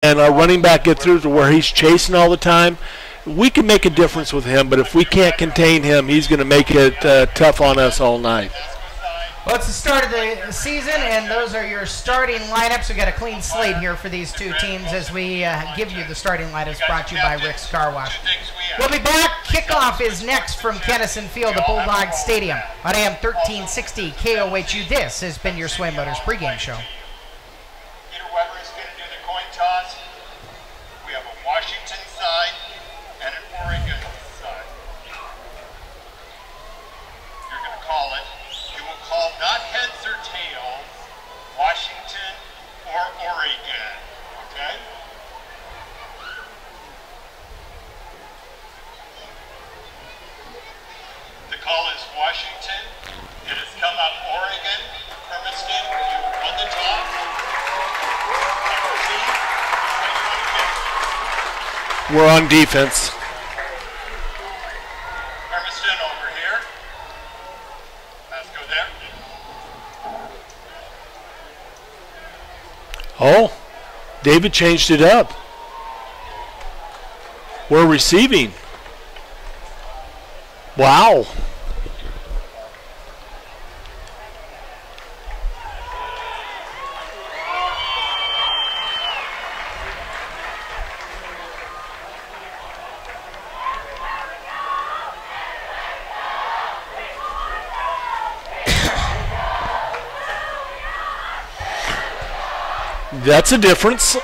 and our running back get through to where he's chasing all the time, we can make a difference with him. But if we can't contain him, he's going to make it tough on us all night. Well, it's the start of the season, and those are your starting lineups. We've got a clean slate here for these two teams as we give you the starting lineups brought to you by Rick's Car Wash. We'll be back. Kickoff is next from Kennison Field at Bulldogs Stadium on AM 1360 KOHU. This has been your Sway Motors pregame show. Toss. We have a Washington side and an Oregon side. You're going to call it. You will call not heads or tails, Washington or Oregon. Okay? The call is Washington. It has come up Oregon. Hermiston, you won the toss. We're on defense. Hermiston over here. Pasco there. Oh, David changed it up. We're receiving. Wow. That's a difference.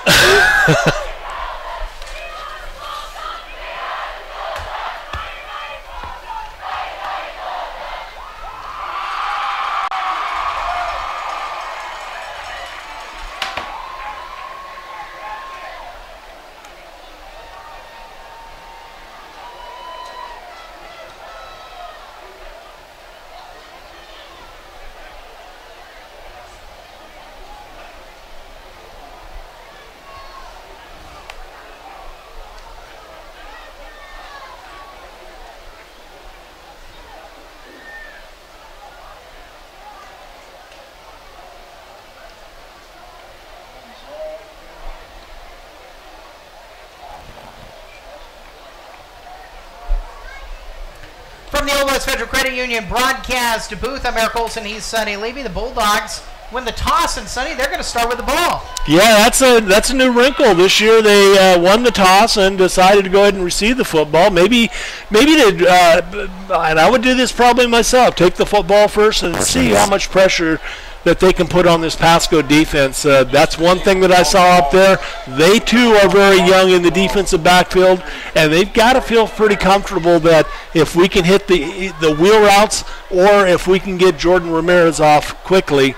From the Old West Federal Credit Union broadcast booth, I'm Eric Olson. He's Sonny Levy. The Bulldogs win the toss, and Sonny, they're going to start with the ball. Yeah, that's a new wrinkle. This year they won the toss and decided to go ahead and receive the football. Maybe they, and I would do this probably myself, take the football first and see how much pressure that they can put on this Pasco defense. That's one thing that I saw up there. They too are very young in the defensive backfield, and they've got to feel pretty comfortable that if we can hit the wheel routes or if we can get Jordan Ramirez off quickly,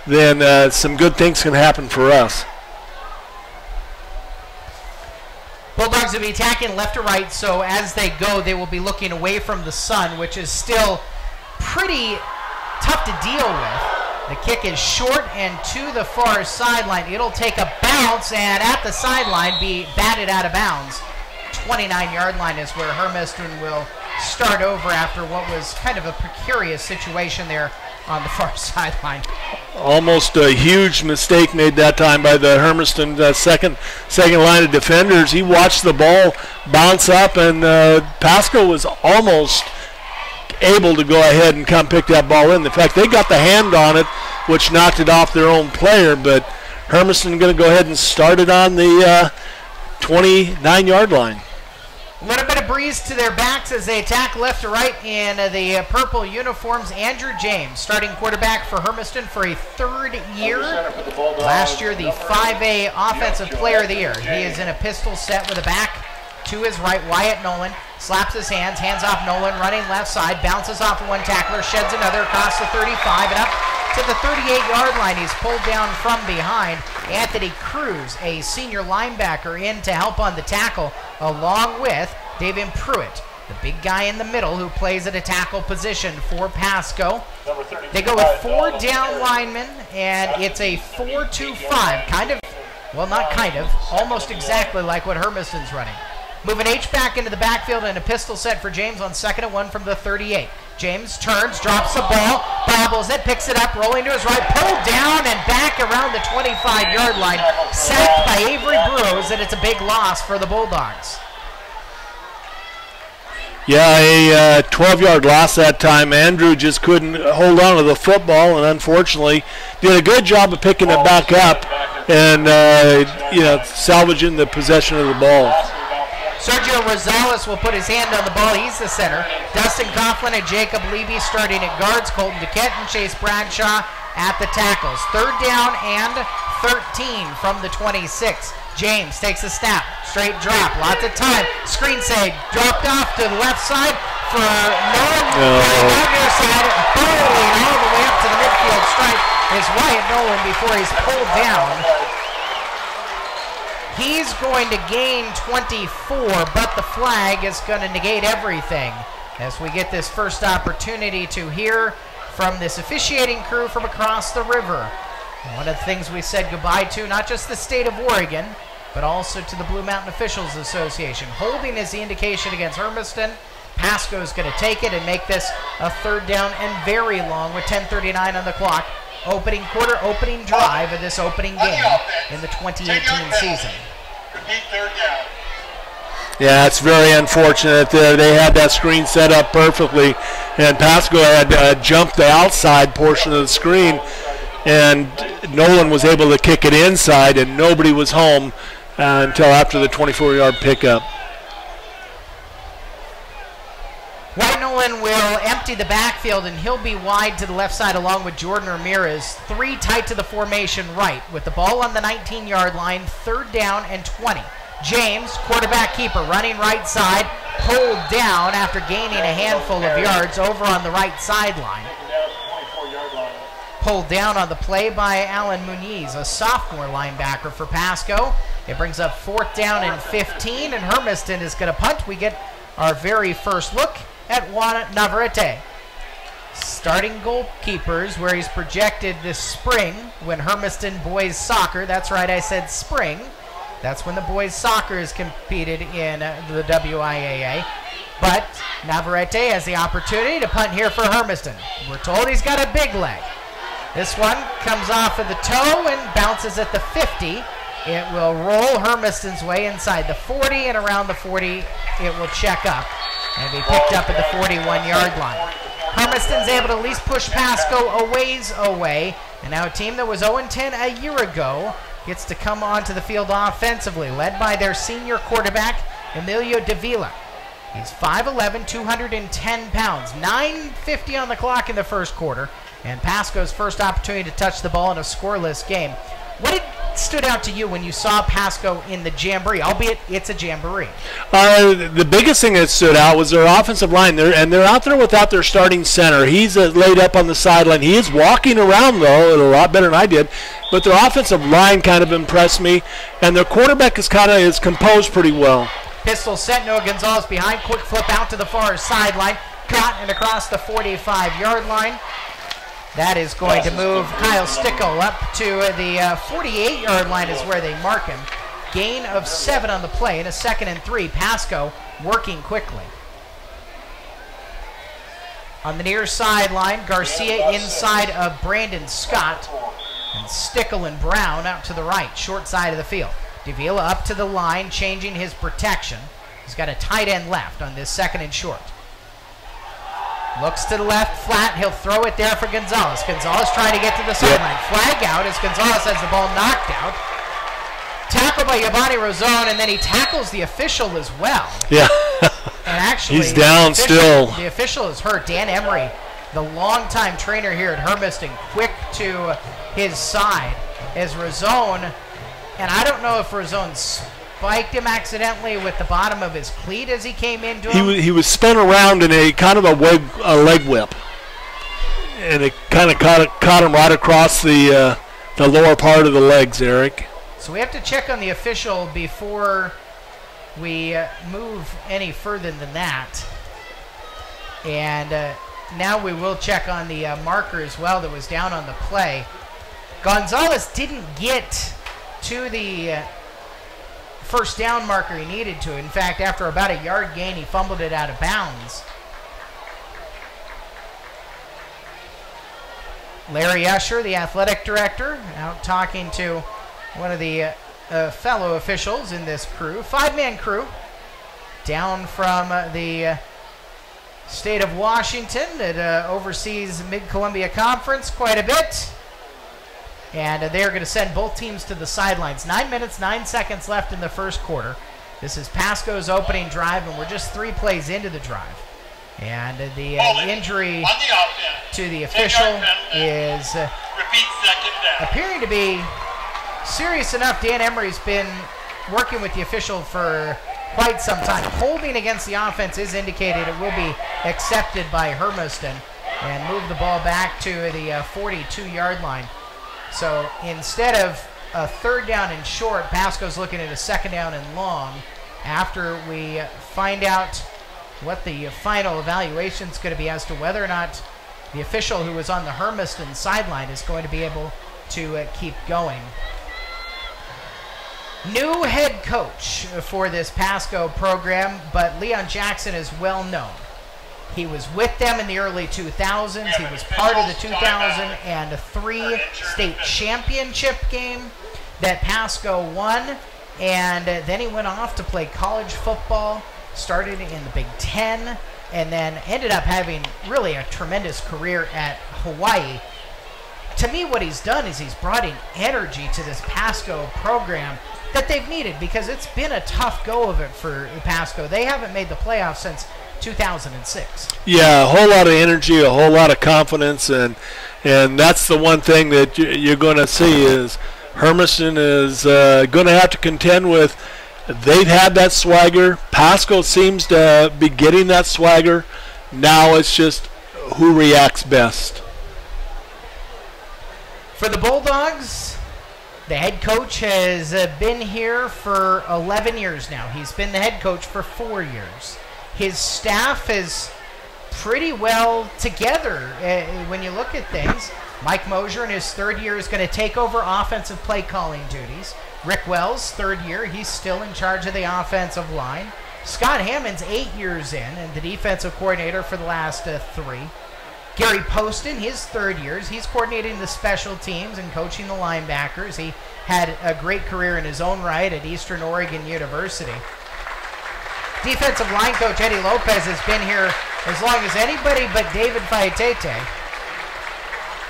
then some good things can happen for us. Bulldogs will be attacking left to right, so as they go, they will be looking away from the sun, which is still pretty tough to deal with. The kick is short and to the far sideline. It'll take a bounce and at the sideline be batted out of bounds. 29-yard line is where Hermiston will start over after what was kind of a precarious situation there on the far sideline. Almost a huge mistake made that time by the Hermiston second line of defenders. He watched the ball bounce up, and Pasco was almost able to go ahead and come pick that ball in. In fact, they got the hand on it, which knocked it off their own player, but Hermiston going to go ahead and start it on the 29-yard line. A little bit of breeze to their backs as they attack left to right in the purple uniforms. Andrew James, starting quarterback for Hermiston for a third year. Last year, the 5A Offensive Player of the Year. He is in a pistol set with a back to his right. Wyatt Nolan slaps his hands off Nolan, running left side, bounces off one tackler, sheds another across the 35 and up to the 38-yard line. He's pulled down from behind. Anthony Cruz, a senior linebacker, in to help on the tackle, along with David Pruitt, the big guy in the middle who plays at a tackle position for Pasco. They go with 4 down linemen, and it's a 4-2-5. Kind of, well, not kind of, almost exactly like what Hermiston's running. Moving H back into the backfield and a pistol set for James on 2nd and 1 from the 38. James turns, drops the ball, bobbles it, picks it up, rolling to his right, pulled down and back around the 25-yard line. Sacked by Avery Burrows, and it's a big loss for the Bulldogs. Yeah, a 12-yard loss that time. Andrew just couldn't hold on to the football, and unfortunately did a good job of picking it back up and salvaging the possession of the ball. Sergio Rosales will put his hand on the ball. He's the center. Dustin Coughlin and Jacob Levy starting at guards. Colton Duquette and Chase Bradshaw at the tackles. 3rd down and 13 from the 26. James takes a snap. Straight drop. Lots of time. Screen save. Dropped off to the left side for Nolan. Near side. Bowling all the way up to the midfield stripe is Wyatt Nolan before he's pulled down. He's going to gain 24, but the flag is going to negate everything as we get this first opportunity to hear from this officiating crew from across the river. One of the things we said goodbye to, not just the state of Oregon, but also to the Blue Mountain Officials Association. Holding is the indication against Hermiston. Pasco is going to take it and make this a 3rd down and very long with 10:39 on the clock. Opening quarter, opening drive of this opening game in the 2018 season. Repeat 3rd down. Yeah, it's very unfortunate. They had that screen set up perfectly, and Pasco had jumped the outside portion of the screen, and Nolan was able to kick it inside, and nobody was home until after the 24-yard pickup. Wyatt Nolan will empty the backfield, and he'll be wide to the left side along with Jordan Ramirez. 3 tight to the formation right with the ball on the 19-yard line, 3rd down and 20. James, quarterback keeper, running right side, pulled down after gaining a handful of yards over on the right sideline. Pulled down on the play by Alan Muniz, a sophomore linebacker for Pasco. It brings up 4th down and 15, and Hermiston is going to punt. We get our very first look at Juan Navarrete. Starting goalkeepers where he's projected this spring when Hermiston boys soccer, that's right, I said spring. That's when the boys soccer is competed in the WIAA. But Navarrete has the opportunity to punt here for Hermiston. We're told he's got a big leg. This one comes off of the toe and bounces at the 50. It will roll Hermiston's way inside the 40, and around the 40 it will check up and be picked up at the 41-yard line. Hermiston's able to at least push Pasco a ways away, and now a team that was 0-10 a year ago gets to come onto the field offensively, led by their senior quarterback, Emilio Davila. He's 5'11", 210 pounds, 9:50 on the clock in the first quarter, and Pasco's first opportunity to touch the ball in a scoreless game. What stood out to you when you saw Pasco in the jamboree, albeit it's a jamboree? The biggest thing that stood out was their offensive line. They're out there without their starting center. He's laid up on the sideline. He is walking around, though, a lot better than I did. But their offensive line kind of impressed me, and their quarterback is composed pretty well. Pistol set, Noah Gonzalez behind, quick flip out to the far sideline, caught and across the 45-yard line. That is going to move Kyle Stickle up to the 48-yard line is where they mark him. Gain of 7 on the play, and a 2nd and 3. Pasco working quickly. On the near sideline, Garcia inside of Brandon Scott, and Stickle and Brown out to the right, short side of the field. Davila up to the line, changing his protection. He's got a tight end left on this 2nd and short. Looks to the left, flat. He'll throw it there for Gonzalez. Gonzalez trying to get to the sideline. Flag out as Gonzalez has the ball knocked out. Tackled by Giovanni Rosone, and then he tackles the official as well. Yeah. And actually, he's down still. The official is hurt. Dan Emery, the longtime trainer here at Hermiston, quick to his side as Rosone, and I don't know if Rosone spiked him accidentally with the bottom of his cleat as he came into him. He was spun around in a kind of a leg whip, and it kind of caught him right across the lower part of the legs, Eric. So we have to check on the official before we move any further than that. And now we will check on the marker as well that was down on the play. Gonzalez didn't get to the first down marker he needed to. In fact, after about a yard gain, he fumbled it out of bounds. Larry Usher, the athletic director, out talking to one of the fellow officials in this crew. 5-man crew down from the state of Washington that oversees Mid-Columbia Conference quite a bit. And they're going to send both teams to the sidelines. 9 minutes, 9 seconds left in the first quarter. This is Pasco's opening drive, and we're just 3 plays into the drive. And the injury to the official is appearing to be serious enough. Dan Emery's been working with the official for quite some time. Holding against the offense is indicated. It will be accepted by Hermiston and move the ball back to the 42-yard line. So instead of a 3rd down and short, Pasco's looking at a 2nd down and long after we find out what the final evaluation is going to be as to whether or not the official who was on the Hermiston sideline is going to be able to keep going. New head coach for this Pasco program, but Leon Jackson is well known. He was with them in the early 2000s. He was part of the 2003 state championship game that Pasco won, and then he went off to play college football, started in the Big Ten, and then ended up having really a tremendous career at Hawaii. To me, what he's done is he's brought in energy to this Pasco program that they've needed, because it's been a tough go of it for Pasco. They haven't made the playoffs since 2006. Yeah, a whole lot of energy, a whole lot of confidence, and that's the one thing that you're going to see is Hermiston is going to have to contend with. They've had that swagger. Pasco seems to be getting that swagger. Now it's just who reacts best. For the Bulldogs, the head coach has been here for 11 years now. He's been the head coach for 4 years. His staff is pretty well together when you look at things. Mike Mosier in his 3rd year is going to take over offensive play calling duties. Rick Wells, 3rd year, he's still in charge of the offensive line. Scott Hammond's 8 years in and the defensive coordinator for the last 3. Gary Poston, his 3rd year, he's coordinating the special teams and coaching the linebackers. He had a great career in his own right at Eastern Oregon University. Defensive line coach Eddie Lopez has been here as long as anybody but David Faitete.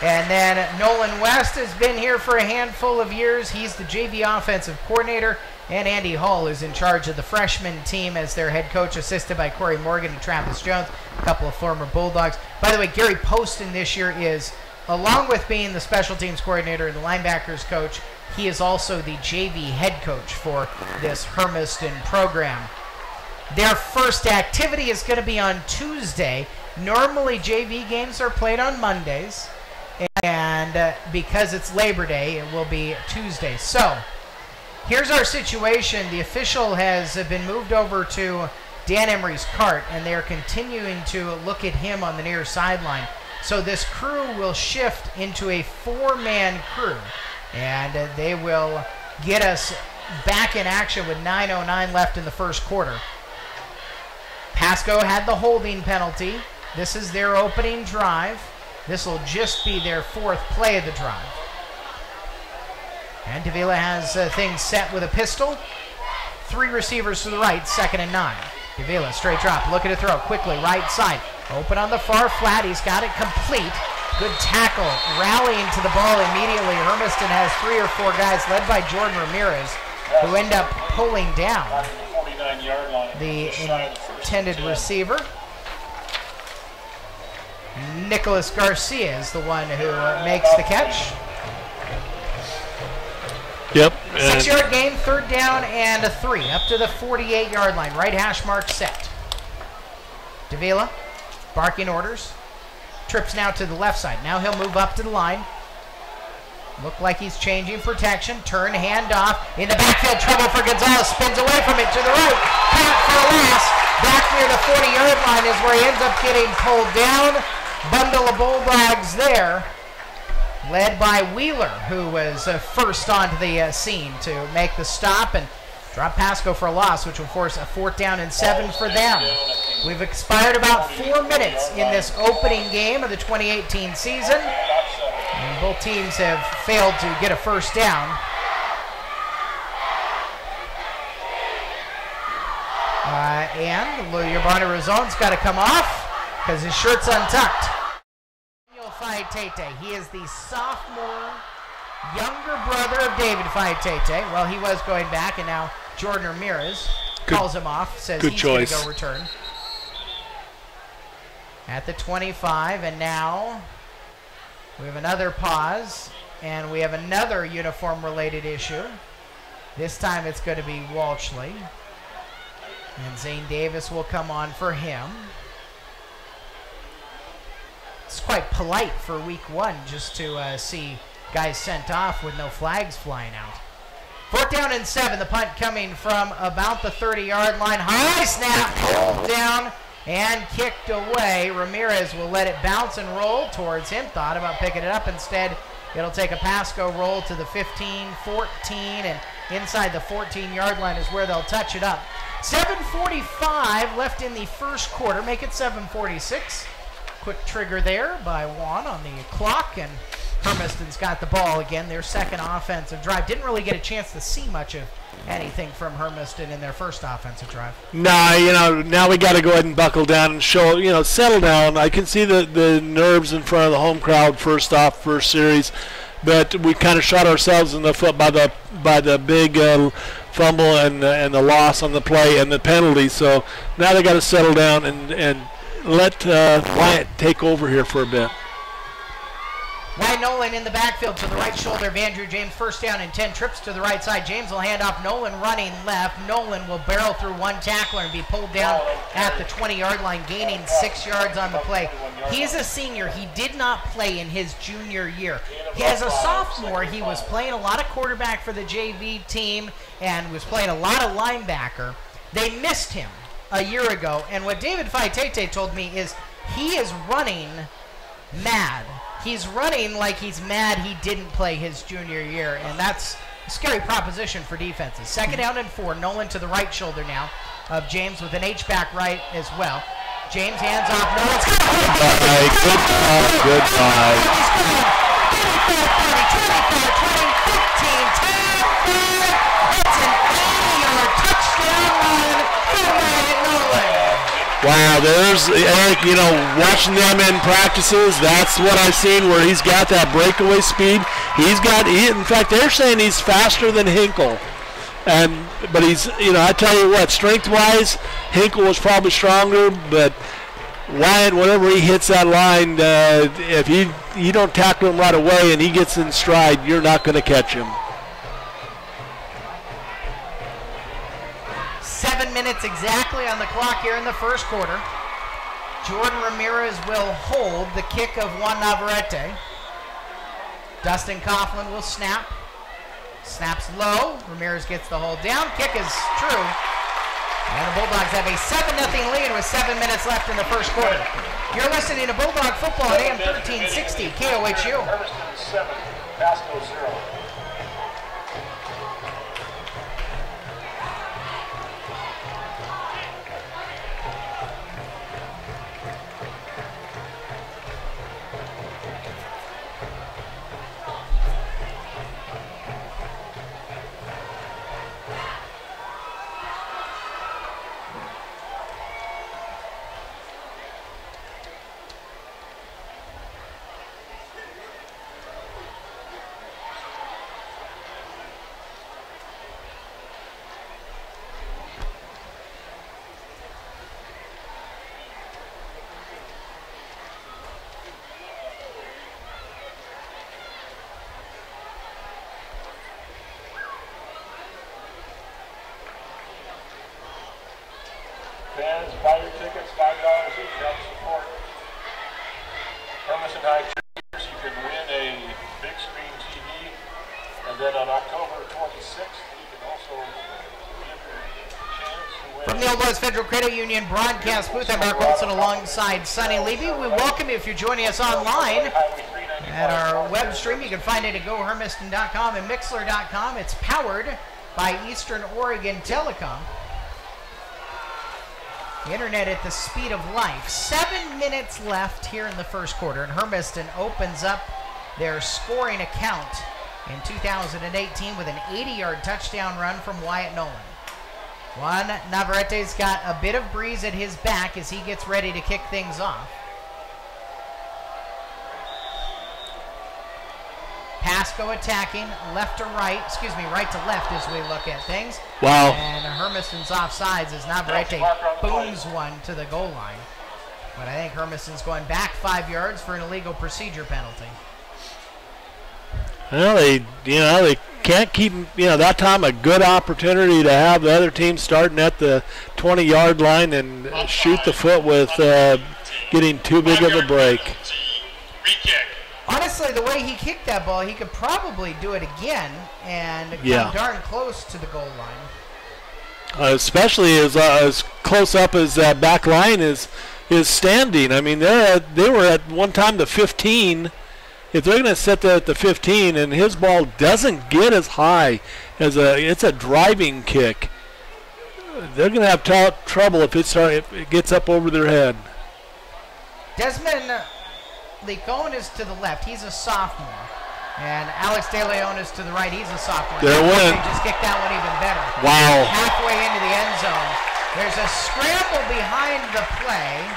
And then Nolan West has been here for a handful of years. He's the JV offensive coordinator. And Andy Hall is in charge of the freshman team as their head coach, assisted by Corey Morgan and Travis Jones, a couple of former Bulldogs. By the way, Gary Poston this year is, along with being the special teams coordinator and the linebackers coach, he is also the JV head coach for this Hermiston program. Their first activity is going to be on Tuesday. Normally JV games are played on Mondays, and because it's Labor Day, it will be Tuesday. So here's our situation. The official has been moved over to Dan Emery's cart, and they're continuing to look at him on the near sideline. So this crew will shift into a 4-man crew, and they will get us back in action with 9:09 left in the first quarter. Pasco had the holding penalty. This is their opening drive. This will just be their 4th play of the drive. And Davila has things set with a pistol. 3 receivers to the right, 2nd and 9. Davila, straight drop, looking to throw quickly, right side. Open on the far flat, he's got it complete. Good tackle, rallying to the ball immediately. Hermiston has 3 or 4 guys led by Jordan Ramirez, who end up pulling down the intended receiver. Nicholas Garcia is the one who makes the catch. Yep. 6-yard gain, 3rd down and a 3, up to the 48-yard line. Right hash mark set. Davila, barking orders. Trips now to the left side. Now he'll move up to the line. Look like he's changing protection. Turn, hand off. In the backfield, trouble for Gonzalez. Spins away from it to the right. Pat for a loss. Back near the 40-yard line is where he ends up getting pulled down. Bundle of Bulldogs there, led by Wheeler, who was first onto the scene to make the stop and drop Pasco for a loss, which will force a 4th down and 7 for them. We've expired about 4 minutes in this opening game of the 2018 season. Both teams have failed to get a first down. And Yabani Razon's got to come off because his shirt's untucked. Daniel Faitete, he is the sophomore younger brother of David Faitete. Well, he was going back, and now Jordan Ramirez calls him off, says he's going to go return. At the 25, and now we have another pause, and we have another uniform-related issue. This time it's going to be Walshley. And Zane Davis will come on for him. It's quite polite for week 1 just to see guys sent off with no flags flying out. 4th down and 7. The punt coming from about the 30-yard line. High snap, pulled down and kicked away. Ramirez will let it bounce and roll towards him. Thought about picking it up. Instead, it'll take a Pasco roll to the 15, 14, and inside the 14-yard line is where they'll touch it up. 7:45 left in the first quarter. Make it 7:46. Quick trigger there by Juan on the clock, and Hermiston's got the ball again. Their second offensive drive. Didn't really get a chance to see much of anything from Hermiston in their first offensive drive. Nah, now we got to go ahead and buckle down and show, settle down. I can see the nerves in front of the home crowd first series, but we kind of shot ourselves in the foot by the big fumble and the loss on the play and the penalty. So now they got to settle down and let Wyatt take over here for a bit. Wyatt Nolan in the backfield to the right shoulder of Andrew James. First down and 10 trips to the right side. James will hand off. Nolan running left. Nolan will barrel through one tackler and be pulled down at the 20-yard line, gaining 6 yards on the play. He's a senior. He did not play in his junior year. As a sophomore, he was playing a lot of quarterback for the JV team and was playing a lot of linebacker. They missed him a year ago, and what David Faitete told me is he is running mad. He's running like he's mad he didn't play his junior year, and that's a scary proposition for defenses. 2nd down and 4. Nolan to the right shoulder now of James with an H-back right as well. James hands off. Nolan's Goodbye. 25, 20, 15, 10, 5. It's an 80-yard touchdown run for Wyatt Nolan. Wow, there's Eric, watching them in practices, that's what I've seen where he's got that breakaway speed. In fact, they're saying he's faster than Hinkle. But he's, I tell you what, strength-wise, Hinkle was probably stronger, but Wyatt, whenever he hits that line, if you don't tackle him right away and he gets in stride, you're not going to catch him. 7 minutes exactly on the clock here in the first quarter. Jordan Ramirez will hold the kick of Juan Navarrete. Dustin Coughlin will snap. Snaps low. Ramirez gets the hold down. Kick is true. And the Bulldogs have a 7-0 lead with 7 minutes left in the first quarter. You're listening to Bulldog Football at AM 1360 KOHU. Hermiston 7, Pasco 0. Fans, buy your tickets, $5 each, help support Hermiston High Cheers. You can win a big screen TV, and then on October 26th, you can also give a chance to win. From the Old West Federal Credit Union broadcast booth, I'm Mark Olson alongside Sonny Levy. We welcome you if you're joining us online at our web stream. You can find it at GoHermiston.com and Mixler.com. It's powered by Eastern Oregon Telecom. Internet at the speed of life. 7 minutes left here in the first quarter, and Hermiston opens up their scoring account in 2018 with an 80-yard touchdown run from Wyatt Nolan. Juan Navarrete's got a bit of breeze at his back as he gets ready to kick things off. Pasco attacking left to right, right to left as we look at things. Wow. And Hermiston's offsides as Navarrete booms one to the goal line. But I think Hermiston's going back 5 yards for an illegal procedure penalty. Well, they can't keep, that time a good opportunity to have the other team starting at the 20-yard line and shoot the foot with getting too big of a break. Honestly, the way he kicked that ball, he could probably do it again and come darn close to the goal line. Especially as close up as that back line is standing. I mean, they were at one time the 15. If they're going to set that at the 15 and his ball doesn't get as high as it's a driving kick, they're going to have trouble if it gets up over their head. Desmond Licone is to the left. He's a sophomore. And Alex De Leon is to the right. He's a sophomore. They just kicked that one even better. Wow. Halfway into the end zone. There's a scramble behind the play.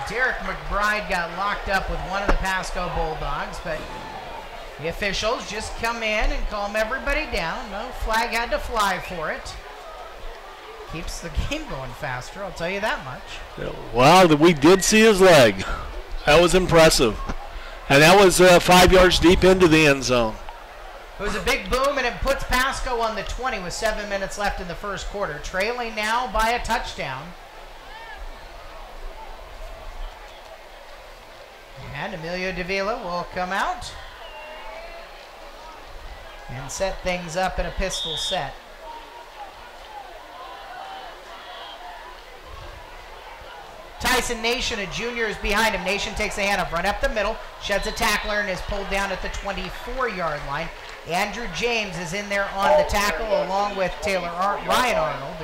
Derek McBride got locked up with one of the Pasco Bulldogs, but the officials just come in and calm everybody down. No flag had to fly for it. Keeps the game going faster, I'll tell you that much. Well, we did see his leg. That was impressive. And that was 5 yards deep into the end zone. It was a big boom, and it puts Pasco on the 20 with 7 minutes left in the first quarter. Trailing now by a touchdown. And Emilio Davila will come out and set things up in a pistol set. Tyson Nation, a junior, is behind him. Nation takes a handoff, run up the middle, sheds a tackler, and is pulled down at the 24-yard line. Andrew James is in there on the tackle along with Ryan Arnold,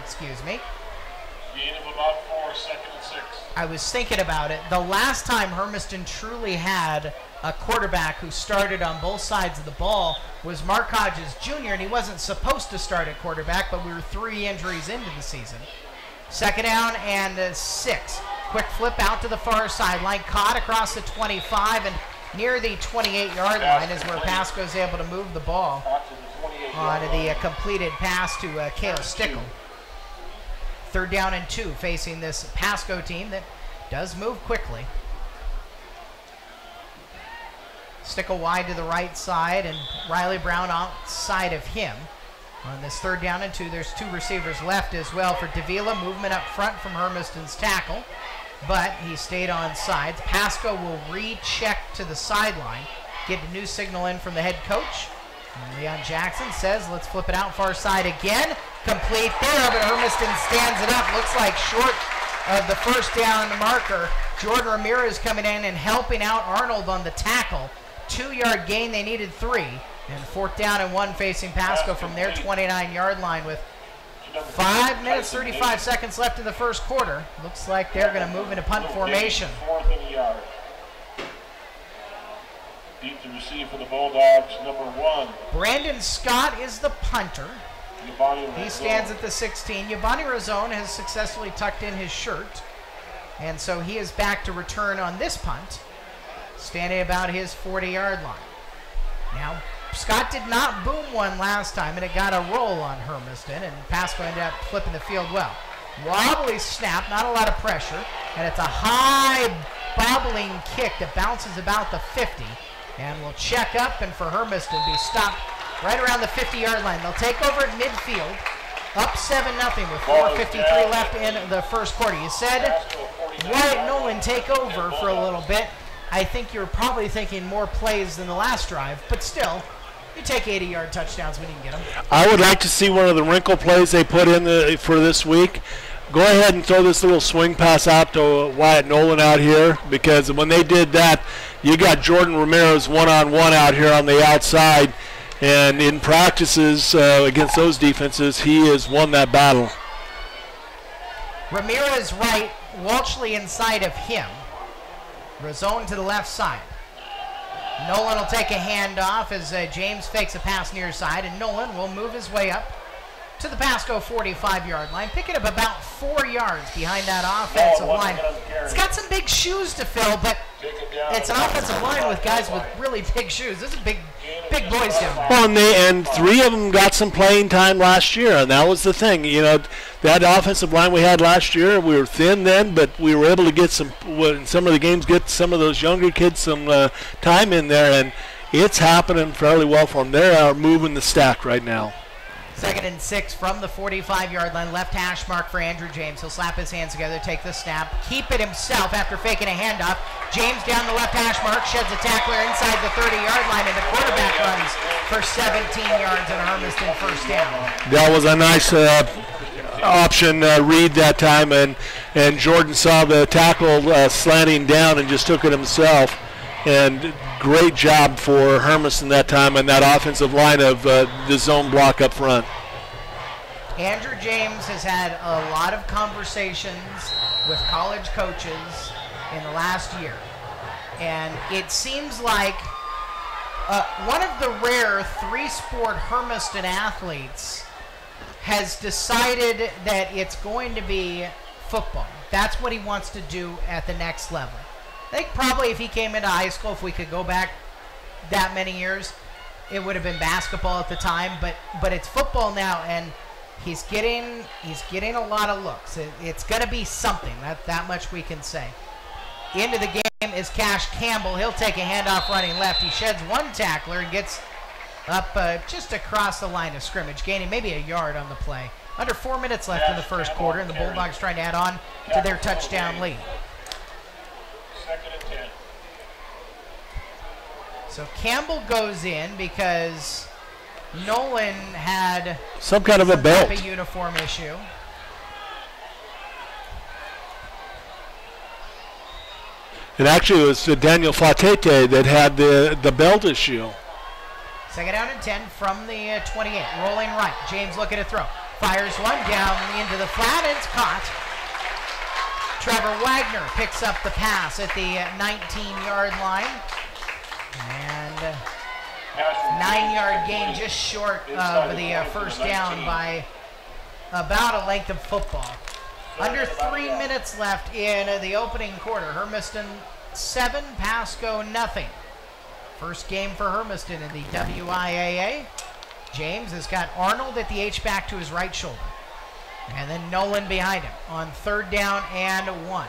Gain of about 4, 2nd and 6. I was thinking about it. The last time Hermiston truly had a quarterback who started on both sides of the ball was Mark Hodges Jr., and he wasn't supposed to start at quarterback, but we were 3 injuries into the season. 2nd down and 6. Quick flip out to the far sideline, caught across the 25, and near the 28-yard line is where Pasco is able to move the ball on the completed pass to Cale Stickle. 3rd down and 2 facing this Pasco team that does move quickly. Stickle wide to the right side and Riley Brown outside of him. On this 3rd down and 2, there's 2 receivers left as well for Davila. Movement up front from Hermiston's tackle, but he stayed on sides. Pasco will recheck to the sideline, get a new signal in from the head coach. And Leon Jackson says, let's flip it out far side again. Complete there, but Hermiston stands it up. Looks like short of the 1st down marker. Jordan Ramirez coming in and helping out Arnold on the tackle. 2-yard gain, they needed 3. And 4th down and 1 facing Pasco from their 29-yard line with 5 minutes, 35 seconds left in the first quarter. Looks like they're going to move into punt formation. 4th and a yard. Deep to receive for the Bulldogs, number 1. Brandon Scott is the punter. He stands at the 16. Yabani Razone has successfully tucked in his shirt, and so he is back to return on this punt, standing about his 40-yard line. Now, Scott did not boom one last time, and it got a roll on Hermiston, and Pasco ended up flipping the field well. Wobbly snap, not a lot of pressure, and it's a high bobbling kick that bounces about the 50, and will check up, and for Hermiston be stopped right around the 50-yard line. They'll take over at midfield, up 7-0 with 4:53 left in the first quarter. You said Wyatt Nolan take over for a little bit. I think you're probably thinking more plays than the last drive, but still, you take 80-yard touchdowns when you can get them. I would like to see one of the wrinkle plays they put in for this week. Go ahead and throw this little swing pass out to Wyatt Nolan out here, because when they did that, you got Jordan Ramirez one-on-one out here on the outside. And in practices against those defenses, he has won that battle. Ramirez right, Walshley inside of him. Razone to the left side. Nolan will take a handoff as James fakes a pass near side, and Nolan will move his way up to the Pasco 45-yard line, picking up about 4 yards behind that offensive line. It's got some big shoes to fill, but it's an offensive line with guys with really big shoes. This is big boys down there. Well, and 3 of them got some playing time last year, and that was the thing. You know, that offensive line we had last year, we were thin then, but we were able to get in some of the games, get some of those younger kids some time in there, and it's happening fairly well for them. They're moving the stack right now. 2nd and 6 from the 45-yard line. Left hash mark for Andrew James. He'll slap his hands together, take the snap, keep it himself after faking a handoff. James down the left hash mark, sheds a tackler inside the 30-yard line, and the quarterback runs for 17 yards and Hermiston first down. That was a nice option read that time, and Jordan saw the tackle slanting down and just took it himself. And great job for Hermiston that time and that offensive line of the zone block up front. Andrew James has had a lot of conversations with college coaches in the last year. And it seems like one of the rare 3-sport Hermiston athletes has decided that it's going to be football. That's what he wants to do at the next level. I think probably if he came into high school, if we could go back that many years, it would have been basketball at the time. But it's football now, and he's getting a lot of looks. It's going to be something. That much we can say. Into the game is Cash Campbell. He'll take a handoff running left. He sheds 1 tackler and gets up just across the line of scrimmage, gaining maybe a yard on the play. Under 4 minutes left in the first quarter, and the Bulldogs trying to add on to their touchdown lead. So Campbell goes in because Nolan had some kind of a belt, type of uniform issue. And actually it was Daniel Fatete that had the belt issue. 2nd down and 10 from the 28. Rolling right. James looking to throw. Fires one down into the flat, and it's caught. Trevor Wagner picks up the pass at the 19-yard line. And 9-yard gain, just short of the first down by about a length of football. Under 3 minutes left in the opening quarter. Hermiston 7, Pasco nothing. First game for Hermiston in the WIAA. James has got Arnold at the H-back to his right shoulder. And then Nolan behind him on 3rd down and 1.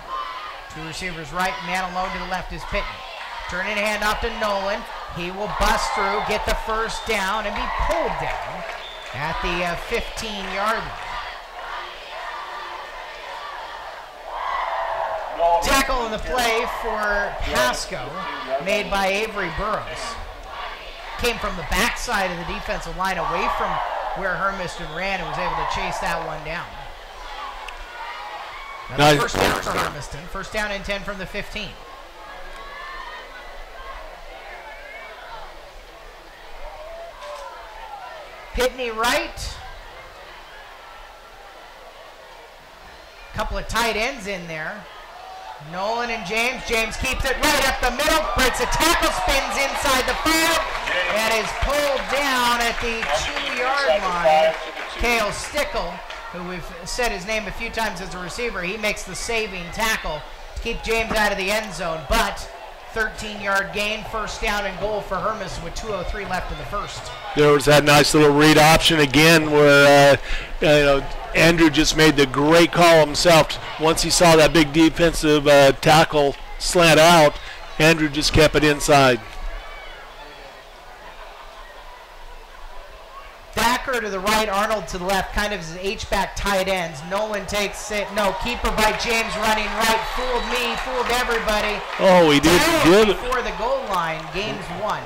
2 receivers right, man alone to the left is Pitney. Turning a handoff to Nolan. He will bust through, get the first down, and be pulled down at the 15-yard line. Tackle in the play for Pasco, made by Avery Burrows. Came from the backside of the defensive line, away from where Hermiston ran, and was able to chase that one down. That's first down for Hermiston. First down and 10 from the 15. Pitney right. Couple of tight ends in there. Nolan and James. James keeps it right up the middle. Breaks a tackle, spins inside the 5, and is pulled down at the 2-yard line. Cale Stickle, who we've said his name a few times as a receiver, he makes the saving tackle to keep James out of the end zone. But 13-yard gain, first down and goal for Hermiston with 2:03 left in the first. There was that nice little read option again where Andrew just made the great call himself. Once he saw that big defensive tackle slant out, Andrew just kept it inside. Thacker to the right, Arnold to the left, kind of his H-back tight ends. Nolan takes it. No, keeper by James running right. Fooled me, fooled everybody. Oh, he did good. Before the goal line, gains 1.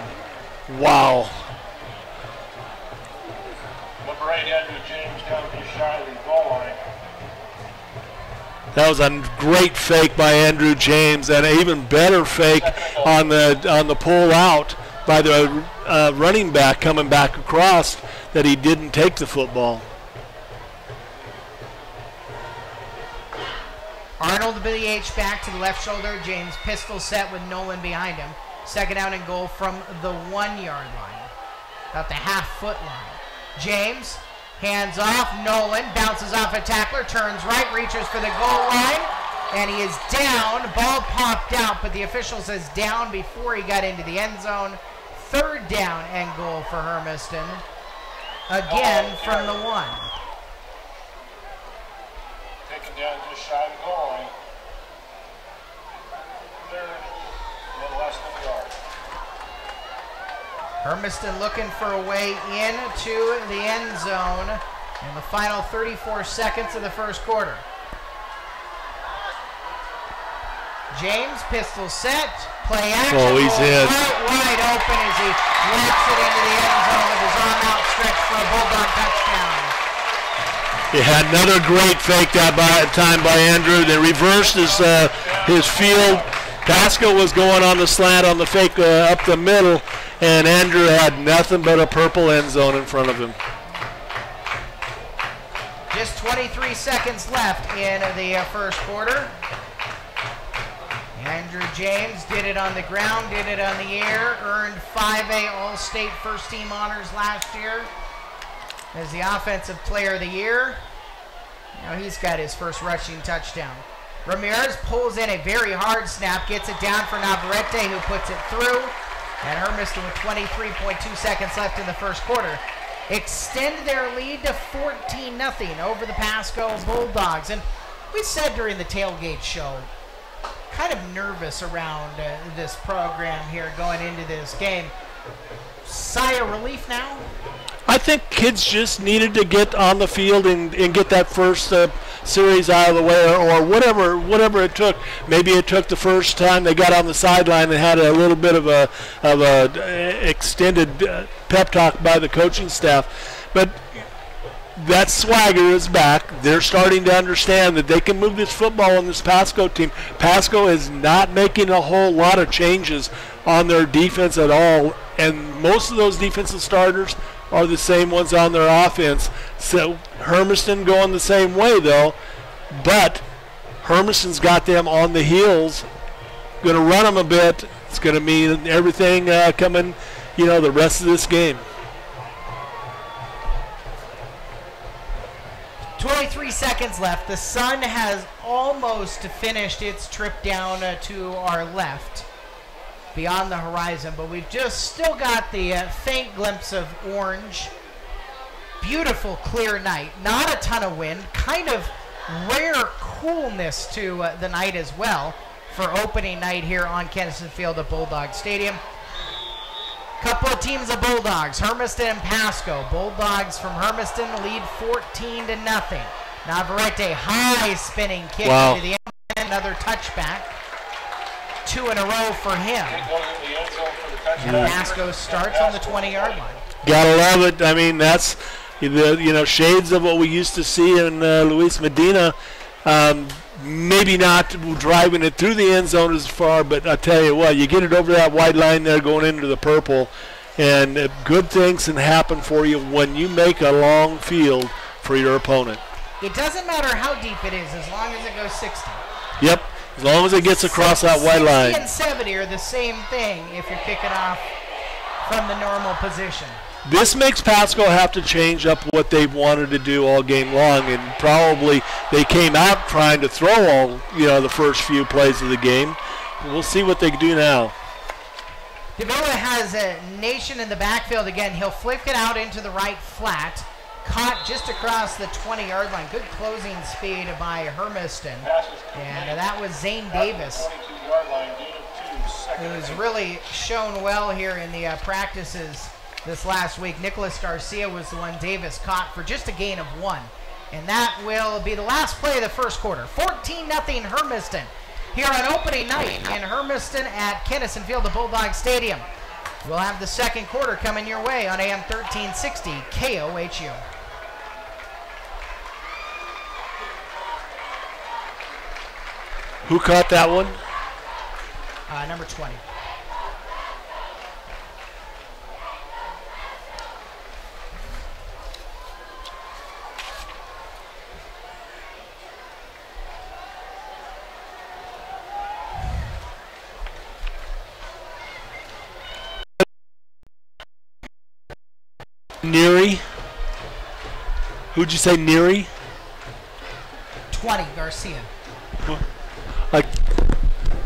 Wow. Number 8, Andrew James down just shy of the goal line. That was a great fake by Andrew James, and an even better fake on the pull out by the running back coming back across, that he didn't take the football. Arnold to the H-back to the left shoulder. James pistol set with Nolan behind him. Second down and goal from the 1-yard line, about the half-foot line. James, hands off. Nolan bounces off a tackler, turns right, reaches for the goal line, and he is down. Ball popped out, but the official says down before he got into the end zone. Third down and goal for Hermiston, again from the 1. Taken down just shy of the goal line. Third, a little less than a yard. Hermiston looking for a way into the end zone in the final 34 seconds of the first quarter. James, pistol set, play action. Oh, he's in. Right wide open as he whips it into the end zone with his arm outstretched for a Bulldog touchdown. Yeah, another great fake that time by Andrew. They reversed his field. Pasco was going on the slant on the fake up the middle, and Andrew had nothing but a purple end zone in front of him. Just 23 seconds left in the first quarter. Andrew James did it on the ground, did it on the air, earned 5A All-State first-team honors last year as the Offensive Player of the Year. Now he's got his first rushing touchdown. Ramirez pulls in a very hard snap, gets it down for Navarrete, who puts it through. And Hermiston, with 23.2 seconds left in the first quarter, extend their lead to 14-0 over the Pasco Bulldogs. And we said during the tailgate show, kind of nervous around this program here going into this game. Sigh of relief now? I think kids just needed to get on the field and get that first series out of the way, or whatever it took. Maybe it took the first time they got on the sideline and had a little bit of a extended pep talk by the coaching staff. But that swagger is back. They're starting to understand that they can move this football on this Pasco team. Pasco is not making a whole lot of changes on their defense at all, and most of those defensive starters are the same ones on their offense. So Hermiston going the same way, though, but Hermiston's got them on the heels, going to run them a bit. It's going to mean everything coming, the rest of this game. 23 seconds left. The sun has almost finished its trip down to our left, beyond the horizon, but we've just still got the faint glimpse of orange. Beautiful clear night, not a ton of wind, kind of rare coolness to the night as well for opening night here on Kennison Field at Bulldog Stadium. Couple of teams of Bulldogs, Hermiston and Pasco. Bulldogs from Hermiston lead 14-0. Navarrete, high spinning kick into the end, another touchback. 2 in a row for him. And Pasco starts on the 20-yard line. Gotta love it. I mean, that's the shades of what we used to see in Luis Medina. Maybe not driving it through the end zone as far, but I tell you what, you get it over that wide line there going into the purple, and good things can happen for you when you make a long field for your opponent. It doesn't matter how deep it is as long as it goes 60. Yep, as long as it gets across that white line. 60 and 70 are the same thing if you're kicking off from the normal position. This makes Pasco have to change up what they've wanted to do all game long, and probably they came out trying to throw all the first few plays of the game. We'll see what they do now. Davila has a Nation in the backfield again. He'll flick it out into the right flat. Caught just across the 20-yard line. Good closing speed by Hermiston. And that was Zane Davis, who's really shown well here in the practices this last week. Nicholas Garcia was the one Davis caught for just a gain of 1. And that will be the last play of the first quarter. 14-0 Hermiston here on opening night in Hermiston at Kennison Field at Bulldog Stadium. We'll have the second quarter coming your way on AM 1360 KOHU. Who caught that one? Number 20. Neary. Who'd you say, Neary? 20, Garcia. Like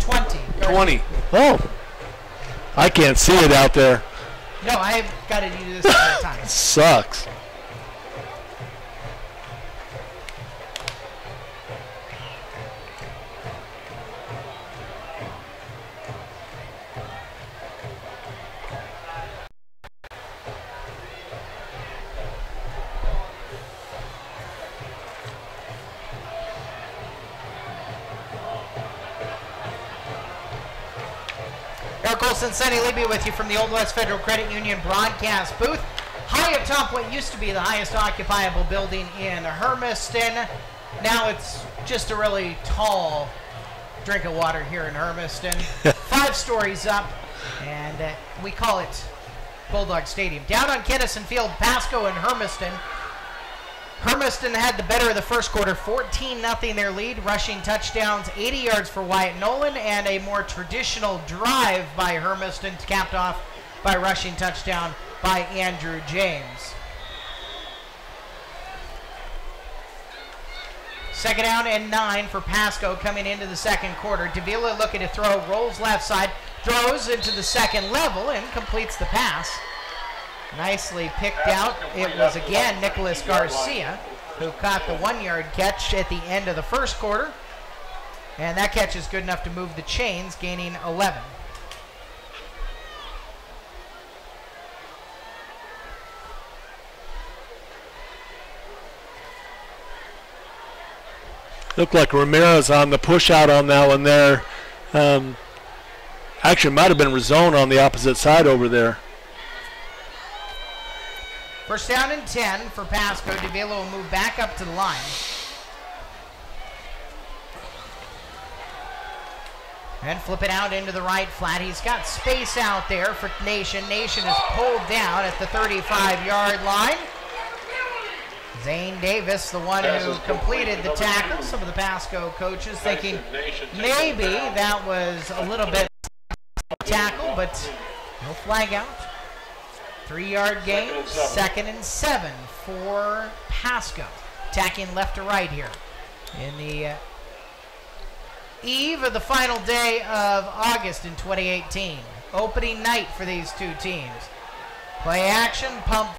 20. Garcia. 20. Oh. I can't see it out there. No, I've got to do this all the time. Sucks. Eric Olson, Sonny Levy with you from the Old West Federal Credit Union broadcast booth. High atop what used to be the highest occupiable building in Hermiston. Now it's just a really tall drink of water here in Hermiston. 5 stories up, and we call it Bulldog Stadium. Down on Kennison Field, Pasco and Hermiston. Hermiston had the better of the first quarter, 14-0 their lead, rushing touchdowns, 80 yards for Wyatt Nolan, and a more traditional drive by Hermiston, capped off by rushing touchdown by Andrew James. Second down and 9 for Pasco coming into the second quarter. Davila looking to throw, rolls left side, throws into the second level, and completes the pass. Nicely picked out. It was again Nicholas Garcia who caught the 1-yard catch at the end of the first quarter. And that catch is good enough to move the chains, gaining 11. Looked like Ramirez on the push out on that one there. Actually, might have been Rizzone on the opposite side over there. First down and 10 for Pasco. Davila will move back up to the line. And flip it out into the right flat. He's got space out there for Nation. Nation is pulled down at the 35-yard line. Zane Davis, the one who completed the tackle. Some of the Pasco coaches thinking maybe that was a little bit tackle, but no flag out. 3-yard gain, 2nd and 7 for Pasco. Attacking left to right here in the eve of the final day of August in 2018. Opening night for these two teams. Play action, pump.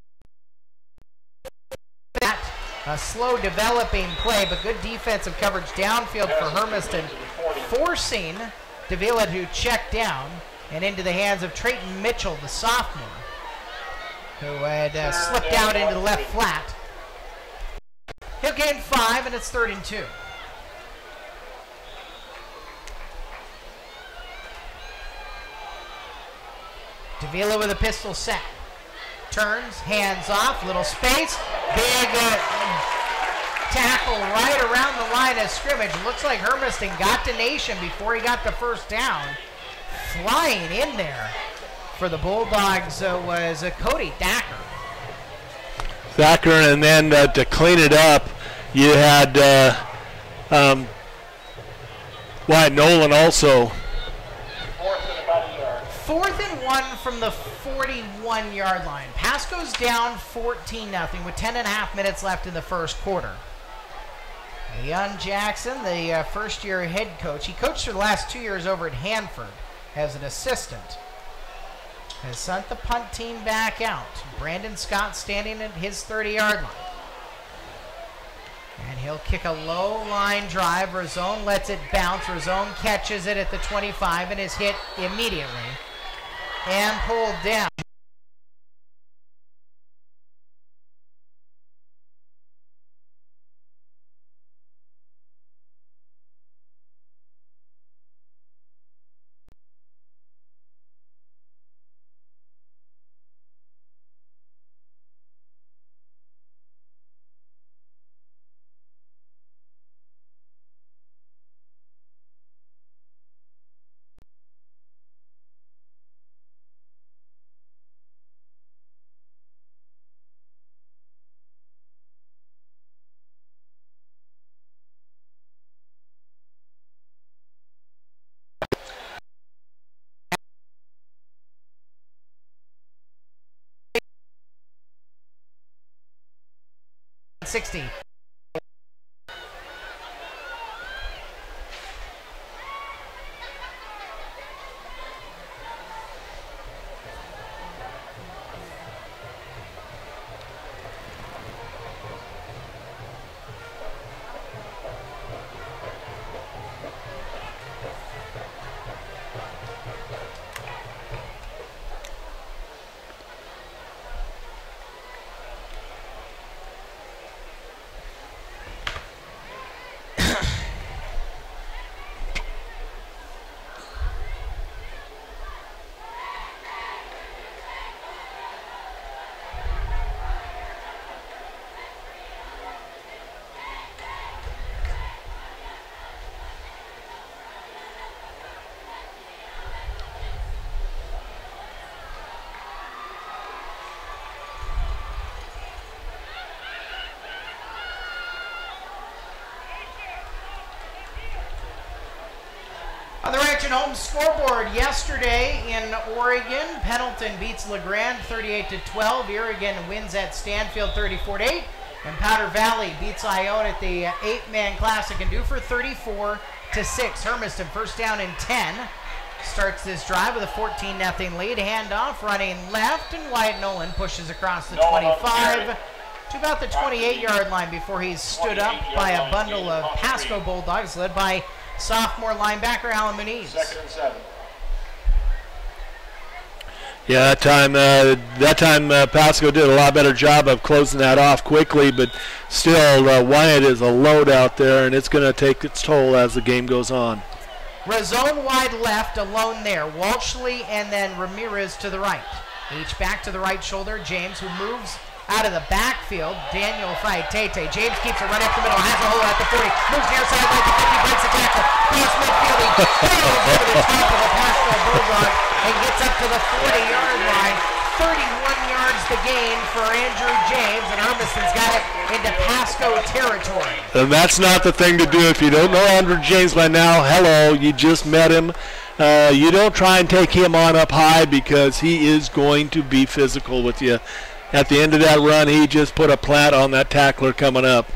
A slow developing play, but good defensive coverage downfield for Hermiston, forcing Davila to check down and into the hands of Trayton Mitchell, the sophomore, who had slipped out into the left flat. He'll gain 5, and it's 3rd and 2. Davila with a pistol set. Turns, hands off, little space. Big tackle right around the line of scrimmage. Looks like Hermiston got to Nation before he got the first down. Flying in there for the Bulldogs was Cody Thacker. Thacker, and then to clean it up, you had Wyatt Nolan also. 4th and 1 from the 41-yard line. Pasco's down 14-0 with 10.5 minutes left in the first quarter. Leon Jackson, the first-year head coach, he coached for the last 2 years over at Hanford as an assistant, has sent the punt team back out. Brandon Scott standing at his 30-yard line. And he'll kick a low line drive. Rizzone lets it bounce. Rizzone catches it at the 25 and is hit immediately and pulled down. 60. On the Ranch and Home scoreboard yesterday in Oregon, Pendleton beats LeGrand 38-12. Oregon wins at Stanfield 34-8. And Powder Valley beats Ione at the 8-man classic in Dufur 34-6. Hermiston first down and 10. Starts this drive with a 14-0 lead. Handoff running left, and Wyatt Nolan pushes across the 25 to about the 28-yard line before he's stood up by a bundle of Pasco Bulldogs led by sophomore linebacker Alan Muniz. 2nd and 7. Yeah, that time Pasco did a lot better job of closing that off quickly, but still Wyatt is a load out there, and it's going to take its toll as the game goes on. Razone wide left, alone there. Walshley and then Ramirez to the right. Each back to the right shoulder. James, who moves out of the backfield. Daniel Faitete. James keeps it right up the middle, has a hole at the 40. Moves near side right to 50, breaks the tackle. Cross midfield, he fails over the top of a Pasco Bulldog and gets up to the 40-yard line. 31 yards the gain for Andrew James, and Hermiston's got it into Pasco territory. And that's not the thing to do. If you don't know Andrew James by now, hello, you just met him. You don't try and take him on up high because he is going to be physical with you. At the end of that run, he just put a plat on that tackler coming up.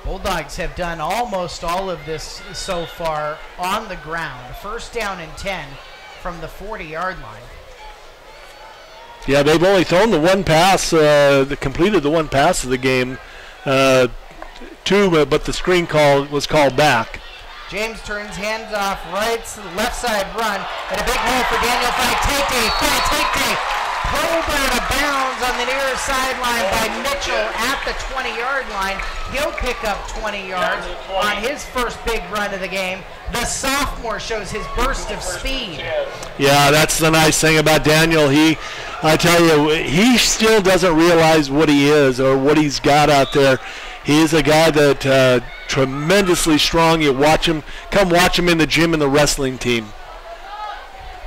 Bulldogs have done almost all of this so far on the ground. First down and 10 from the 40-yard line. Yeah, they've only thrown the one pass, completed the one pass of the game, two, but the screen call was called back. James turns, hands off, right to the left side run, and a big hole for Daniel Faitete. Faitete pulled out of bounds on the near sideline by Mitchell at the 20-yard line. He'll pick up 20 yards on his first big run of the game. The sophomore shows his burst of speed. Yeah, that's the nice thing about Daniel. I tell you, he still doesn't realize what he is or what he's got out there. He is a guy that tremendously strong. You watch him, come watch him in the gym in the wrestling team.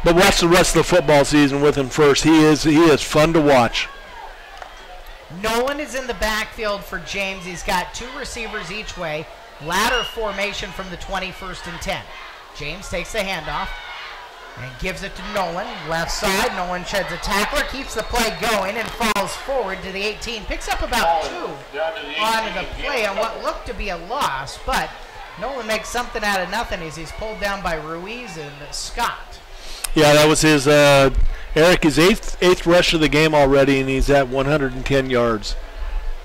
But watch the rest of the football season with him first. He is fun to watch. Nolan is in the backfield for James. He's got two receivers each way. Ladder formation from the 21st and 10. James takes the handoff and gives it to Nolan. Left side, Nolan sheds a tackler, keeps the play going, and falls forward to the 18. Picks up about 2 on the play on what looked to be a loss, but Nolan makes something out of nothing as he's pulled down by Ruiz and Scott. Yeah, that was his, Eric, his eighth rush of the game already, and he's at 110 yards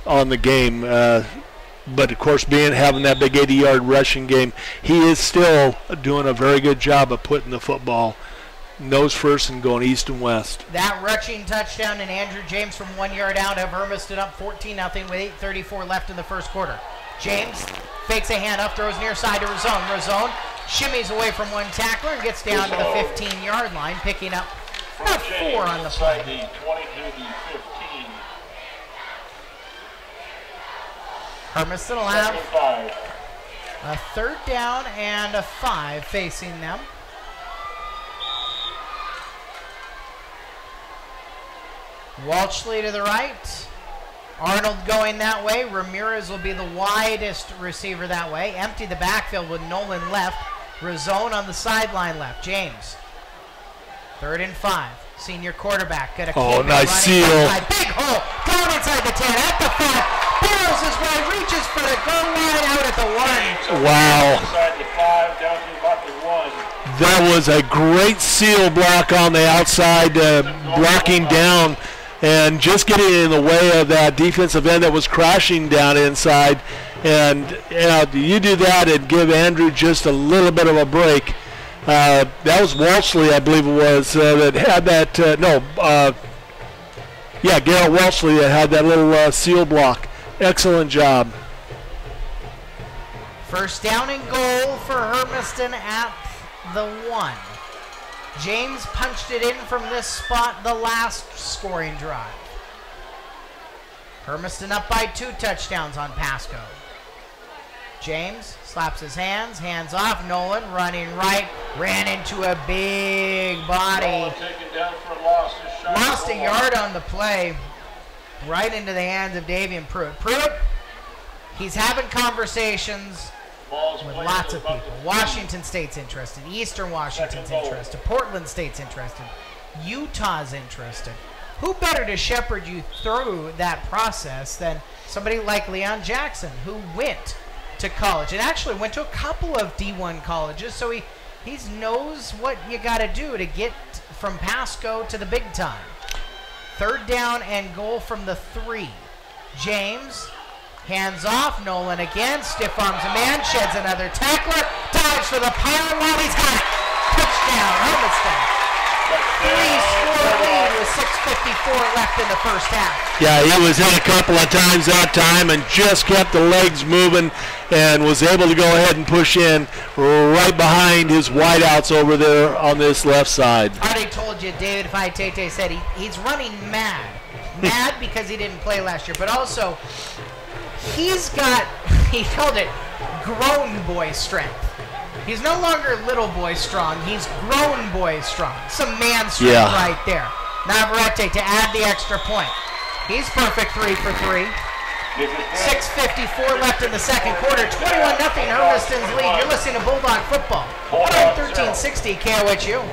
on the game. But, of course, having that big 80-yard rushing game, he is still doing a very good job of putting the football nose first and going east and west. That rushing touchdown and Andrew James from 1 yard out have Hermiston up 14-0 with 8:34 left in the first quarter. James fakes a handoff, throws near side to Razone. Razone shimmies away from one tackler and gets down to the 15-yard line, picking up about 4 on the play. 20 to the 15. Hermiston will have a 3rd down and a 5 facing them. Walshley to the right. Arnold going that way. Ramirez will be the widest receiver that way. Empty the backfield with Nolan left. Razone on the sideline left. James. 3rd and 5. Senior quarterback. Got a Oh, nice seal. Big hole. Down inside the 10. At the 5. Barrels his way. Reaches for the goal line. Out at the 1. Wow. Inside the 5, down to about the 1. That was a great seal block on the outside, blocking down and just getting in the way of that defensive end that was crashing down inside. And you do that and give Andrew just a little bit of a break. That was Walshley, I believe it was, that had that. Garrett Walshley that had that little seal block. Excellent job. First down and goal for Hermiston at the 1. James punched it in from this spot the last scoring drive. Hermiston up by 2 touchdowns on Pasco. James slaps his hands off. Nolan running right, ran into a big body. Lost a yard on the play, right into the hands of Davian Pruitt. Pruitt, he's having conversations with lots of people. Washington State's interested. Eastern Washington's interested. Portland State's interested. Utah's interested. Who better to shepherd you through that process than somebody like Leon Jackson, who went to college and actually went to a couple of D1 colleges, so he knows what you got to do to get from Pasco to the big time. Third down and goal from the 3. James, hands off. Nolan again, stiff arms a man, sheds another tackler, dives for the pile while he's got it. Touchdown, Hermiston. 3-score lead with 6:54 left in the first half. Yeah, he was hit a couple of times that time and just kept the legs moving and was able to go ahead and push in right behind his wideouts over there on this left side. I already told you, David Faitete said he's running mad. Mad because he didn't play last year, but also he's got, he called it grown boy strength. He's no longer little boy strong. He's grown boy strong. Some man strength right there. Navarrete to add the extra point. He's perfect 3 for 3. 6:54 left in the second quarter. 21-0 Hermiston's lead. You're listening to Bulldog Football. 1360 KOHU.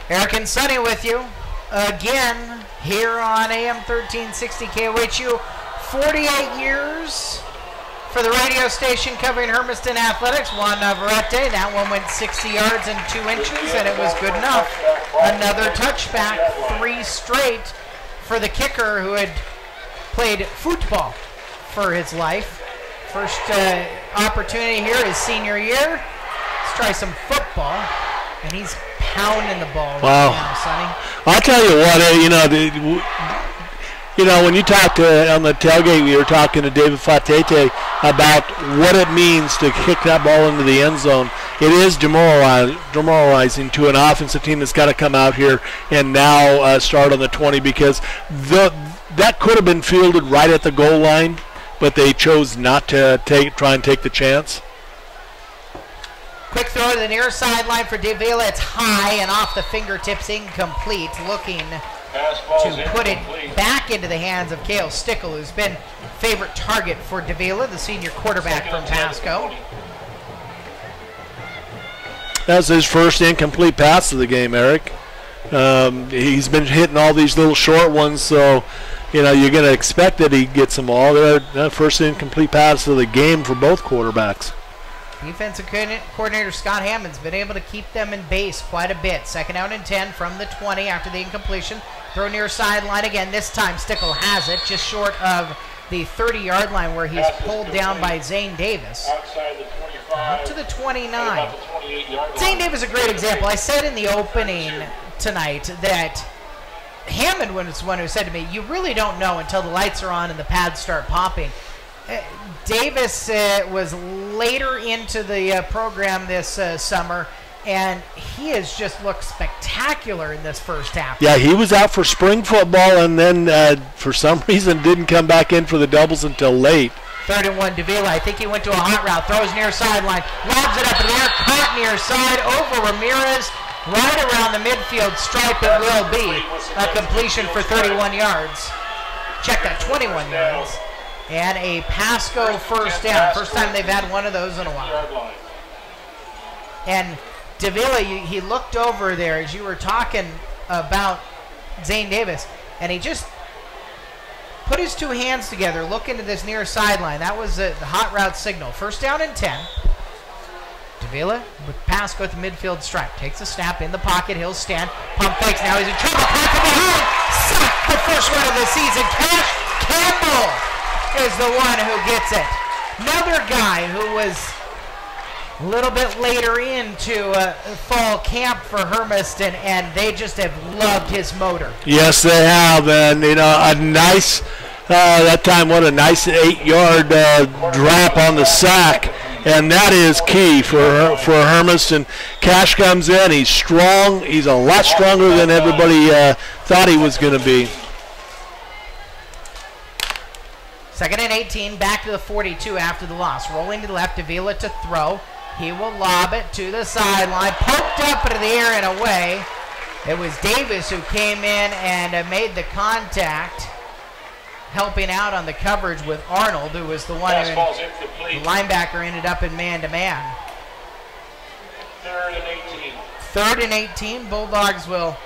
Eric and Sonny with you again here on AM 1360 KOHU. 48 years for the radio station covering Hermiston Athletics. Juan Navarrete, that one went 60 yards and 2 inches, and it was good enough. Another touchback, 3 straight for the kicker who had played football for his life. First opportunity here is senior year. Let's try some football, and he's pounding the ball right now, Sonny. I'll tell you what, when you talked on the tailgate, we were talking to David Fatete about what it means to kick that ball into the end zone. It is demoralizing to an offensive team that's got to come out here and now start on the 20, because that could have been fielded right at the goal line, but they chose not to try and take the chance. Quick throw to the near sideline for Davila. It's high and off the fingertips, incomplete. Looking to put it back into the hands of Cale Stickle, who's been favorite target for Davila, the senior quarterback from Pasco. That's his first incomplete pass of the game, Eric. He's been hitting all these little short ones, so you know, you're going to expect that he gets them all. They're first incomplete pass of the game for both quarterbacks. Defensive coordinator Scott Hammond's been able to keep them in base quite a bit. 2nd out and 10 from the 20 after the incompletion. Throw near sideline again. This time Stickle has it just short of the 30-yard line where he's pulled down by Zane Davis. Outside the 25. Up to the 29. About the 28-yard line. Zane Davis is a great example. I said in the opening tonight that Hammond was the one who said to me, you really don't know until the lights are on and the pads start popping. Davis was later into the program this summer, and he has just looked spectacular in this first half. Yeah, he was out for spring football and then for some reason didn't come back in for the doubles until late. 3rd and 1, Davila. I think he went to a hot route, throws near sideline, lobs it up in the air, caught near side over Ramirez, right around the midfield stripe. It will be a completion for 31 yards. Check that, 21 yards. And a Pasco first down. First time they've had one of those in a while. And Davila, he looked over there as you were talking about Zane Davis, and he just put his two hands together, look into this near sideline. That was the hot route signal. First down and 10. Davila with Pasco at the midfield stripe. Takes a snap in the pocket. He'll stand. Pump fakes. Now he's in trouble. Caught from behind. Sacked the first one of the season. Cash Campbell is the one who gets it. Another guy who was a little bit later into fall camp for Hermiston, and they just have loved his motor. Yes, they have, and you know, a nice that time. What a nice 8-yard drop on the sack, and that is key for Hermiston. Cash comes in. He's strong. He's a lot stronger than everybody thought he was going to be. 2nd and 18, back to the 42 after the loss. Rolling to the left, Davila to throw. He will lob it to the sideline, poked up into the air and away. It was Davis who came in and made the contact, helping out on the coverage with Arnold, who was the one who the linebacker ended up in man-to-man. 3rd and 18. 3rd and 18, Bulldogs will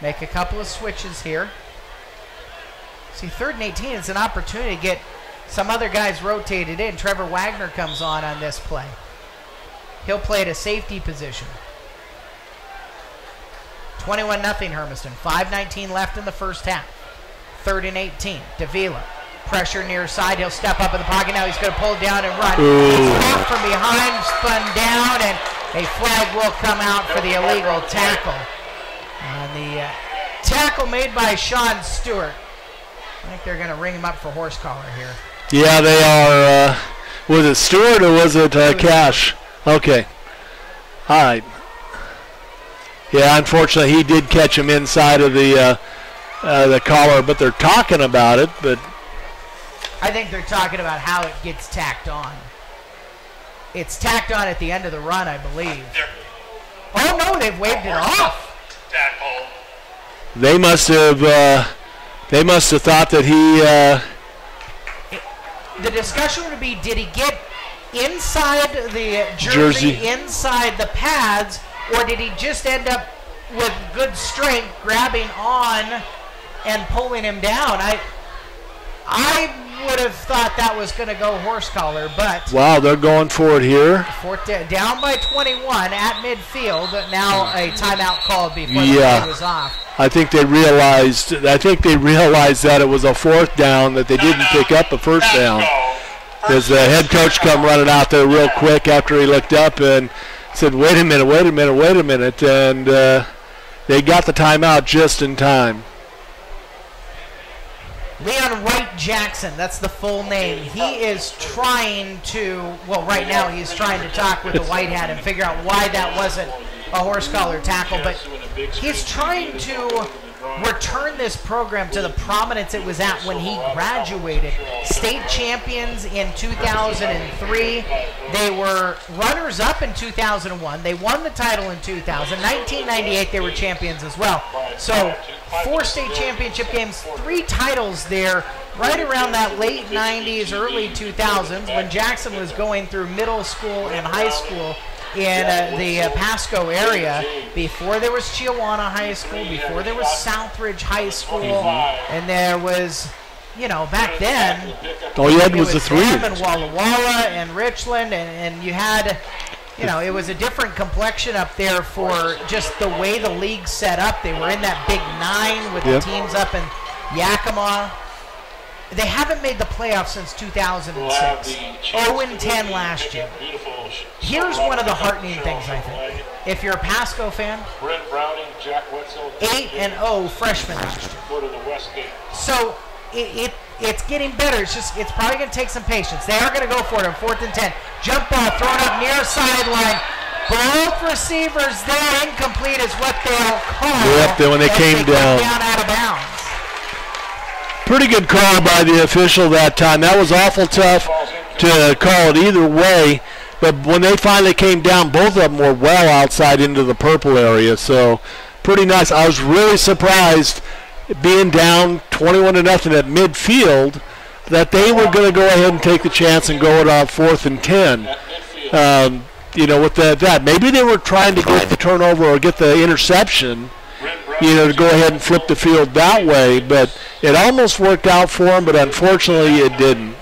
make a couple of switches here. See, 3rd and 18 is an opportunity to get some other guys rotated in. Trevor Wagner comes on this play. He'll play at a safety position. 21-0 Hermiston. 5:19 left in the first half. 3rd and 18. Davila. Pressure near side. He'll step up in the pocket. Now he's going to pull down and run. He's caught from behind, spun down, and a flag will come out for the illegal tackle. The tackle made by Sean Stewart. I think they're going to ring him up for horse collar here. Yeah, they are. Was it Stewart or was it Cash? Okay. All right. Yeah, unfortunately, he did catch him inside of the collar, but they're talking about it. But I think they're talking about how it gets tacked on. It's tacked on at the end of the run, I believe. Oh, no, they've waved it off. Tackle. They must have thought that he. The discussion would be: did he get inside the jersey, inside the pads, or did he just end up with good strength grabbing on and pulling him down? I would have thought that was going to go horse collar, but wow, they're going for it here. Down by 21 at midfield. Now a timeout called before the play was off. I think they realized that it was a 4th down, that they didn't pick up a 1st down. Because the head coach come running out there real quick after he looked up and said, wait a minute, and they got the timeout just in time. Leon Wright Jackson, that's the full name. He is trying to, well, right now he's trying to talk with the white hat and figure out why that wasn't a horse collar tackle, but he's trying to return this program to the prominence it was at when he graduated. State champions in 2003. They were runners-up in 2001. They won the title in 2000. 1998, they were champions as well. So 4 state championship games, 3 titles there, right around that late 90s, early 2000s, when Jackson was going through middle school and high school in the Pasco area before there was Chiawana High School, before there was Southridge High School, and there was, you know, back then, all you had was the three. And Walla Walla and Richland, and you had, you know, it was a different complexion up there for just the way the league set up. They were in that Big 9 with the teams up in Yakima. They haven't made the playoffs since 2006. 0-10 last year. Here's one of the heartening things, I think. If you're a Pasco fan, 8-0 freshman last year. So it's getting better. It's probably going to take some patience. They are going to go for it on 4th and 10. Jump ball thrown up near sideline. Both receivers there. Incomplete is what they'll call. Yep, then when they came down out of bounds. Pretty good call by the official that time. That was awful tough to call it either way. But when they finally came down, both of them were well outside into the purple area. So pretty nice. I was really surprised, being down 21-0 at midfield, that they were going to go ahead and take the chance and go it on 4th and 10. You know, with that. Maybe they were trying to get the turnover or get the interception, you know, to go ahead and flip the field that way, but it almost worked out for them, but unfortunately it didn't.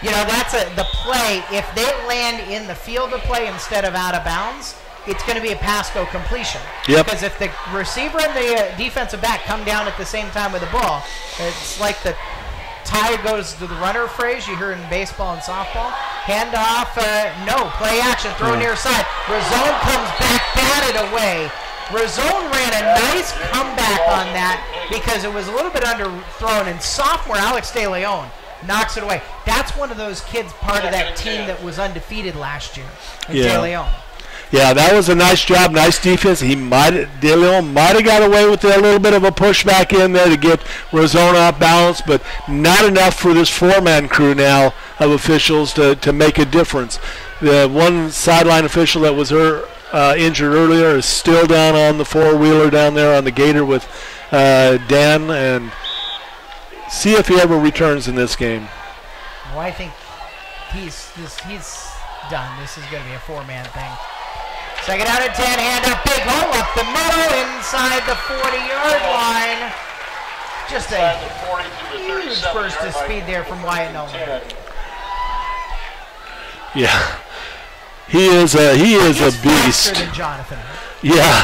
You know, that's the play. If they land in the field of play instead of out of bounds, it's going to be a Pasco completion. Yep. Because if the receiver and the defensive back come down at the same time with the ball, it's like the tie goes to the runner phrase you hear in baseball and softball. Hand off, no, play action, throw near side. Razone comes back, batted away. Razone ran a nice comeback on that because it was a little bit underthrown, and sophomore Alex De Leon knocks it away. That's one of those kids, part of that team that was undefeated last year. De Leon. Yeah, that was a nice job, nice defense. De Leon might have got away with a little bit of a pushback in there to get Razone off balance, but not enough for this four-man crew now of officials to make a difference. The one sideline official that was injured earlier is still down on the four-wheeler down there on the Gator with Dan, and see if he ever returns in this game. Well, I think he's done. This is going to be a four-man thing. Second out and 10, hand up, big hole up the middle inside the 40-yard line. Just a huge burst of speed there from Wyatt Nolan. Yeah. He is a beast. Faster than Jonathan. Yeah.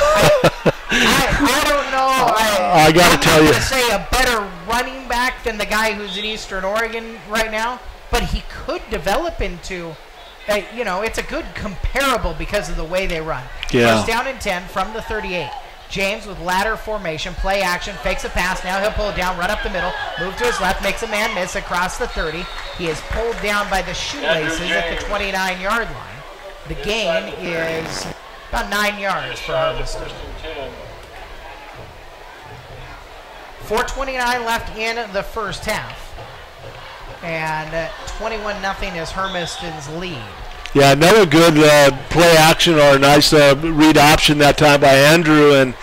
I don't know. I got to tell you. I'm going to say a better running back than the guy who's in Eastern Oregon right now, but he could develop into, you know, it's a good comparable because of the way they run. Yeah. First down and 10 from the 38. James with ladder formation, play action, fakes a pass. Now he'll pull it down, run up the middle, move to his left, makes a man miss across the 30. He is pulled down by the shoelaces at the 29-yard line. The gain is about 9 yards for Hermiston. 4:29 left in the first half. And 21-0 is Hermiston's lead. Yeah, another good play action or a nice read option that time by Andrew, and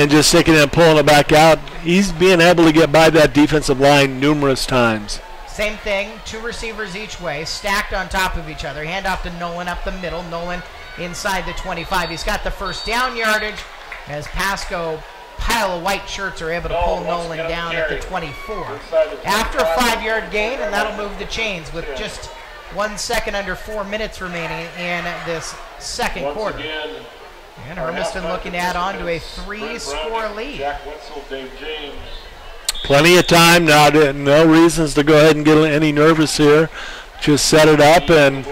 just sticking it and pulling it back out. He's being able to get by that defensive line numerous times. Same thing, two receivers each way, stacked on top of each other. Hand off to Nolan up the middle. Nolan inside the 25. He's got the first down yardage as Pasco, pile of white shirts, are able to pull Nolan down at the 24. After a 5-yard gain, and that'll move the chains with just 1 second under 4 minutes remaining in this second quarter. And Hermiston looking to add on to a 3-score lead. Plenty of time now, no reasons to go ahead and get any nervous here. Just set it up and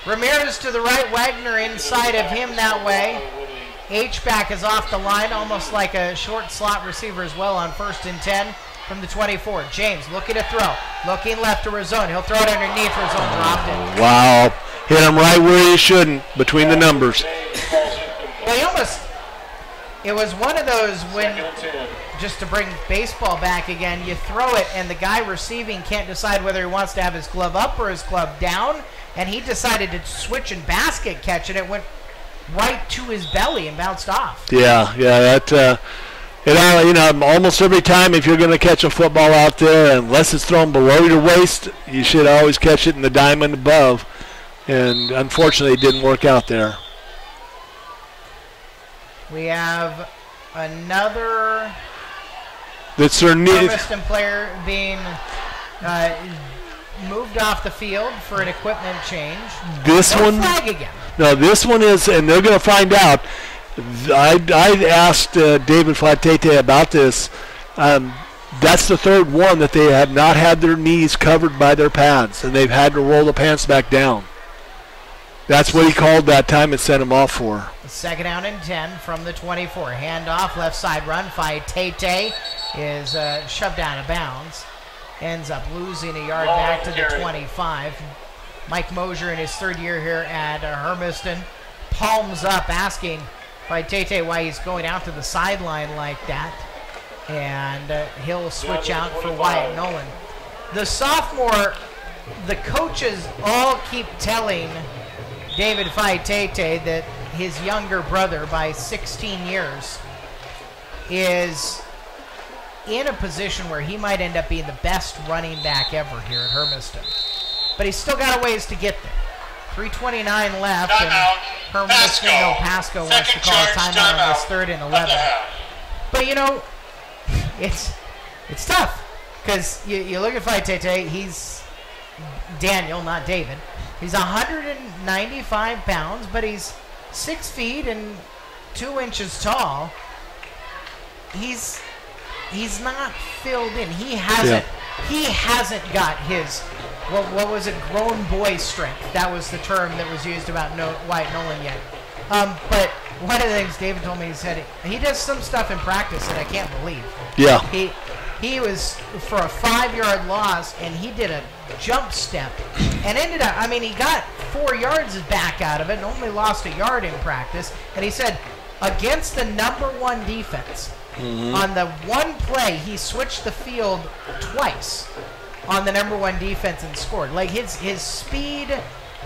Ramirez to the right, Wagner inside of him that way. H-back is off the line, almost like a short slot receiver as well on 1st and 10 from the 24. James looking to throw, looking left to Razone. He'll throw it underneath. Razone dropped it. Wow, hit him right where he shouldn't, between the numbers. Well, he almost, it was one of those when, just to bring baseball back again, you throw it and the guy receiving can't decide whether he wants to have his glove up or his glove down, and he decided to switch and basket catch, and it went right to his belly and bounced off. Yeah, that, you know, almost every time if you're going to catch a football out there, unless it's thrown below your waist, you should always catch it in the diamond above. And unfortunately, it didn't work out there. We have another Hermiston player being moved off the field for an equipment change. This one, flag again. No, this one is, and they're going to find out. I asked David Flatete about this. That's the third one that they have not had their knees covered by their pads, and they've had to roll the pants back down. That's what he called that time and sent him off for. Second down and 10 from the 24. Handoff, left side run. Faitate is shoved out of bounds. Ends up losing a yard back to the 25. Mike Mosier in his third year here at Hermiston palms up asking Faitate why he's going out to the sideline like that. And he'll switch out for Wyatt Nolan. The sophomore, the coaches all keep telling David Faitate that his younger brother by 16 years is in a position where he might end up being the best running back ever here at Hermiston. But he's still got a ways to get there. 3:29 left, and Pasco wants to call a timeout on this 3rd and 11. But you know, it's tough because you look at Faitate. He's Daniel, not David. He's 195 pounds, but he's 6 feet and 2 inches tall. He's not filled in. He hasn't got his what was it, grown boy strength. That was the term that was used about Wyatt Nolan yet. But one of the things David told me, he said he does some stuff in practice that I can't believe. Yeah. He was for a 5-yard loss, and he did a jump step and ended up, I mean, he got 4 yards back out of it and only lost a yard in practice. And he said against the #1 defense, on the one play, he switched the field twice on the #1 defense and scored. Like his speed,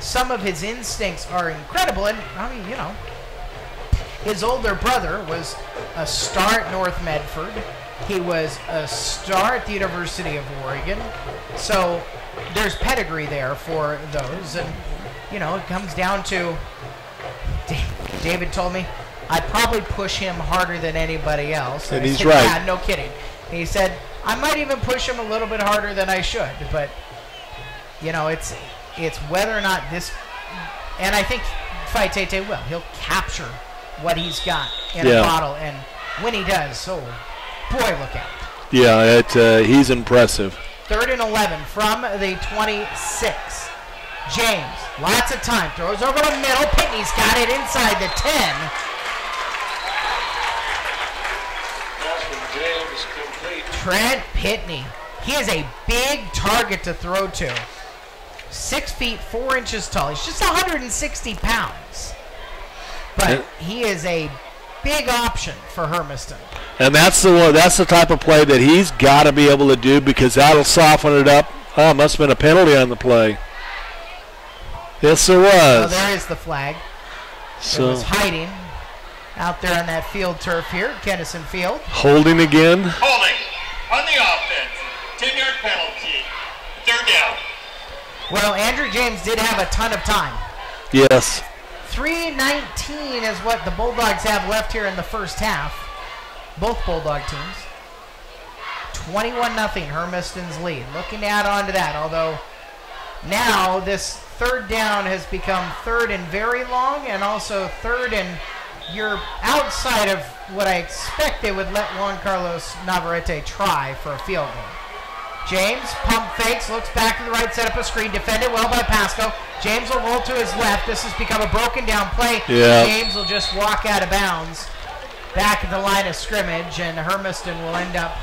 some of his instincts are incredible. And I mean, you know, his older brother was a star at North Medford. He was a star at the University of Oregon. So there's pedigree there for those. And, you know, it comes down to, David told me, I'd probably push him harder than anybody else. And he's said, right. Yeah, no kidding. And he said, I might even push him a little bit harder than I should. But, you know, it's whether or not this, and I think Faitate will. He'll capture what he's got in a bottle. And when he does, oh, boy, look out. Yeah, he's impressive. 3rd and 11 from the 26. James, lots of time, throws over the middle. Pitney's got it inside the 10. Trent Pitney. He is a big target to throw to. 6 feet 4 inches tall. He's just 160 pounds. But he is a big option for Hermiston. And that's the type of play that he's got to be able to do, because that'll soften it up. Oh, must have been a penalty on the play. Yes, there was. Well, there is the flag. So it was hiding out there on that field turf here at Kennison Field. Holding again. Holding on the offense. 10-yard penalty. 3rd down. Well, Andrew James did have a ton of time. Yes. 3:19 is what the Bulldogs have left here in the first half. Both Bulldog teams. 21-0 Hermiston's lead. Looking to add on to that, although now this 3rd down has become 3rd and very long, and also 3rd and you're outside of what I expect they would let Juan Carlos Navarrete try for a field goal. James, pump fakes, looks back to the right, set up a screen, defended well by Pasco. James will roll to his left. This has become a broken down play. Yeah. James will just walk out of bounds back at the line of scrimmage, and Hermiston will end up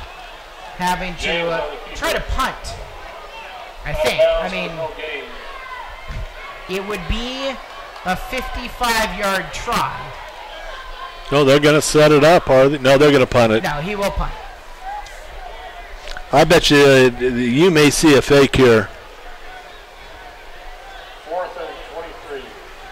having to try to punt, I think. I mean, it would be a 55-yard try. No, they're going to set it up, are they? No, they're going to punt it. No, he will punt. I bet you may see a fake here. 4th and 23.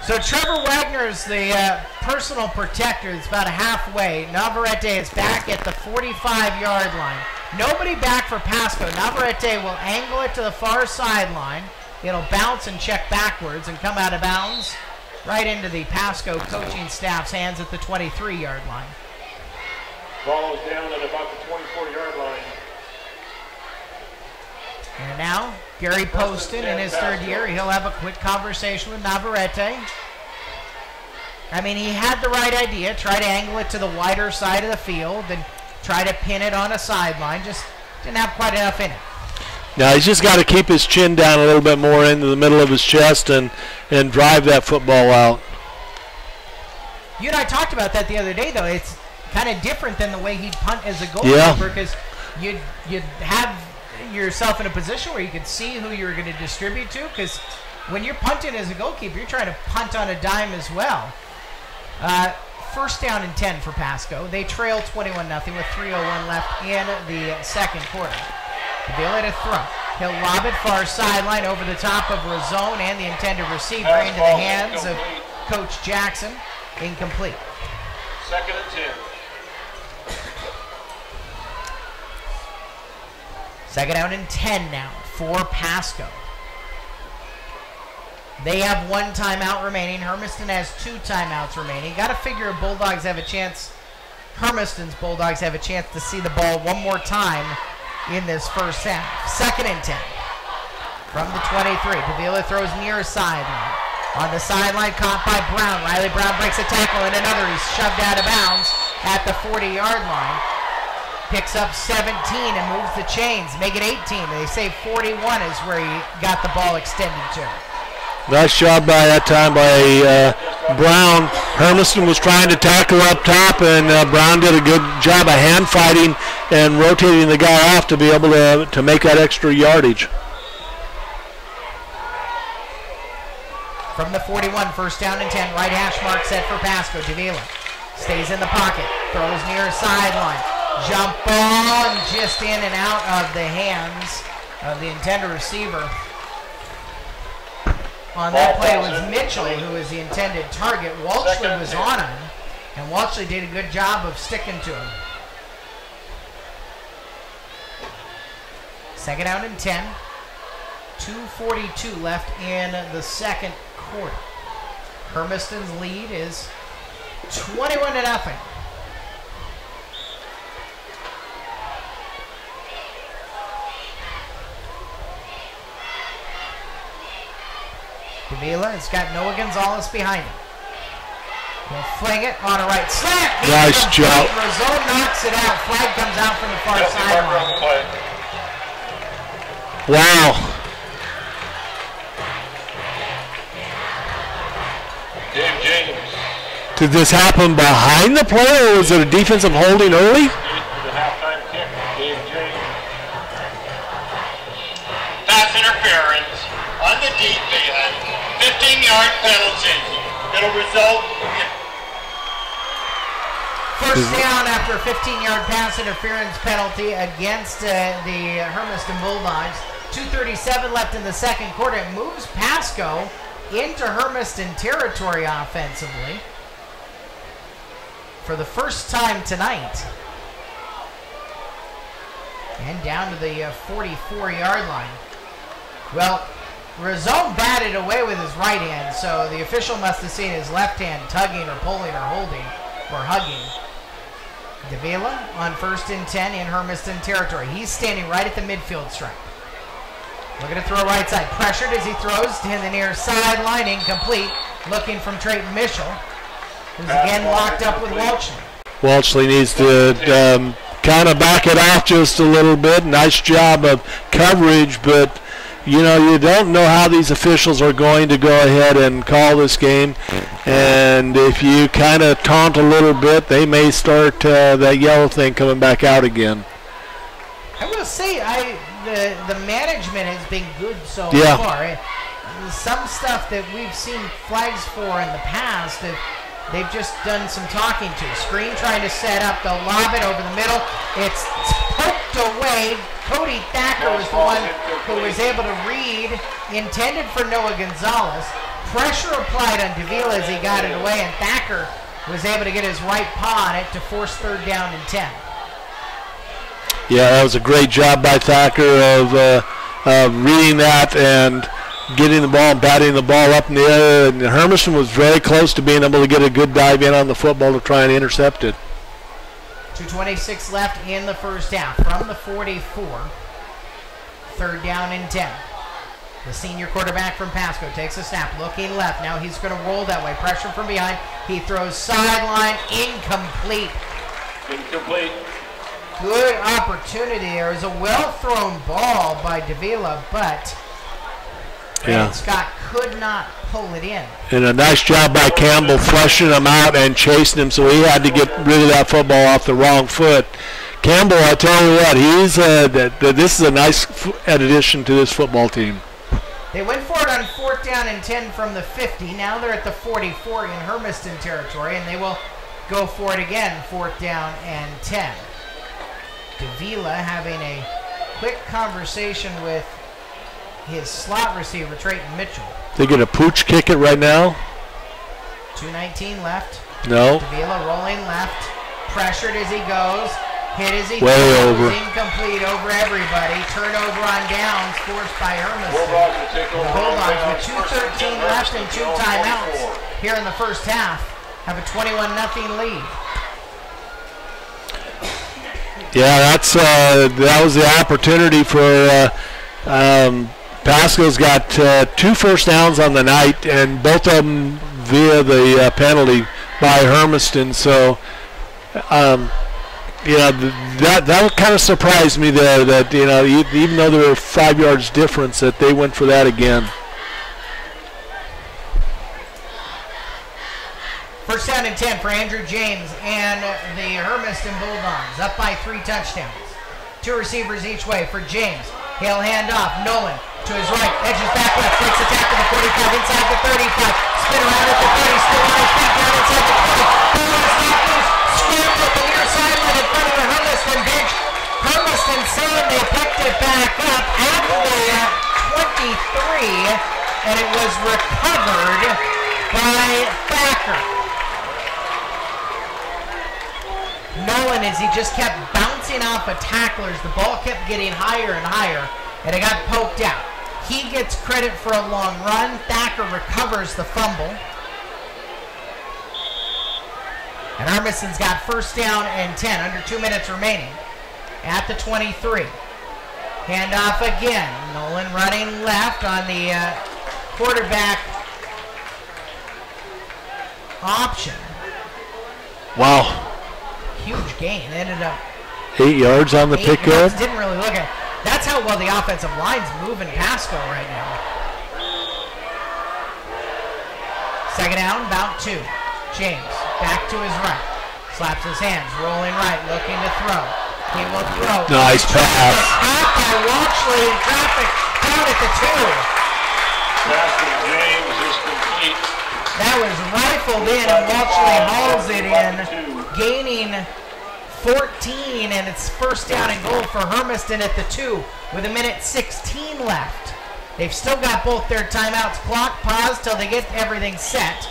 So Trevor Wagner is the personal protector. It's about halfway. Navarrete is back at the 45-yard line. Nobody back for Pasco. Navarrete will angle it to the far sideline. It'll bounce and check backwards and come out of bounds right into the Pasco coaching staff's hands at the 23-yard line. Ball is down at about the 24-yard line. And now, Gary Poston in his third year, he'll have a quick conversation with Navarrete. I mean, he had the right idea, try to angle it to the wider side of the field and try to pin it on a sideline, just didn't have quite enough in it. Now he's just got to keep his chin down a little bit more into the middle of his chest and drive that football out. You and I talked about that the other day, though. It's kind of different than the way he'd punt as a goalkeeper, because you'd have yourself in a position where you could see who you were going to distribute to, because when you're punting as a goalkeeper, you're trying to punt on a dime as well. First down and 10 for Pasco. They trail 21-0 with 3:01 left in the second quarter. Davila to throw. He'll lob it far sideline over the top of Razone and the intended receiver into the hands of Coach Jackson. Incomplete. Second and 10. Second down and 10 now for Pasco. They have one timeout remaining. Hermiston has 2 timeouts remaining. Got to figure Bulldogs have a chance. Hermiston's Bulldogs have a chance to see the ball one more time in this first half. Second and 10 from the 23. Davila throws near sideline. On the sideline, caught by Brown. Riley Brown breaks a tackle and another. He's shoved out of bounds at the 40-yard line. Picks up 17 and moves the chains. Make it 18. They say 41 is where he got the ball extended to. Nice job by that time by Brown. Hermiston was trying to tackle up top, and Brown did a good job of hand fighting and rotating the guy off to be able to make that extra yardage. From the 41, first down and 10, right hash mark set for Pasco. Davila stays in the pocket, throws near sideline. Jump ball, and just in and out of the hands of the intended receiver. On that play was Mitchell, who was the intended target. Walshley was on him, and Walshley did a good job of sticking to him. Second down and 10. 2:42 left in the second quarter. Hermiston's lead is 21-0. Davila has got Noah Gonzalez behind him. He'll fling it on a right slant. Nice job. Razone knocks it out. Flag comes out from the far sideline. Wow. Dave James. Did this happen behind the play, or was it a defensive holding early? The halftime kick, Dave James. Pass interference on the defense. 15-yard penalty. It'll result in first down after a 15-yard pass interference penalty against the Hermiston Bulldogs. 2:37 left in the second quarter. It moves Pasco into Hermiston territory offensively for the first time tonight. And down to the 44-yard line. Well, Razone batted away with his right hand, so the official must have seen his left hand tugging or pulling or holding or hugging. Davila on first and 10 in Hermiston territory. He's standing right at the midfield stripe. Looking to throw right side. Pressured as he throws to the near sideline. Incomplete. Looking from Trayton Mitchell, who's again locked up with Walshley. Walshley needs to kind of back it off just a little bit. Nice job of coverage, but you know, you don't know how these officials are going to go ahead and call this game, and if you kind of taunt a little bit, they may start that yellow thing coming back out again. I will say, the management has been good so far. Some stuff that we've seen flags for in the past, they've just done some talking to. Screen trying to set up, they'll lob it over the middle. It's poked away. Cody Thacker was the one who was able to read, intended for Noah Gonzalez. Pressure applied on Davila as he got it away, and Thacker was able to get his right paw on it to force third down and 10. Yeah, that was a great job by Thacker of reading that and getting the ball and batting the ball up in the air. And Hermiston was very close to being able to get a good dive in on the football to try and intercept it. 2:26 left in the first half from the 44. 3rd down and 10. The senior quarterback from Pasco takes a snap, looking left. Now he's going to roll that way. Pressure from behind. He throws sideline, incomplete. Incomplete. Good opportunity. There was a well-thrown ball by Davila, but Brandon Scott could not pull it in. And a nice job by Campbell flushing him out and chasing him, so he had to get rid of that football off the wrong foot. Campbell, I tell you what, he's this is a nice addition to this football team. They went for it on 4th down and 10 from the 50. Now they're at the 44 in Hermiston territory, and they will go for it again, 4th down and 10. Davila having a quick conversation with his slot receiver, Trayton Mitchell. They get a pooch kick it right now. 2:19 left. No. Davila rolling left, pressured as he goes. Hit as he way goes, over. Incomplete over everybody. Turnover on downs forced by Hermiston. The Bulldogs with 2:13 left and 2 timeouts here in the first half have a 21-0 lead. Yeah, that was the opportunity for Pasco's got 2 first downs on the night, and both of them via the penalty by Hermiston. So. That kind of surprised me there that, even though there were 5 yards difference, that they went for that again. First down and 10 for Andrew James and the Hermiston Bulldogs, up by 3 touchdowns. 2 receivers each way for James. He'll hand off. Nolan to his right, edges back left, breaks attack to the 45, inside the 35, spin around at the 30, still on his feet, down inside the 20. Ball is not loose, scramble at the near sideline in front of the Hermiston bench. Hermiston saying they picked it back up at the 23, and it was recovered by Thacker. Nolan, as he just kept bouncing off of tacklers, the ball kept getting higher and higher, and it got poked out. He gets credit for a long run. Thacker recovers the fumble. And Hermiston's got first down and 10, under 2 minutes remaining at the 23. Handoff again. Nolan running left on the quarterback option. Wow. Huge gain. Ended up 8 yards on the pickup. Didn't really look at. That's how well the offensive line's moving Pasco right now. Second down, about 2. James back to his right. Slaps his hands, rolling right, looking to throw. He will throw. Nice pass. Out by Watchley in traffic, down at the 2. Pastor James is complete. That was rifled in, and Watchley hauls it in, gaining 14, and it's first down and goal for Hermiston at the 2 with 1:16 left. They've still got both their timeouts. Clock paused till they get everything set,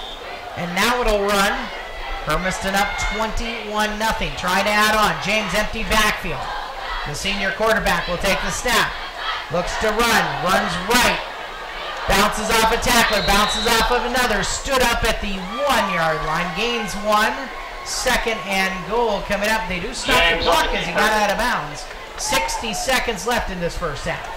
and now it'll run. Hermiston up 21-0. Trying to add on. James empty backfield. The senior quarterback will take the snap. Looks to run. Runs right. Bounces off a tackler. Bounces off of another. Stood up at the 1-yard line. Gains 1. Second and goal coming up. They do stop the clock as he got out of bounds. 60 seconds left in this first half.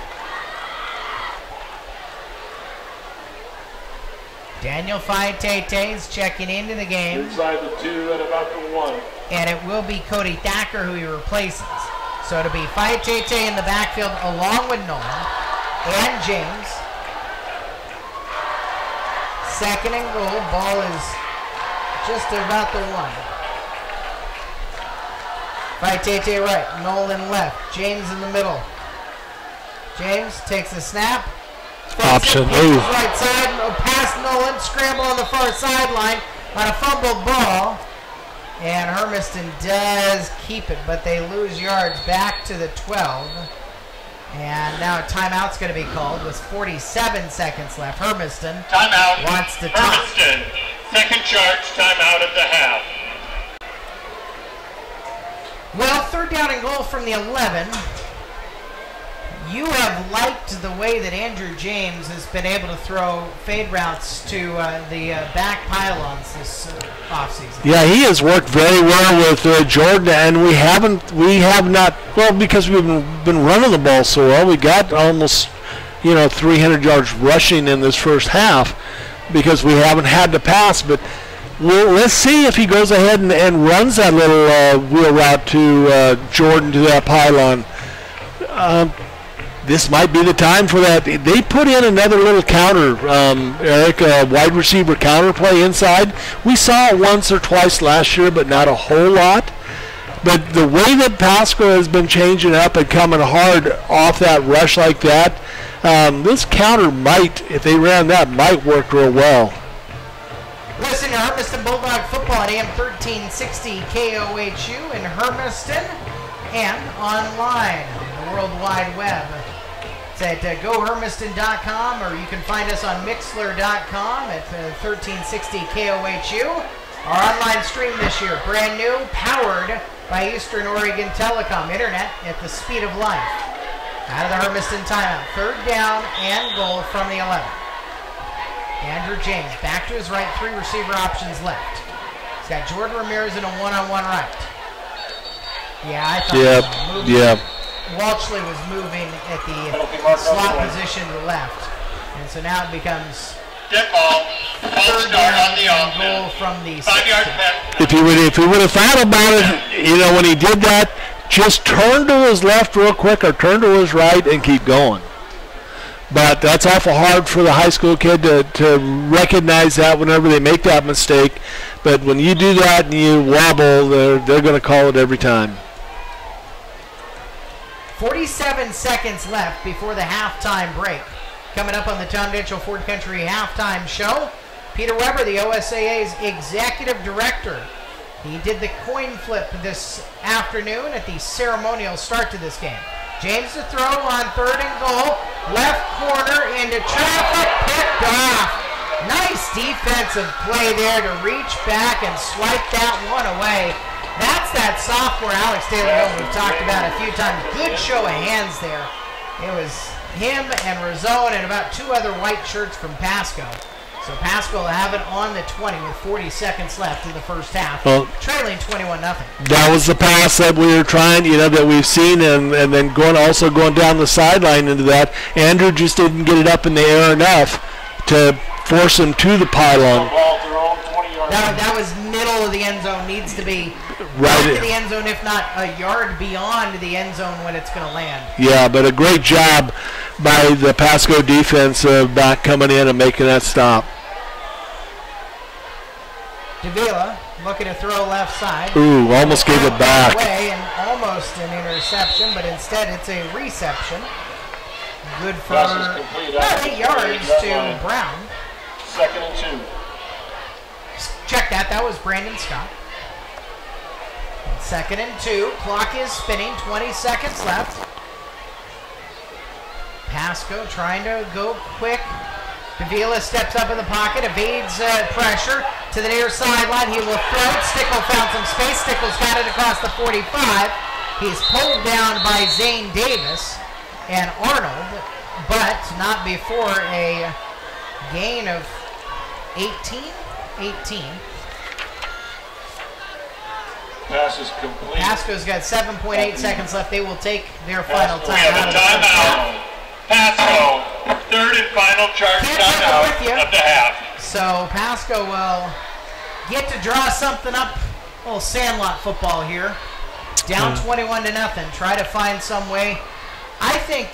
Daniel Faitete is checking into the game. Inside the 2 and about the 1. And it will be Cody Thacker who he replaces. So it'll be Faitete in the backfield along with Nolan and James. Second and goal. Ball is just about the 1. Faitete right, Nolan left, James in the middle. James takes a snap. Option. Right side, past Nolan, scramble on the far sideline on a fumbled ball. And Hermiston does keep it, but they lose yards back to the 12. And now a timeout's going to be called with 47 seconds left. Hermiston Timeout. wants to talk. Hermiston. Second charge, timeout of the half. Well, third down and goal from the 11. You have liked the way that Andrew James has been able to throw fade routes to the back pylons this offseason. Yeah, he has worked very well with Jordan, and we have not, well, because we've been running the ball so well. We got almost, 300 yards rushing in this first half because we haven't had to pass. But let's see if he goes ahead and runs that little wheel route to Jordan to that pylon. This might be the time for that. They put in another little counter, Eric, a wide receiver counter play inside. We saw it once or twice last year, but not a whole lot. But the way that Pasco has been changing up and coming hard off that rush like that, this counter might, if they ran that, might work real well. Listen to Hermiston Bulldog football at AM 1360 KOHU in Hermiston and online on the World Wide Web. It's at gohermiston.com, or you can find us on mixler.com at 1360 KOHU. Our online stream this year, brand new, powered by Eastern Oregon Telecom. Internet at the speed of light. Out of the Hermiston timeout. 3rd down and goal from the 11. Andrew James back to his right, 3 receiver options left. He's got Jordan Ramirez in a one-on-one right. Yeah, I thought Walshley was moving at the slot position to the left. And so now it becomes Get ball. False start on the goal offense. from the 5-yard penalty. If he would have thought about it, when he did that, just turn to his left real quick or turn to his right and keep going. But that's awful hard for the high school kid to recognize that whenever they make that mistake. But when you do that and you wobble, they're going to call it every time. 47 seconds left before the halftime break. Coming up on the Tom Mitchell Ford Country halftime show, Peter Weber, the OSAA's executive director. He did the coin flip this afternoon at the ceremonial start to this game. James to throw on 3rd and goal. Left corner into traffic, picked off. Nice defensive play there to reach back and swipe that one away. That's that sophomore Alex Taylor we've talked about a few times. Good show of hands there. It was him and Razone and about 2 other white shirts from Pasco. So Pasco will have it on the 20 with 40 seconds left in the first half, trailing 21-0. That was the pass that we were trying, that we've seen, and then going down the sideline into that. Andrew just didn't get it up in the air enough to force him to the pylon. That was middle of the end zone. Needs to be right to the end zone, if not a yard beyond the end zone when it's going to land. Yeah, but a great job by the Pasco defense back coming in and making that stop. Davila looking to throw left side. Ooh, almost gave it back. Away and almost an interception, but instead it's a reception. Good for 8 yards to Brown. 2nd and 2. Check that. That was Brandon Scott. 2nd and 2. Clock is spinning. 20 seconds left. Pasco trying to go quick. Davila steps up in the pocket, evades pressure to the near sideline. He will throw it. Stickle found some space. Stickle's got it across the 45. He's pulled down by Zane Davis and Arnold, but not before a gain of 18. Pass is complete. Pasco's got 7.8 seconds left. They will take their final We have a timeout. Pasco, 3rd and final charge timeout of the half. So Pasco will get to draw something up. A little Sandlot football here. Down 21-0. Try to find some way. I think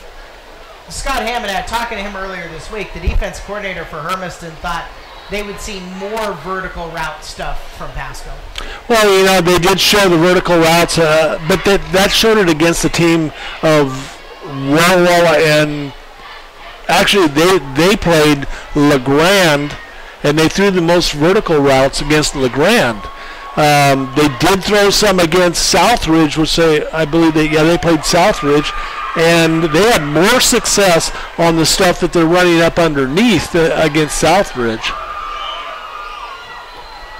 Scott Hammond, talking to him earlier this week, the defense coordinator for Hermiston, thought they would see more vertical route stuff from Pasco. Well, they did show the vertical routes, but that showed it against the team of Walla, and actually they played LeGrand, and they threw the most vertical routes against LeGrand. They did throw some against Southridge, which I believe they played Southridge, and they had more success on the stuff that they're running up underneath against Southridge.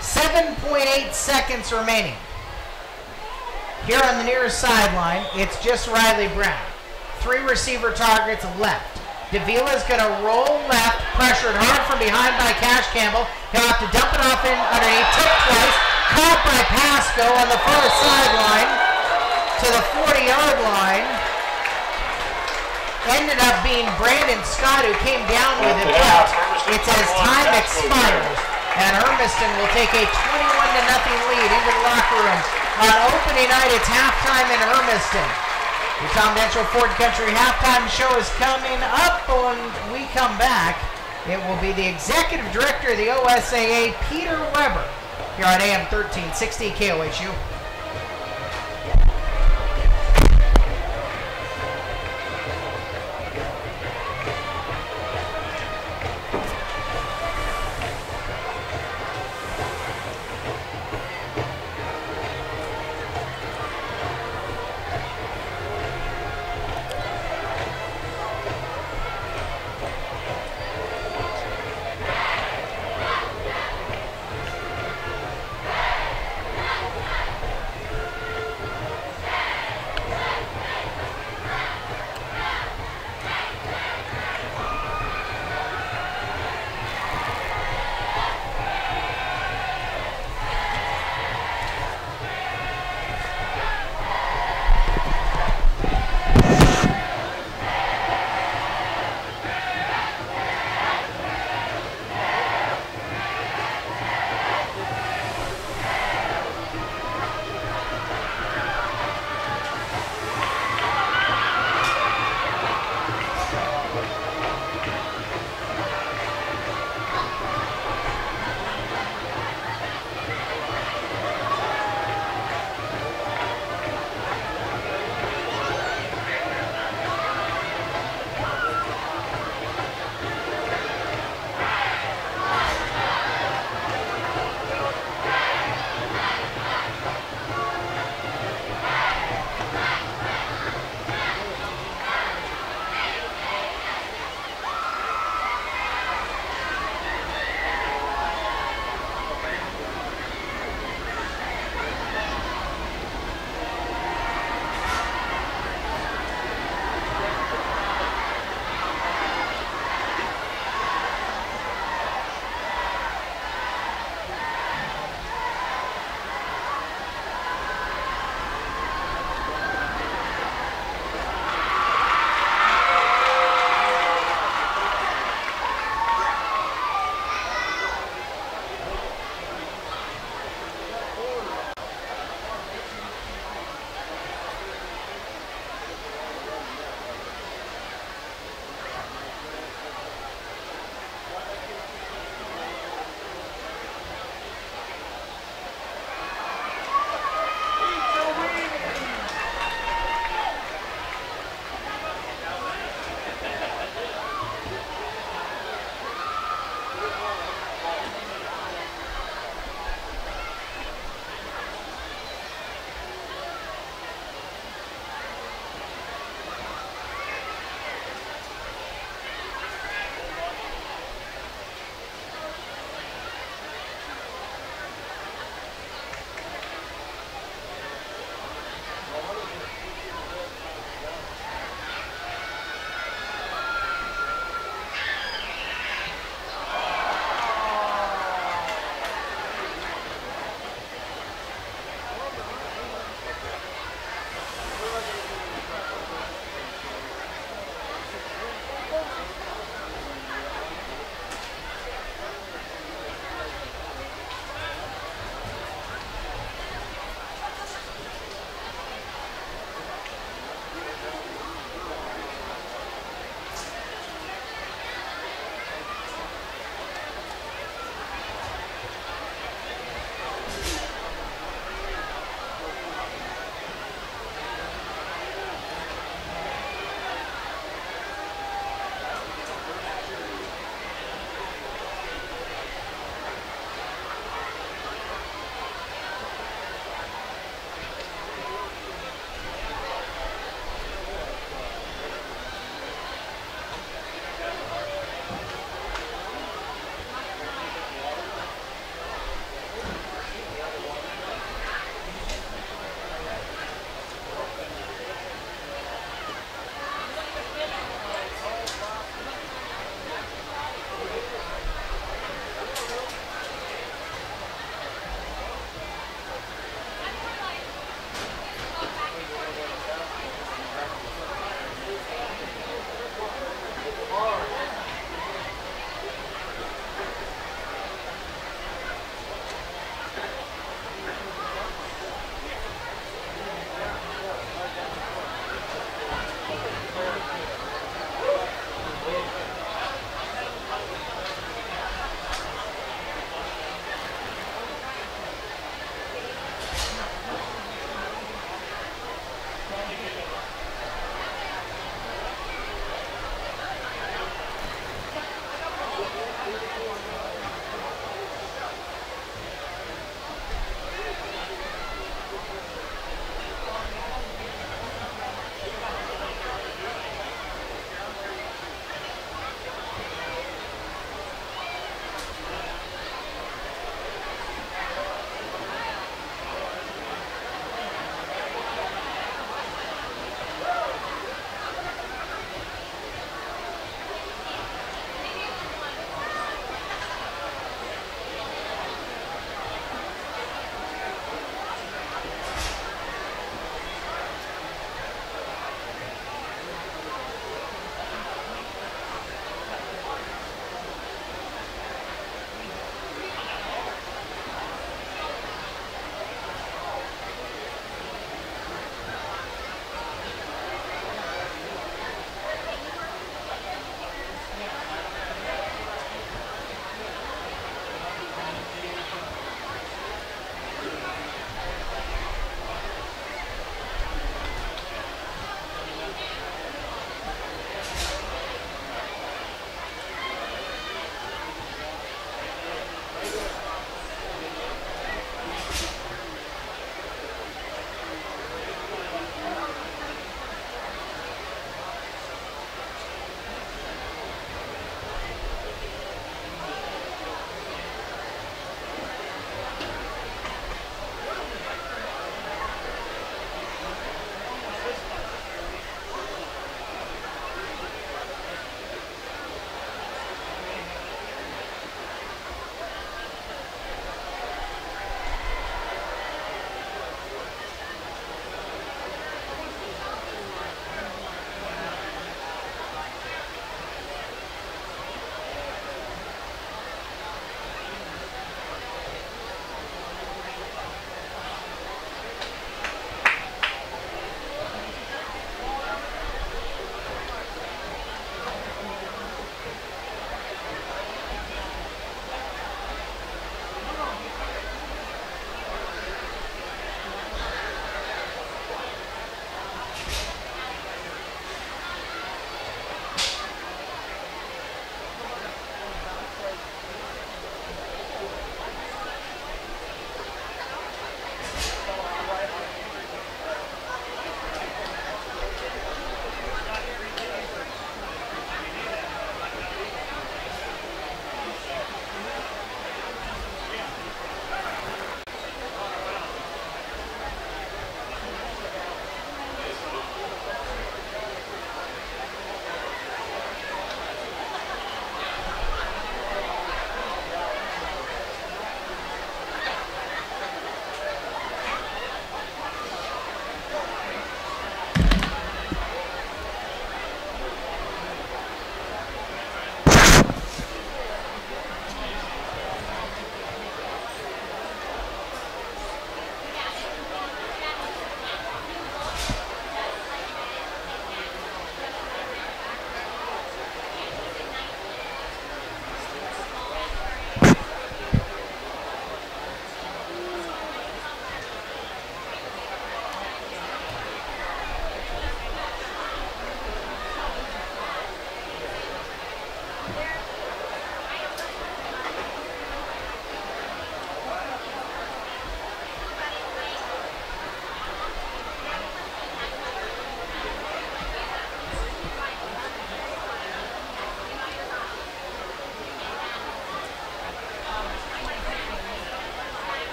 7.8 seconds remaining. Here on the near sideline, it's just Riley Brown. 3 receiver targets left. Davila's going to roll left, pressured hard from behind by Cash Campbell. He'll have to dump it off in underneath, tip twice, caught by Pasco on the far sideline to the 40-yard line. Ended up being Brandon Scott who came down with it, but it's as time expires. And Hermiston will take a 21-0 lead into the locker room. On opening night, it's halftime in Hermiston. The Tom Dentro Ford Country halftime show is coming up. When we come back, it will be the executive director of the OSAA, Peter Weber, here on AM 1360 KOHU.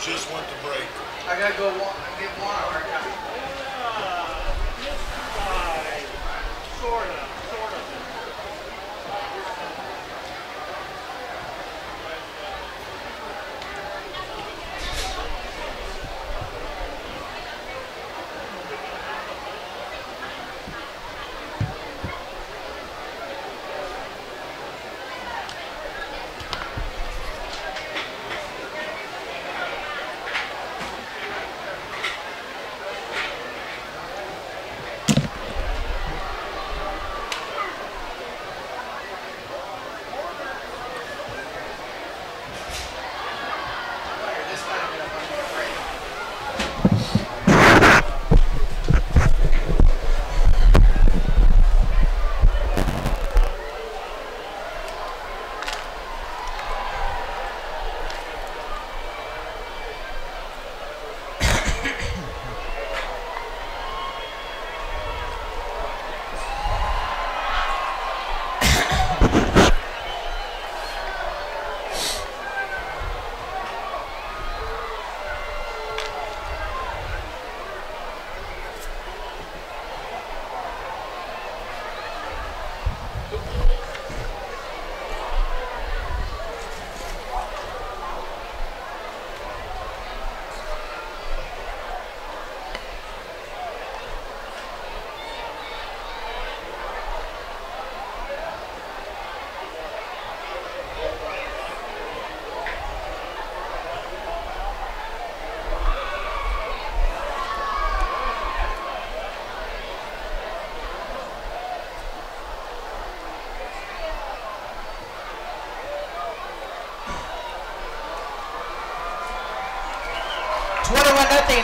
just went to break. I gotta go get one on our time. Sort of.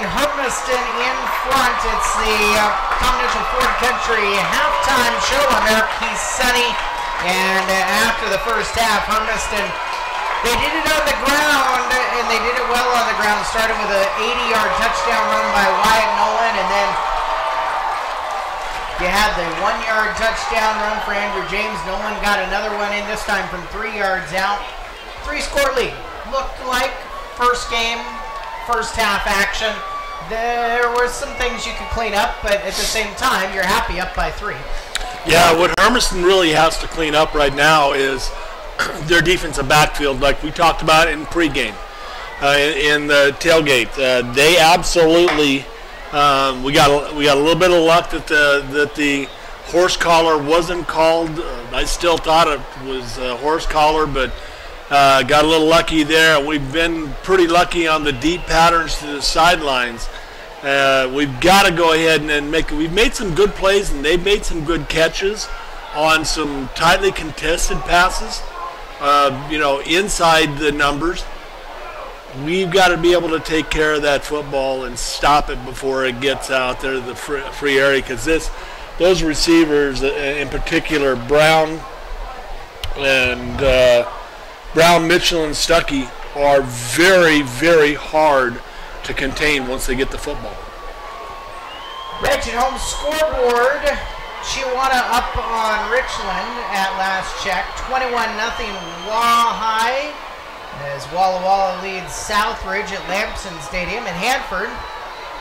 Hermiston in front. It's the Continental Ford Country halftime show on there. Keith Sunny. And after the first half, Hermiston, they did it on the ground, and they did it well on the ground, starting with an 80-yard touchdown run by Wyatt Nolan, and then you had the 1-yard touchdown run for Andrew James. Nolan got another one in, this time from 3 yards out. 3-score lead. Looked like first game, first half action. There were some things you could clean up, but at the same time, you're happy up by 3. Yeah, what Hermiston really has to clean up right now is their defensive backfield, like we talked about in pregame, in the tailgate. They absolutely, we got a little bit of luck that the horse collar wasn't called. I still thought it was a horse collar, but got a little lucky there. We've been pretty lucky on the deep patterns to the sidelines. We've got to go ahead and we've made some good plays, and they've made some good catches on some tightly contested passes, inside the numbers. We've got to be able to take care of that football and stop it before it gets out there to the free area, because those receivers, in particular Brown, Mitchell, and Stuckey, are very, very hard to contain once they get the football. Reggie Holmes scoreboard. Chihuahua up on Richland at last check. 21-0 Wahai as Walla Walla leads Southridge at Lamson Stadium. And Hanford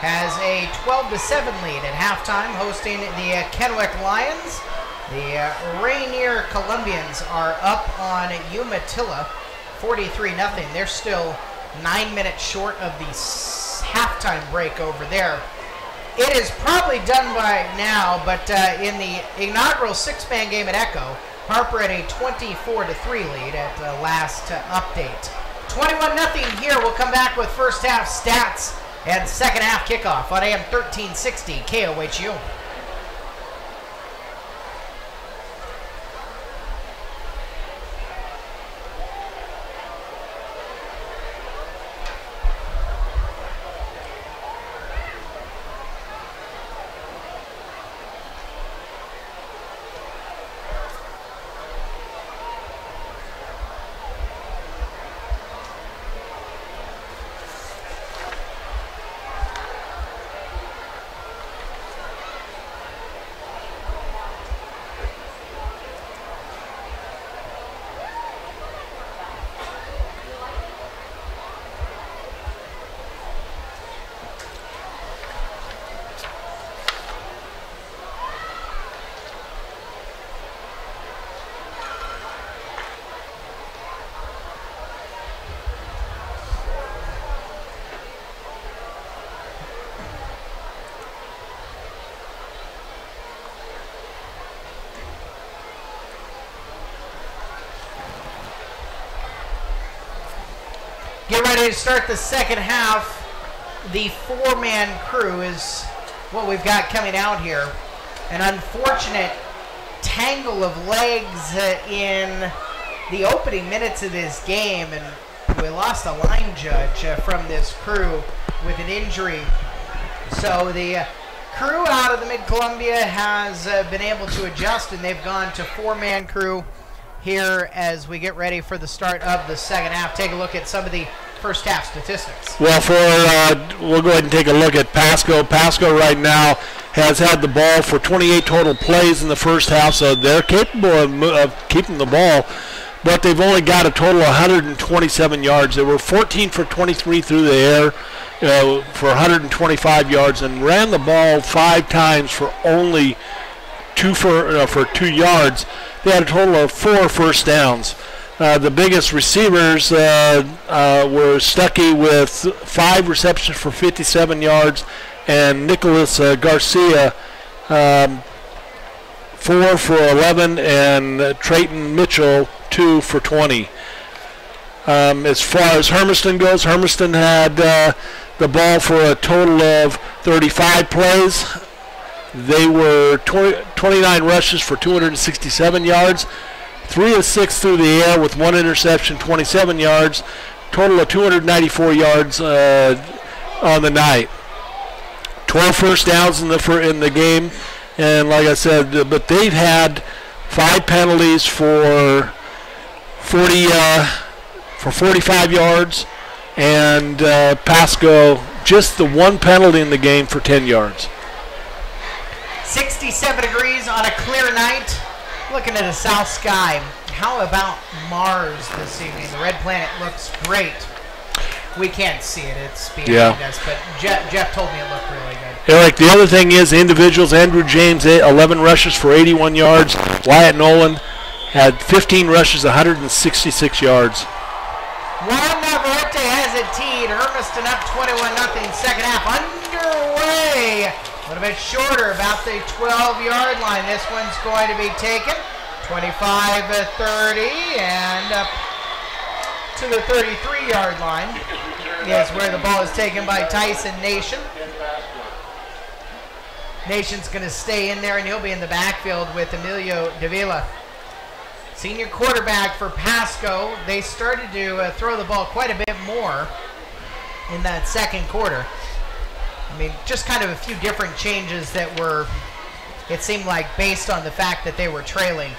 has a 12-7 lead at halftime, hosting the Kennewick Lions. The Rainier Columbians are up on Umatilla, 43-0. They're still 9 minutes short of the halftime break over there. It is probably done by now, but in the inaugural 6-man game at Echo, Harper had a 24-3 lead at the last update. 21-0 here. We'll come back with first half stats and second half kickoff on AM 1360 KOHU. Get ready to start the second half. The four-man crew is what we've got coming out here. An unfortunate tangle of legs in the opening minutes of this game, and we lost a line judge from this crew with an injury. So the crew out of the Mid-Columbia has been able to adjust, and they've gone to four-man crew here as we get ready for the start of the second half. Take a look at some of the first half statistics. Well, we'll go ahead and take a look at Pasco. Pasco right now has had the ball for 28 total plays in the first half, so they're capable of keeping the ball, but they've only got a total of 127 yards. They were 14 for 23 through the air for 125 yards, and ran the ball 5 times for only 2 yards. They had a total of 4 first downs. The biggest receivers were Stuckey with 5 receptions for 57 yards, and Nicholas Garcia 4 for 11, and Trayton Mitchell 2 for 20. As far as Hermiston goes, Hermiston had the ball for a total of 35 plays. They were 29 rushes for 267 yards. 3 of 6 through the air with 1 interception, 27 yards. Total of 294 yards on the night. 12 first downs in the game, and like I said, but they've had 5 penalties for 45 yards, and Pasco just the 1 penalty in the game for 10 yards. 67 degrees on a clear night. Looking at the south sky. How about Mars this evening? The red planet looks great. We can't see it. It's behind us, but Jeff told me it looked really good. Eric, the other thing is individuals. Andrew James, 11 rushes for 81 yards. Wyatt Nolan had 15 rushes, 166 yards. Juan Navarrete has it teed. Hermiston up 21-0. Second half underway. A little bit shorter, about the 12-yard line. This one's going to be taken 25-30, and up to the 33-yard line is where the ball is taken by Tyson Nation. Nation's going to stay in there, and he'll be in the backfield with Emilio Davila. Senior quarterback for Pasco. They started to throw the ball quite a bit more in that second quarter. I mean, just kind of a few different changes that were, it seemed like, based on the fact that they were trailing.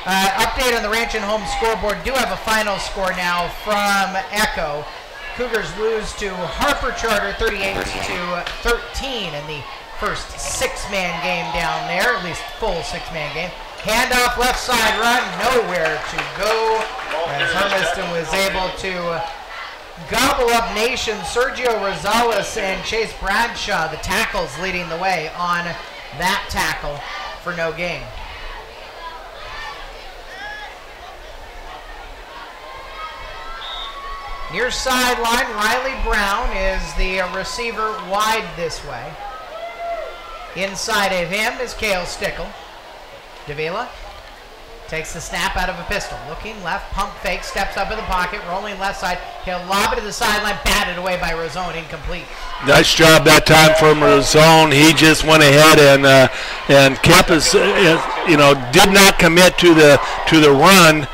Update on the Ranch and Home scoreboard. Do have a final score now from Echo. Cougars lose to Harper Charter 38-13 in the first 6-man game down there, at least full 6-man game. Handoff left side run, nowhere to go, as Hermiston was able to gobble up Nation. Sergio Rosales and Chase Bradshaw, the tackles, leading the way on that tackle for no gain. Near sideline, Riley Brown is the receiver wide this way. Inside of him is Cale Stickle. Davila takes the snap out of a pistol. Looking left, pump fake, steps up in the pocket, rolling left side. He'll lob it to the sideline, batted away by Razone, incomplete. Nice job that time from Razone. He just went ahead and kept his, did not commit to the run,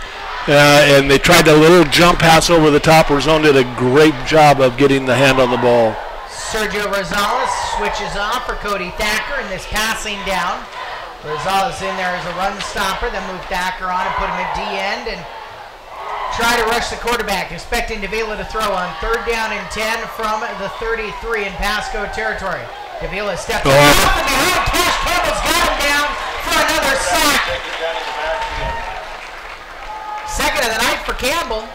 and they tried a little jump pass over the top. Razone did a great job of getting the hand on the ball. Sergio Rosales switches off for Cody Thacker in this passing down. Rosales in there as a run stopper, then move Thacker on and put him at D-end and try to rush the quarterback, expecting Davila to throw on 3rd down and 10 from the 33 in Pasco territory. Davila steps off and behind. Cash Campbell's got him down for another sack. Second of the night for Campbell.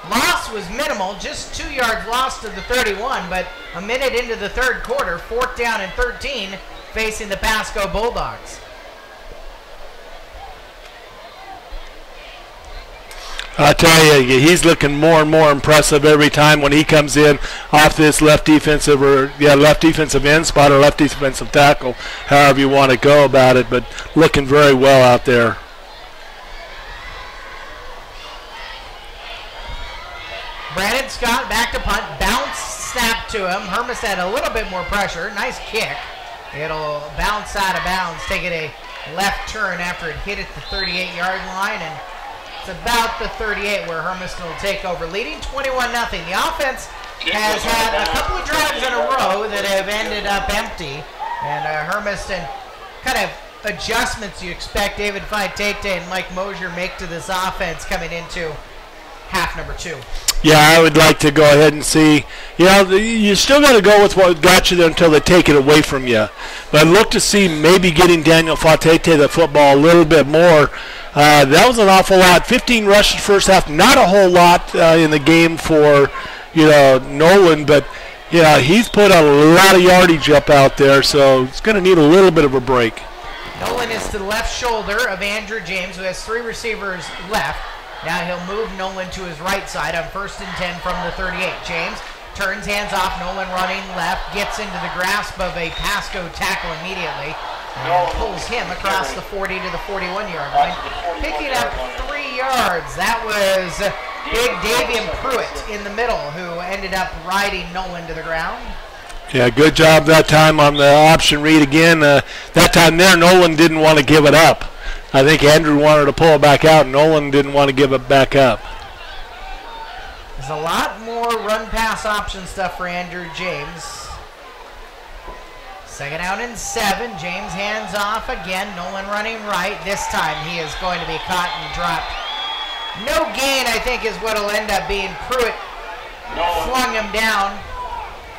Loss was minimal, just 2 yards lost to the 31, but a minute into the third quarter, 4th down and 13, facing the Pasco Bulldogs. I tell you, he's looking more and more impressive every time when he comes in off this left defensive end spot or left defensive tackle, however you want to go about it, but looking very well out there. Brandon Scott back to punt. Bounce snap to him. Hermiston had a little bit more pressure. Nice kick. It'll bounce out of bounds. Take it a left turn after it hit at the 38-yard line. And it's about the 38 where Hermiston will take over, leading 21-0. The offense has had a couple of drives in a row that have ended up empty. And Hermiston kind of adjustments you expect David Faitete and Mike Mosier make to this offense coming into half number 2. Yeah, I would like to go ahead and see. You know, you still got to go with what got you there until they take it away from you. But I'd look to see maybe getting Daniel Faitete the football a little bit more. That was an awful lot. 15 rushes first half, not a whole lot in the game for, Nolan, but he's put a lot of yardage up out there, so it's going to need a little bit of a break. Nolan is to the left shoulder of Andrew James, who has 3 receivers left. Now he'll move Nolan to his right side on 1st and 10 from the 38. James turns, hands off. Nolan running left, gets into the grasp of a Pasco tackle immediately, and pulls him across the 40 to the 41-yard line, picking up 3 yards. That was big Davian Pruitt in the middle, who ended up riding Nolan to the ground. Yeah, good job that time on the option read again. That time there, Nolan didn't want to give it up. I think Andrew wanted to pull it back out, and Nolan didn't want to give it back up. There's a lot more run-pass option stuff for Andrew James. 2nd down and 7. James hands off again. Nolan running right. This time he is going to be caught and dropped. No gain, I think, is what will end up being. Pruitt flung him down.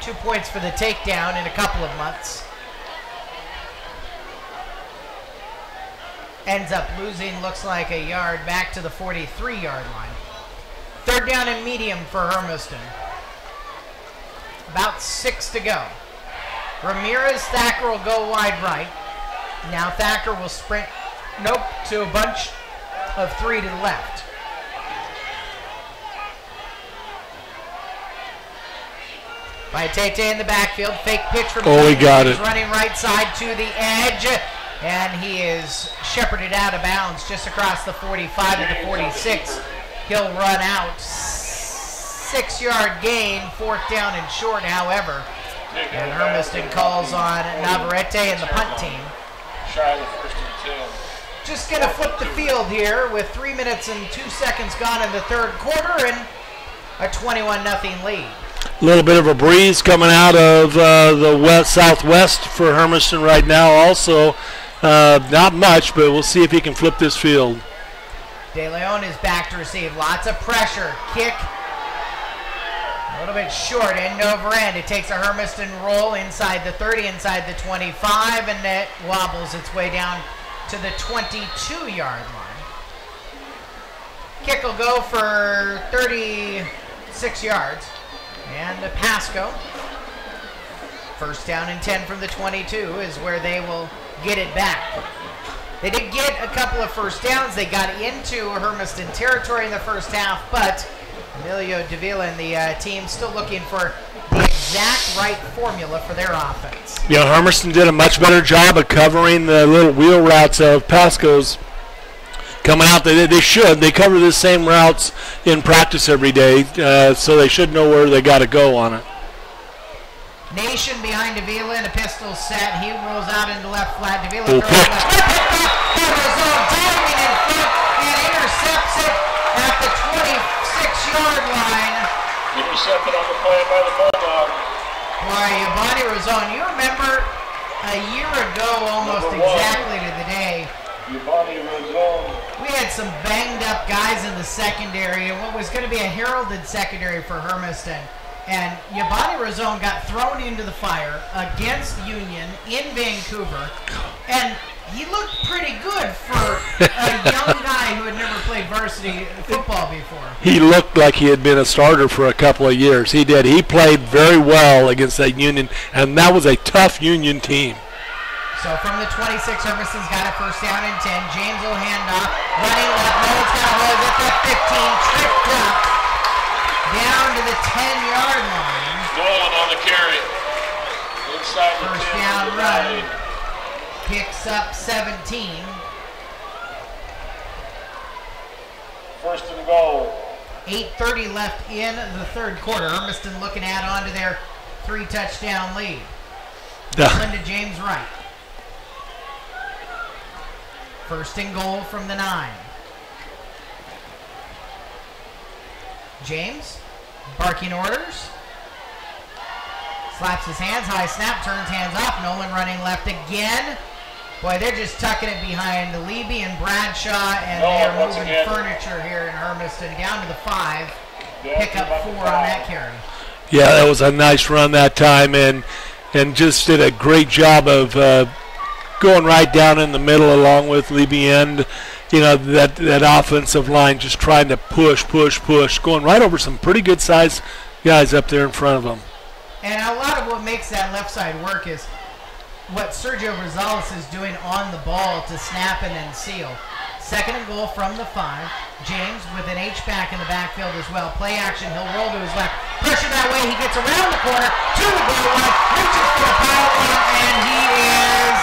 2 points for the takedown in a couple of months. Ends up losing, looks like, a yard back to the 43-yard line. 3rd down and medium for Hermiston. About 6 to go. Ramirez, Thacker will go wide right. Now Thacker will sprint, to a bunch of 3 to the left. Faitete in the backfield, fake pitch from he got it. He's running right side to the edge. And he is shepherded out of bounds just across the 45 to the 46. He'll run out. 6-yard gain, 4th down and short, however. And Hermiston calls on Navarrete and the punt team. Just going to flip the field here with 3 minutes and 2 seconds gone in the 3rd quarter and a 21-0 lead. A little bit of a breeze coming out of the southwest for Hermiston right now also. Not much, but we'll see if he can flip this field. De Leon is back to receive. Lots of pressure. Kick a little bit short, end over end. It takes a Hermiston roll inside the 30, inside the 25, and it wobbles its way down to the 22-yard line. Kick will go for 36 yards. And Pasco, 1st down and 10 from the 22 is where they will get it back. They did get a couple of 1st downs. They got into Hermiston territory in the 1st half, but Emilio Davila and the team still looking for the exact right formula for their offense. Yeah, Hermiston did a much better job of covering the little wheel routes of Pasco's coming out. They should. They cover the same routes in practice every day, so they should know where they got to go on it. Nation behind Davila in a pistol set. He rolls out into left flat. Davila throws left. Diving in front and intercepts it at the 26-yard line. Intercepted on the play by the Bulldogs. Boy, Giovanni Rosone, you remember a year ago almost exactly to the day. Giovanni Rosone. We had some banged up guys in the secondary, and what was going to be a heralded secondary for Hermiston. And Giovanni Rosone got thrown into the fire against Union in Vancouver, and he looked pretty good for a young guy who had never played varsity football before. He looked like he had been a starter for a couple of years. He did. He played very well against that Union, and that was a tough Union team. So from the 26, Hermiston's got a 1st down and 10. James will hand off. Running left. Nolan's got a hold at the 15. Tripped up. Down to the 10-yard line. Nolan on the carry. Inside the 1st down run. Picks up 17. 1st and goal. 8:30 left in the third quarter. Hermiston looking to add on to their 3-touchdown lead. Linda James Wright. First and goal from the 9. James, barking orders. Slaps his hands, high snap, turns hands off. Nolan running left again. Boy, they're just tucking it behind Leby and Bradshaw, and they're moving furniture here in Hermiston down to the 5. Pick up 4 on that carry. Yeah, that was a nice run that time, and just did a great job of going right down in the middle along with Leby and that offensive line just trying to push, going right over some pretty good sized guys up there in front of them. And a lot of what makes that left side work is what Sergio Rosales is doing on the ball to snap and then seal. Second and goal from the 5. James with an H-back in the backfield as well. Play action, he'll roll to his left. Pressure that way, he gets around the corner to the goal line, reaches for the pylon, and he is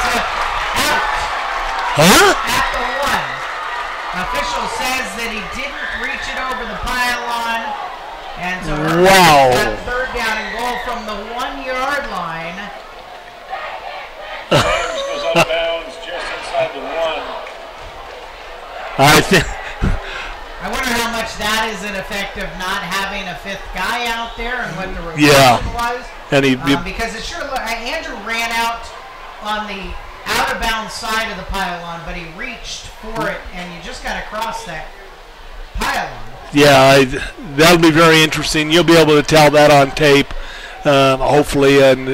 out. At the 1. Official says that he didn't reach it over the pylon. And so that third down and goal from the 1-yard line. James goes out of bounds just inside the 1. I wonder how much that is an effect of not having a 5th guy out there and what the rotation was. And because it sure looked, Andrew ran out on the out-of-bounds side of the pylon, but he reached for it, and you just got to cross that pylon. Yeah, that'll be very interesting. You'll be able to tell that on tape, hopefully, and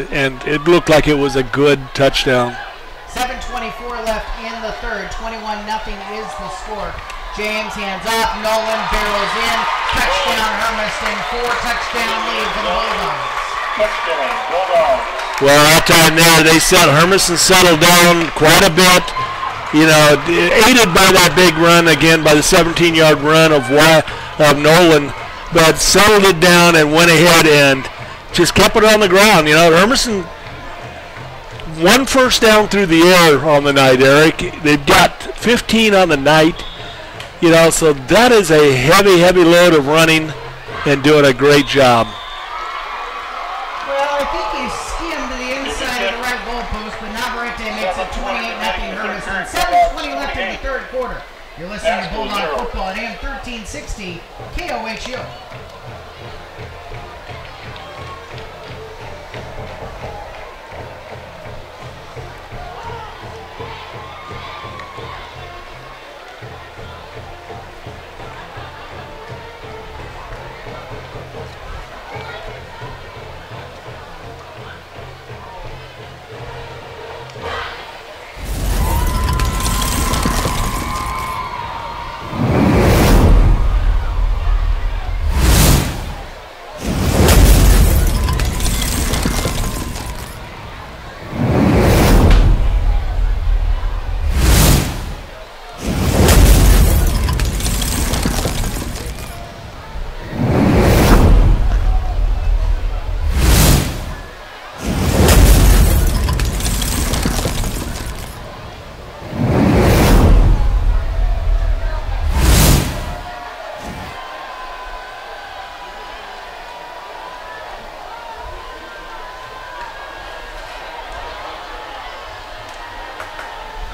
it looked like it was a good touchdown. 7:24 left in the third. 21-0 is the score. James hands off. Nolan barrels in. Touchdown Hermiston. 4-touchdown lead for the Bulldogs. Touchdown Bulldogs. Well, that time there, they said Hermiston settled down quite a bit. Aided by that big run again, by the 17-yard run of Nolan, but settled it down and went ahead and just kept it on the ground. Hermiston, 1 first down through the air on the night, Eric. They've got 15 on the night. So that is a heavy load of running and doing a great job. Well, I think he skimmed to the inside of the right goalpost, but Navarrete makes it 28-0 Hermiston. 7:20 left in the third quarter. You're listening to Bulldog Football at AM 1360 KOHU.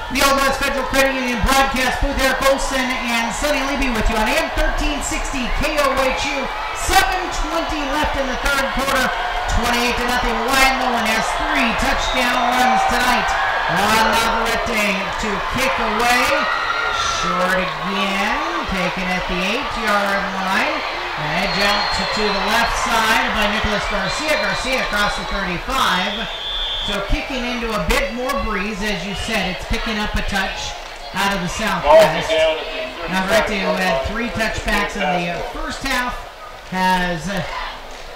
The Old West Federal Credit Union broadcast booth, Eric Olson and Sonny Leby with you on AM 1360 KOHU. 7:20 left in the third quarter. 28-0. Wyatt Nolan has 3 touchdown runs tonight. Navarrete to kick away. Short again. Taken at the 8-yard line. An edge out to the left side by Nicholas Garcia. Garcia across the 35. So kicking into a bit more breeze, as you said, it's picking up a touch out of the southwest. Navarrete, who had 3 touchbacks in the first half, has a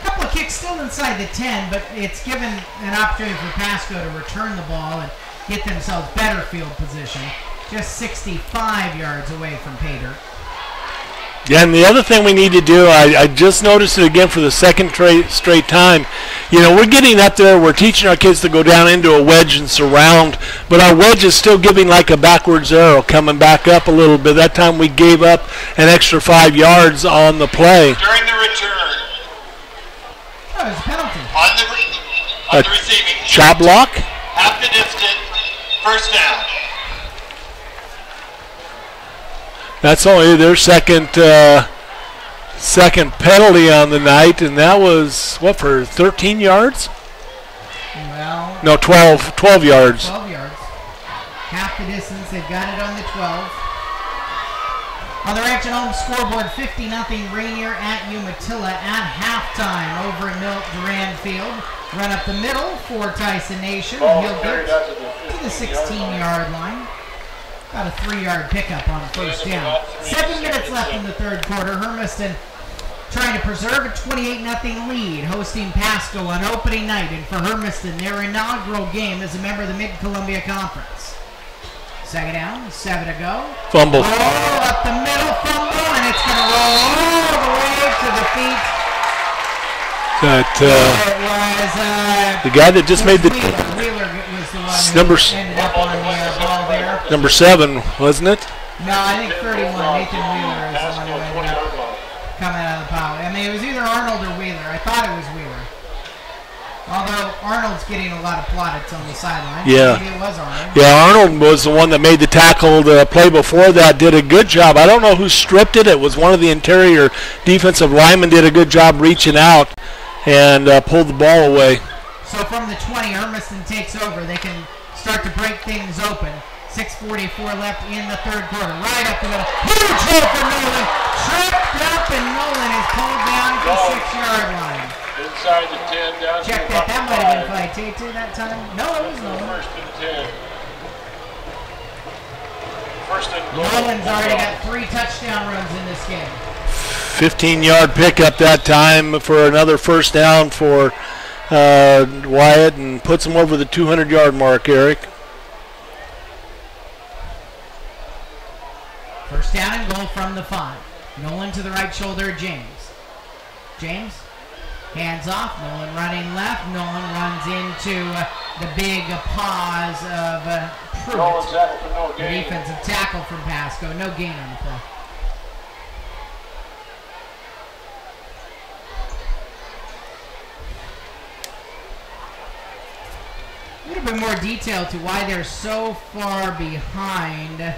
couple of kicks still inside the 10, but it's given an opportunity for Pasco to return the ball and get themselves better field position. Just 65 yards away from pay dirt. Yeah, and the other thing we need to do, I just noticed it again for the second straight time, You know, we're getting up there. We're teaching our kids to go down into a wedge and surround, but our wedge is still giving like a backwards arrow, coming back up a little bit. That time we gave up an extra 5 yards on the play. During the return. Oh, it's a penalty. On the receiving. Shot block. Half the distance. First down. That's only their second penalty on the night, and that was, what, for 13 yards? Well, no, 12 yards. 12 yards. Half the distance. They've got it on the 12. On the Ranch and Home scoreboard, 50-0 Rainier at Umatilla at halftime over at Milt Duran Field. Run up the middle for Tyson Nation. He'll get to the 16-yard line. About a 3-yard pickup on first down. 7 minutes left in the third quarter. Hermiston trying to preserve a 28-0 lead, hosting Pasco on opening night. And for Hermiston, their inaugural game as a member of the Mid-Columbia Conference. Second down, 7 to go. Fumble. Oh, up the middle, fumble, and it's going to roll all the way to the feet. The guy that just made the Wheeler was the one who ended up on the ball there. Number 7, wasn't it? No, I think 31. Nathan Wheeler is the one who ended up coming out of the foul. I mean, it was either Arnold or Wheeler. I thought it was Wheeler. Although Arnold's getting a lot of plaudits on the sideline. Yeah. Maybe it was Arnold. Yeah, Arnold was the one that made the tackle. The play before that did a good job. I don't know who stripped it. It was one of the interior defensive linemen did a good job reaching out and pulled the ball away. So from the 20, Hermiston takes over. They can start to break things open. 6:44 left in the third quarter. Right up the middle. Huge hole for Nolan. Tripped up, and Nolan is pulled down to the 6-yard line. Inside the 10, down Check to that. That might have been five. Fight Tate that time. No, it was Nolan. First and 10. First and goal. Nolan's already got 3 touchdown runs in this game. 15-yard pickup that time for another first down for Wyatt, and puts him over the 200-yard mark, Eric. First down and goal from the 5. Nolan to the right shoulder of James. James, hands off. Nolan running left. Nolan runs into the big paws of Pruitt. The defensive tackle from Pasco. No gain on the play. A little bit more detail to why they're so far behind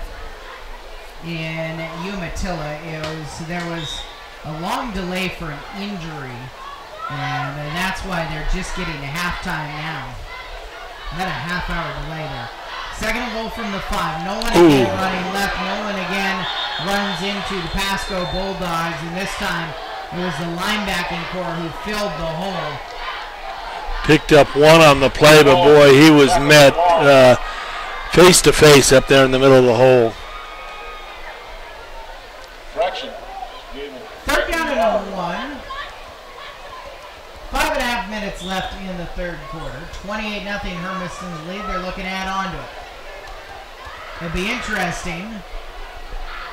in Umatilla is there was a long delay for an injury, and that's why they're just getting to halftime now. About a half-hour delay there. Second and goal from the 5. Nolan again running left. Nolan again runs into the Pasco Bulldogs, and this time it was the linebacking core who filled the hole. Picked up one on the play, but boy, he was met face to face up there in the middle of the hole. Third down and 1. 5.5 minutes left in the third quarter. 28-0 Hermiston's lead. They're looking to add on to it. It'll be interesting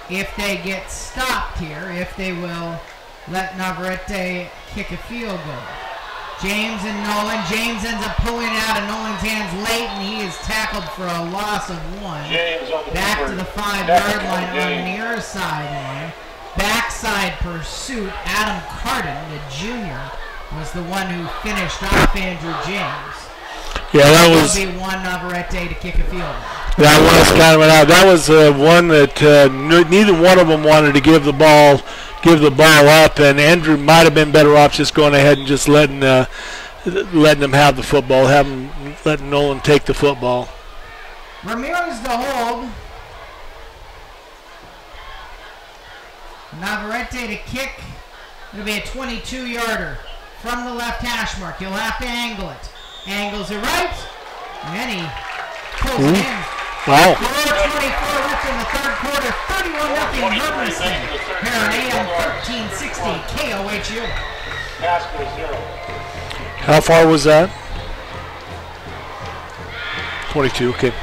if they get stopped here, if they will let Navarrete kick a field goal. James and Nolan. James ends up pulling it out of Nolan's hands late, and he is tackled for a loss of 1. Back to the 5-yard line on the near sideline. Backside pursuit. Adam Carden, the junior, was the one who finished off Andrew James. Yeah, that was. It'll be one Navarrete to kick a field goal. That was kind of an out. That was one that neither one of them wanted to give the ball up, and Andrew might have been better off just going ahead and just letting them have the football, letting Nolan take the football. Ramirez to hold. Navarrete to kick. It'll be a 22-yarder from the left hash mark. He'll have to angle it. Angles it right, and he pulls it in. Wow. 4:24 left in the third quarter. 31-0 Hermiston. Here on AM 1360 KOHU. Pasco 0. How far was that? 22, okay.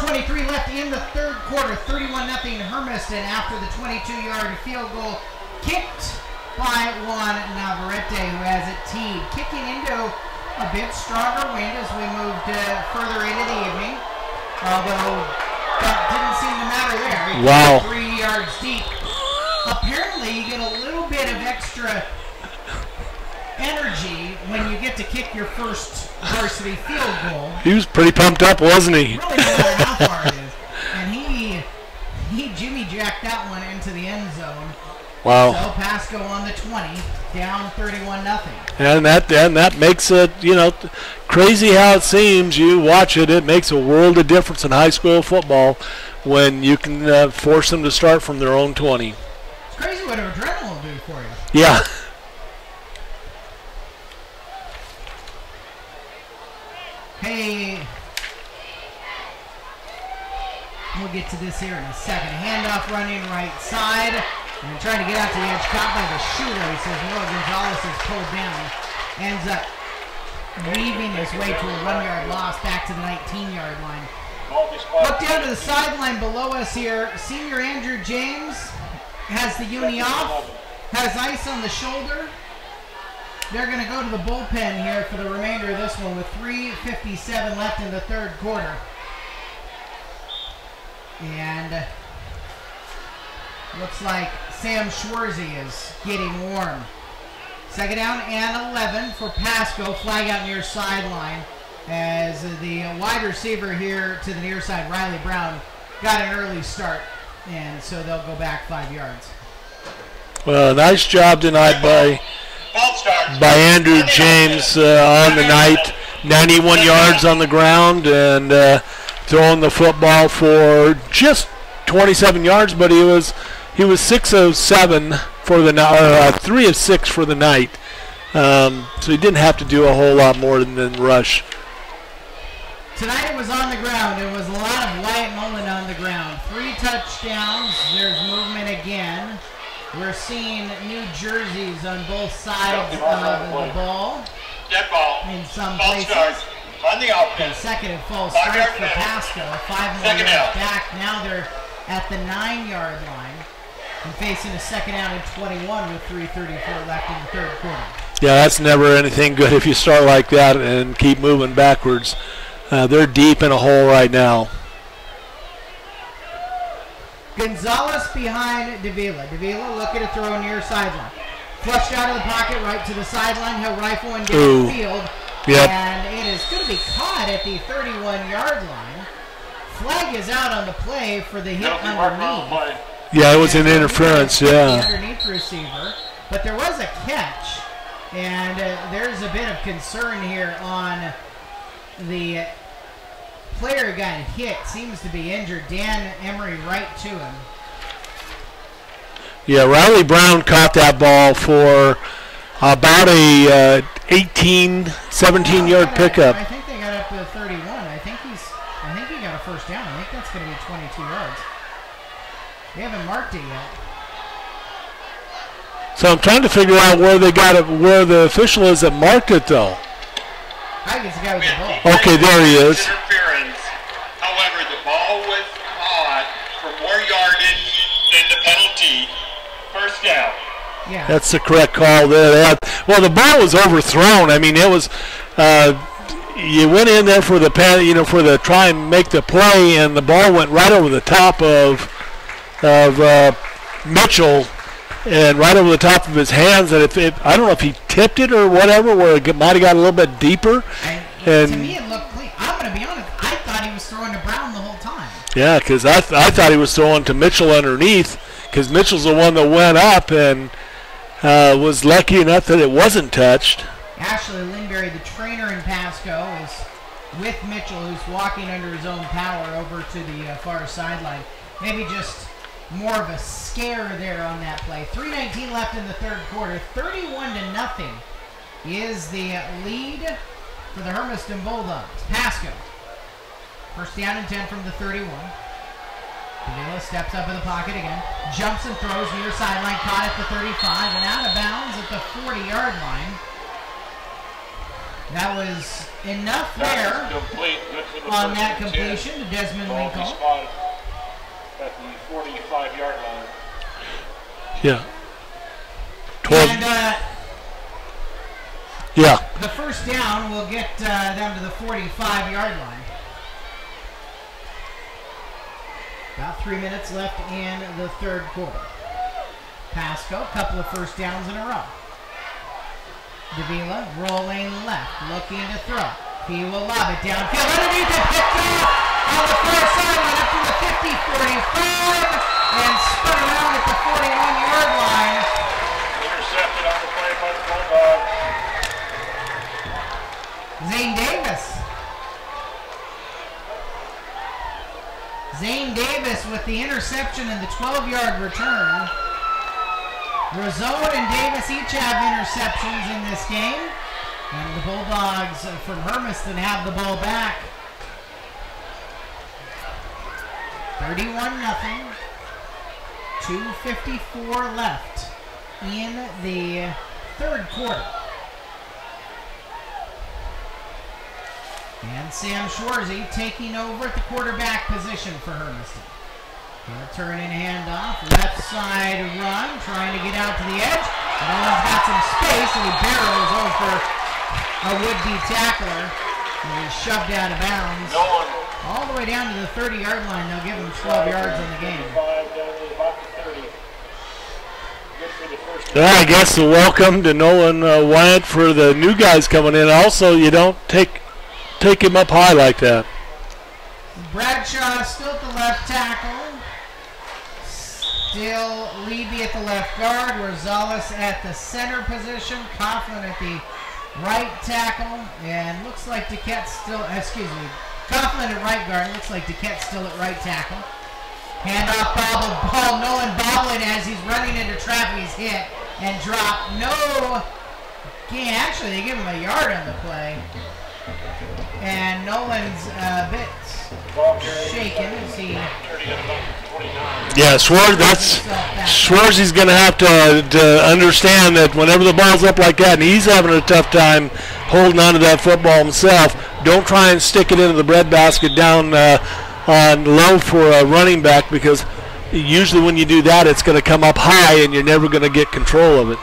4:23 left in the third quarter. 31-0 Hermiston after the 22-yard field goal kicked by Juan Navarrete, who has it teed. Kicking into a bit stronger wind as we moved further into the evening. Although that didn't seem to matter there. Wow. 3 yards deep. Apparently you get a little bit of extra energy when you get to kick your first varsity field goal. He was pretty pumped up, wasn't he? Really no matter how far it is. And he Jimmy jacked that one into the end zone. Wow. So Pasco on the 20, down 31-0. And that makes it, crazy how it seems. You watch it, it makes a world of difference in high school football when you can force them to start from their own 20. It's crazy what adrenaline will do for you. Yeah. Hey, we'll get to this here in a second. Handoff running right side. And trying to get out to the edge, caught by the shoelaces. Noah Gonzalez is pulled down. Ends up weaving his way to a 1-yard loss back to the 19-yard line. Look down to the sideline below us here. Senior Andrew James has the uni off, has ice on the shoulder. They're going to go to the bullpen here for the remainder of this one with 3:57 left in the third quarter. And looks like Sam Schwarzy is getting warm. Second down and 11 for Pasco. Flag out near sideline as the wide receiver here to the near side, Riley Brown, got an early start. And so they'll go back 5 yards. Well, nice job tonight by Andrew James on the night. 91 yards on the ground and throwing the football for just 27 yards, but he was 6 of 7 for the night, 3 of 6 for the night. So he didn't have to do a whole lot more than rush. Tonight it was on the ground. It was a lot of Wyatt Mullen on the ground. 3 touchdowns. There's movement again. We're seeing new jerseys on both sides of the ball. Dead ball. In some False places. start on the offense. Consecutive false starts for Pasco. 5 more Second yards down. back. Now they're at the 9-yard line and facing a second down and 21 with 3:34 left in the third quarter. Yeah, that's never anything good if you start like that and keep moving backwards. They're deep in a hole right now. Gonzalez behind Davila. Davila looking to throw near sideline. Flushed out of the pocket, right to the sideline. He'll rifle one downfield. Yep. And it is going to be caught at the 31-yard line. Flag is out on the play for the hit underneath. Yeah, it was an interference, The yeah. underneath receiver. But there was a catch. And there's a bit of concern here on the player who got hit. Seems to be injured. Dan Emery right to him. Yeah, Riley Brown caught that ball for about a 18, 17-yard pickup. I think they got up to 31. I think he got a first down. I think that's going to be 22 yards. They haven't marked it yet. So I'm trying to figure out where they got it, where the official is that marked it, though. I think it's the guy with the ball. Okay, there he is. Interference. However, the ball was caught for more yardage than the penalty. First down. Yeah. That's the correct call there. Well, the ball was overthrown. I mean, it was. You went in there for the for the try and make the play, and the ball went right over the top of Mitchell, and right over the top of his hands. And I don't know if he tipped it or whatever, where it might have got a little bit deeper. And to me, it looked clean. I'm going to be honest. I thought he was throwing to Brown the whole time. Yeah, because I thought he was throwing to Mitchell underneath, because Mitchell's the one that went up and was lucky enough that it wasn't touched. Ashley Lindberry, the trainer in Pasco, is with Mitchell, who's walking under his own power over to the far sideline. Maybe just more of a scare there on that play. 3:19 left in the third quarter. 31-0 is the lead for the Hermiston Bulldogs. Pasco. First down and 10 from the 31. Davila steps up in the pocket again. Jumps and throws near sideline. Caught at the 35 and out of bounds at the 40-yard line. That was enough there on that completion to Desmond Winkle. At the 45-yard line. Yeah. 12. And yeah. the first down will get them to the 45-yard line. About 3 minutes left in the third quarter. Pasco, a couple of first downs in a row. Davila rolling left, looking to throw. He will lob it downfield. Underneath it, picked off on the far sideline up to the 50, 45, and spun around at the 41-yard line. Intercepted on the play by the Bulldogs. Zane Davis. Zane Davis with the interception and the 12-yard return. Rizzo and Davis each have interceptions in this game. And the Bulldogs from Hermiston have the ball back. 31-0. 2:54 left in the third quarter. And Sam Schwarzy taking over at the quarterback position for Hermiston. He'll turn in handoff, left side run, trying to get out to the edge. Nolan's got some space, and he barrels over a would-be tackler. And he's shoved out of bounds. All the way down to the 30-yard line. They'll give him 12 yards in the game. I guess a welcome to Nolan Wyatt for the new guys coming in. Also, you don't take him up high like that. Bradshaw still at the left tackle. Still Levy at the left guard. Rosales at the center position. Coughlin at the right tackle. And looks like Duquette still, Coughlin at right guard. Looks like Duquette still at right tackle. Handoff ball. Nolan bobbling as he's running into traffic. He's hit and dropped. No gain. Actually, they give him a yard on the play. And Nolan's a bit shaken as he... Yeah, Schwarzy's going to have to understand that whenever the ball's up like that and he's having a tough time holding on to that football himself, don't try and stick it into the breadbasket down on low for a running back, because usually when you do that it's going to come up high and you're never going to get control of it.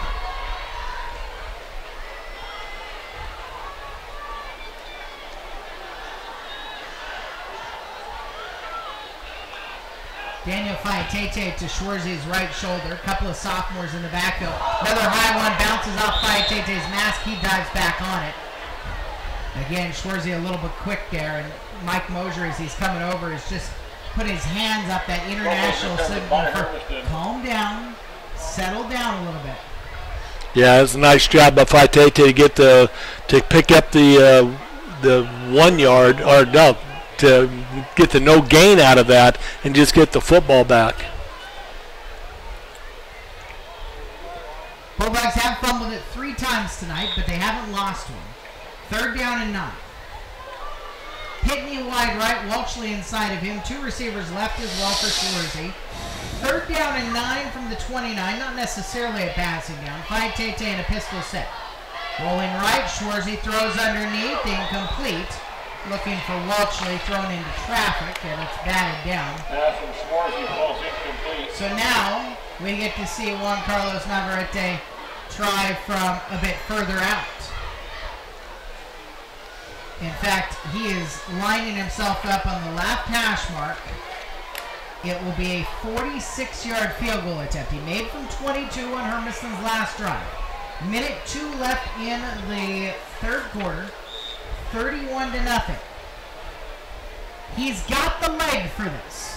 Daniel Faitate to Schwarzy's right shoulder. A couple of sophomores in the backfield. Another high one bounces off Faitate's mask. He dives back on it. Again, Schwarzy a little bit quick there, and Mike Mosier, as he's coming over, is just put his hands up, that international signal for calm down, settle down a little bit. Yeah, it's a nice job by Faitate to get to pick up the 1 yard, or no, to get the no gain out of that and just get the football back. Bulldogs have fumbled it 3 times tonight, but they haven't lost one. 3rd down and 9. Pitney wide right, Walshley inside of him. 2 receivers left as well for Schwarzy. 3rd down and 9 from the 29, not necessarily a passing down. Faitate in a pistol set. Rolling right, Schwarzy throws underneath, incomplete. Looking for Walshley, thrown into traffic, and it's batted down. So now we get to see Juan Carlos Navarrete try from a bit further out. In fact, he is lining himself up on the left hash mark. It will be a 46-yard field goal attempt. He made from 22 on Hermiston's last drive. Minute 2 left in the third quarter. 31-0. He's got the leg for this.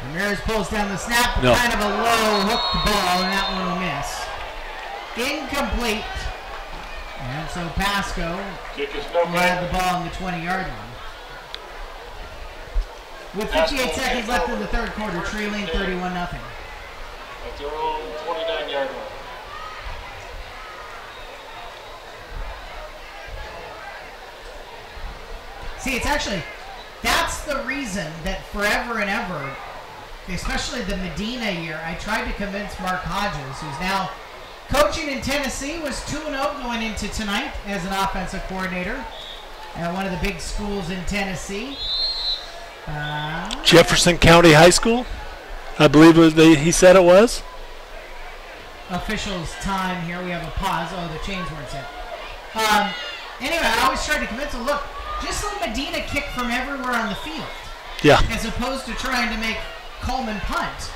Ramirez pulls down the snap, kind of a low hooked ball, and that one will miss. Incomplete. And so Pasco will have the ball on the 20-yard line. With 58 seconds left in the third quarter, trailing 31-0. At their own 29-yard line. See, it's actually, that's the reason that forever and ever, especially the Medina year, I tried to convince Mark Hodges, who's now Coaching in Tennessee was 2-0 going into tonight as an offensive coordinator at one of the big schools in Tennessee. Jefferson County High School, I believe he said it was. Officials' time here. We have a pause. Oh, the chains weren't set. Anyway, I always try to convince them, look, just let Medina kick from everywhere on the field. Yeah. As opposed to trying to make Coleman punt.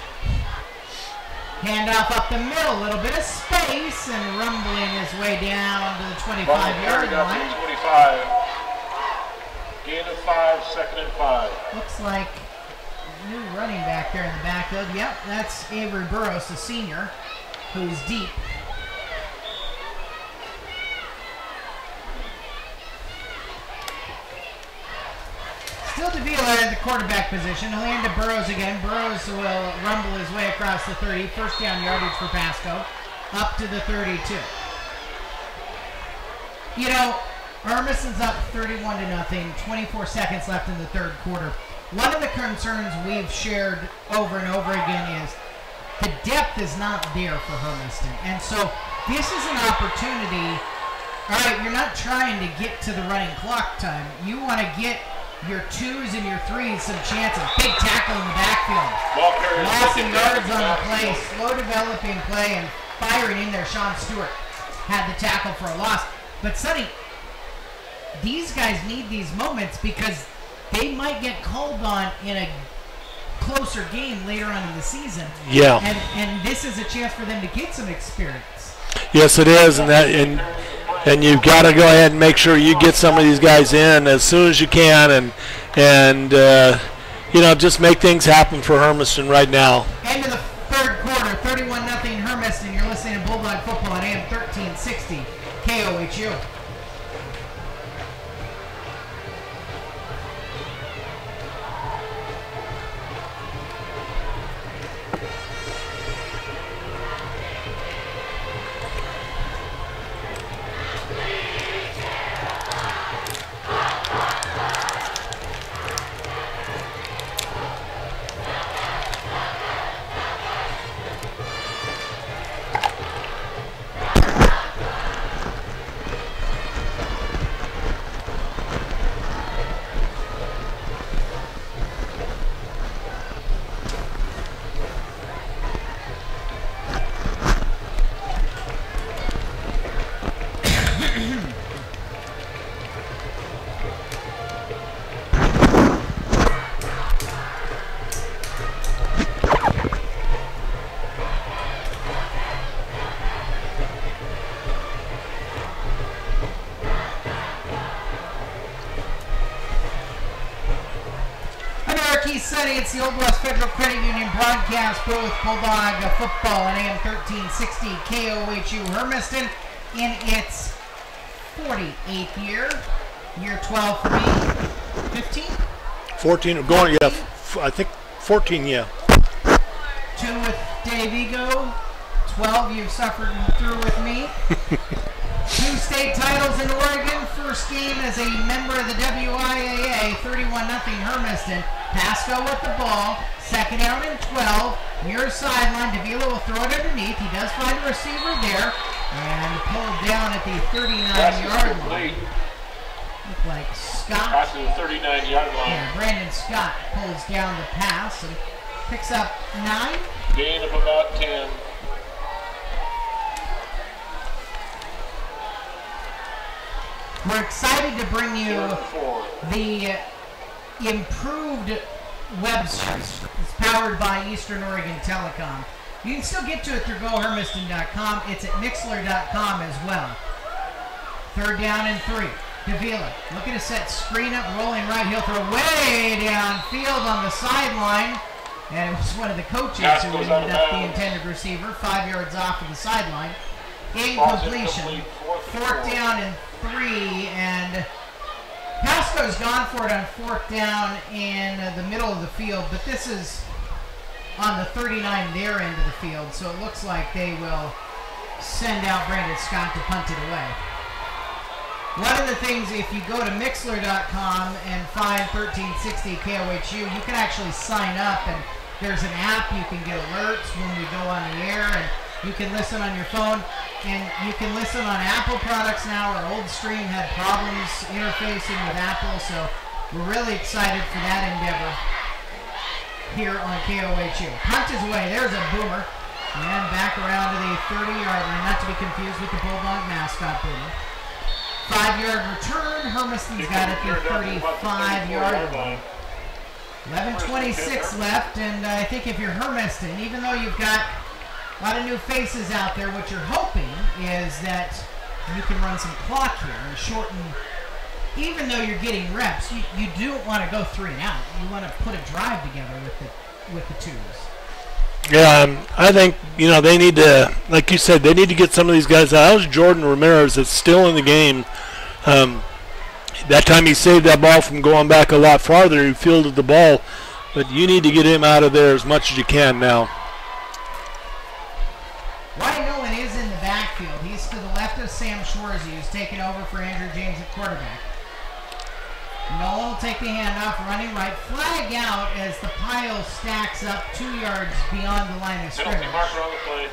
Handoff up the middle, a little bit of space, and rumbling his way down to the 25-yard line. 25. Gain of 5, 2nd and 5. Looks like a new running back there in the backfield. Yep, that's Avery Burrows, the senior, who's deep. Still Davila at the quarterback position. He'll hand to Burrows again. Burrows will rumble his way across the 30. First down yardage for Pasco. Up to the 32. You know, Hermiston's up 31-0. 24 seconds left in the third quarter. One of the concerns we've shared over and over again is the depth is not there for Hermiston. And so this is an opportunity. All right, you're not trying to get to the running clock time. You want to get your 2s and your 3s some chances. Big tackle in the backfield. Loss of yards on the play. Slow developing play and firing in there. Sean Stewart had the tackle for a loss. But Sonny, these guys need these moments because they might get called on in a closer game later on in the season. Yeah. And this is a chance for them to get some experience. Yes, it is, and you've got to go ahead and make sure you get some of these guys in as soon as you can, and you know, just make things happen for Hermiston right now. End of the third quarter, 31-0 Hermiston. You're listening to Bulldog Football on AM 1360 KOHU. It's the Old West Federal Credit Union broadcast booth with Bulldog Football on AM 1360 KOHU Hermiston in its 48th year. Year 12 for me. 15? 14, going, yeah, I think 14, yeah. 2 with Dave Ego. 12 you've suffered through with me. 2 state titles in Oregon. First game as a member of the WIAA. 31-0 Hermiston. Pasco with the ball. Second down and 12. Near sideline. Davila will throw it underneath. He does find a receiver there. And pulled down at the 39-yard line. Look like Scott. Pass to the 39-yard line. Yeah, Brandon Scott pulls down the pass and picks up 9. Gain of about 10. We're excited to bring you the improved website. It's powered by Eastern Oregon Telecom. You can still get to it through GoHermiston.com. It's at Mixler.com as well. Third down and 3. Davila looking to set screen up, rolling right. He'll throw way downfield on the sideline. And it was one of the coaches who ended up the intended receiver. 5 yards off of the sideline. Incompletion. Fourth down and 3, and Pasco's gone for it on fourth down in the middle of the field, but this is on the 39 their end of the field, so it looks like they will send out Brandon Scott to punt it away. One of the things, if you go to Mixler.com and find 1360 KOHU, you can actually sign up, and there's an app you can get alerts when we go on the air, and You can listen on your phone, and you can listen on Apple products now. Our old stream had problems interfacing with Apple, so we're really excited for that endeavor here on KOHU. Punt is away. There's a boomer. And back around to the 30-yard line, not to be confused with the Bulldog mascot boomer. 5-yard return. Hermiston's got it at the 35-yard line. 11:26 left, and I think if you're Hermiston, even though you've got a lot of new faces out there, what you're hoping is that you can run some clock here and shorten. Even though you're getting reps, you don't want to go 3 and out. You want to put a drive together with the twos. Yeah, I think, they need to, like you said, they need to get some of these guys out. That was Jordan Ramirez that's still in the game. That time he saved that ball from going back a lot farther. He fielded the ball, but you need to get him out of there as much as you can now. Ryan Nolan is in the backfield. He's to the left of Sam Schwarzy, who's taken over for Andrew James at quarterback. Nolan will take the handoff, running right. Flag out as the pile stacks up 2 yards beyond the line of scrimmage. Marker on the play.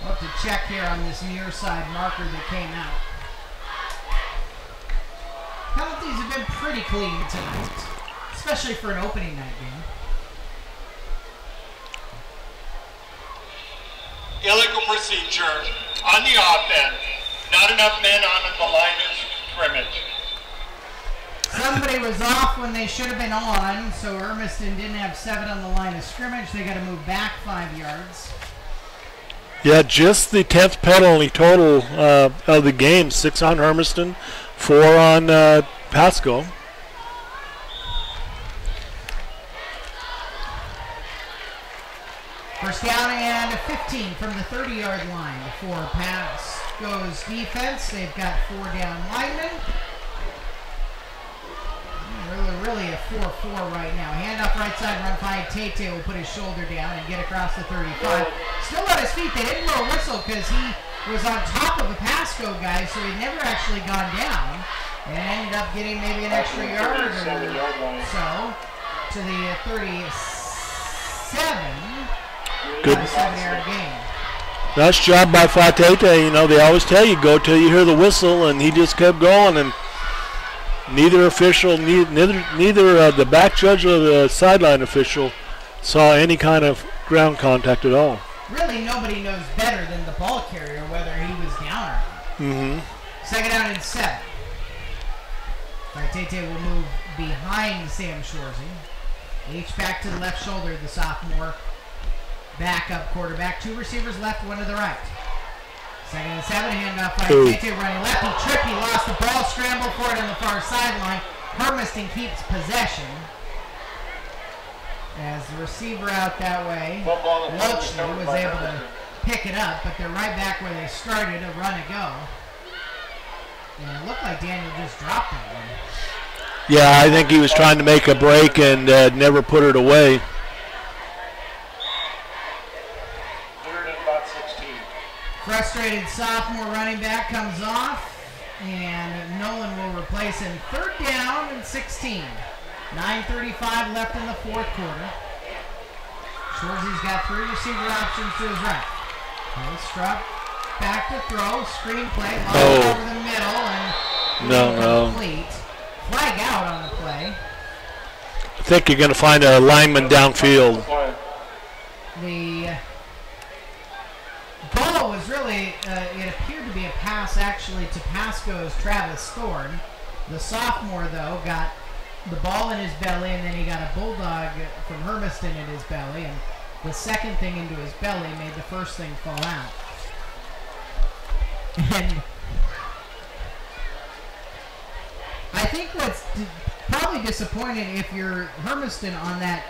We'll have to check here on this near side marker that came out. Penalties have been pretty clean tonight, especially for an opening night game. Illegal procedure on the offense. Not enough men on the line of scrimmage. Somebody was off when they should have been on, so Hermiston didn't have 7 on the line of scrimmage. They got to move back 5 yards. Yeah, just the 10th penalty total of the game. 6 on Hermiston, 4 on Pasco. First down and 15 from the 30-yard line for Pasco's defense. They've got 4 down linemen. Really a 4-4 right now. Hand up right side, run 5. Tate will put his shoulder down and get across the 35. Still on his feet. They didn't blow a whistle because he was on top of a Pasco guy, so he'd never actually gone down. And ended up getting maybe an extra yard or so to the 37. Good. 7-yard gain. Nice job by Fatete. They always tell you, go till you hear the whistle, and he just kept going, and neither official, neither the back judge or the sideline official saw any kind of ground contact at all. Really, nobody knows better than the ball carrier whether he was down or not. Mm-hmm. Second down and 7. Tate will move behind Sam Schwarzy. H back to the left shoulder, the sophomore backup quarterback. 2 receivers left, 1 to the right. Second and 7, handoff by Tate running left. He tripped, he lost the ball, scrambled for it on the far sideline. Hermiston keeps possession. As the receiver out that way, Lochley was able to pick it up, but they're right back where they started, a run to go. And it looked like Daniel just dropped that one. Yeah, I think he was trying to make a break and never put it away. Frustrated sophomore running back comes off, and Nolan will replace him. 3rd down and 16. 9:35 left in the 4th quarter. Schwarzy's got 3 receiver options to his right. Nice drop back to throw, screen play, over the middle, and complete. Flag out on the play. I think you're going to find a lineman downfield. The ball was really, it appeared to be a pass actually to Pasco's Travis Thorne. The sophomore, though, got the ball in his belly, and then he got a Bulldog from Hermiston in his belly, and the second thing into his belly made the first thing fall out. And I think what's probably disappointing if you're Hermiston on that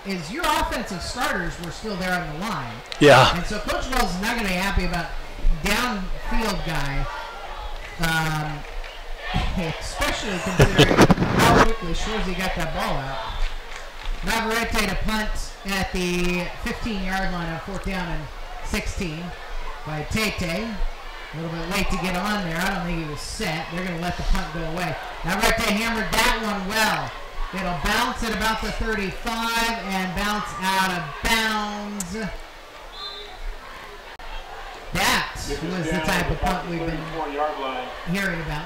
is your offensive starters were still there on the line. Yeah. And so Coach Wells is not going to be happy about downfield guy, especially considering how quickly Schwarzy got that ball out. Navarrete to punt at the 15-yard line on 4th down and 16 by Tate. A little bit late to get on there. I don't think he was set. They're going to let the punt go away. Navarrete hammered that one well. It'll bounce at about the 35 and bounce out of bounds was the type of punt we've been hearing about.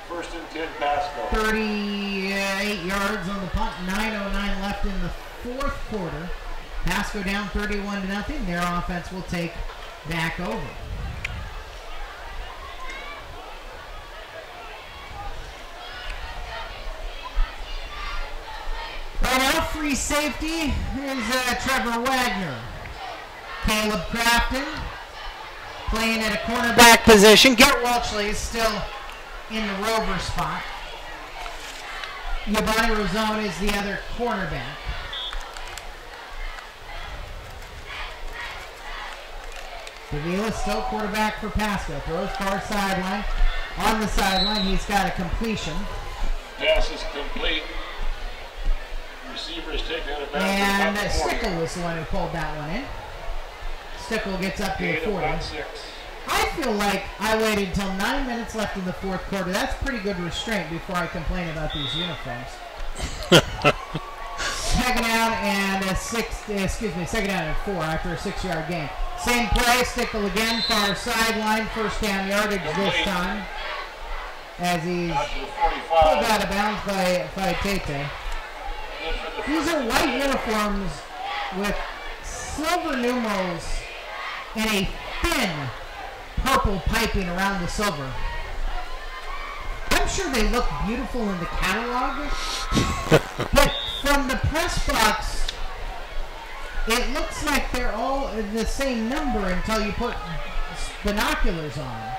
First and 10, Pasco. 38 yards on the punt, 9:09 left in the fourth quarter. Pasco down 31-0. Their offense will take back over. Right now, free safety is Trevor Wagner. Caleb Crafton playing at a cornerback position. Garrett Welchley is still in the rover spot. Giovanni Rosone is the other cornerback. Davila still quarterback for Pasco. Throws far sideline. On the sideline, he's got a completion. Pass is complete. Receiver is taking it back. And Stickle was the one who pulled that one in. Stickle gets up to the 40. I feel like I waited until 9 minutes left in the fourth quarter. That's pretty good restraint before I complain about these uniforms. Second down and second down and 4 after a 6-yard gain. Same play, Stickle again, far sideline, first down yardage this time. As he's pulled out of bounds by Tete. These are white uniforms with silver numerals and a thin purple piping around the silver. I'm sure they look beautiful in the catalog, but from the press box, it looks like they're all the same number until you put binoculars on.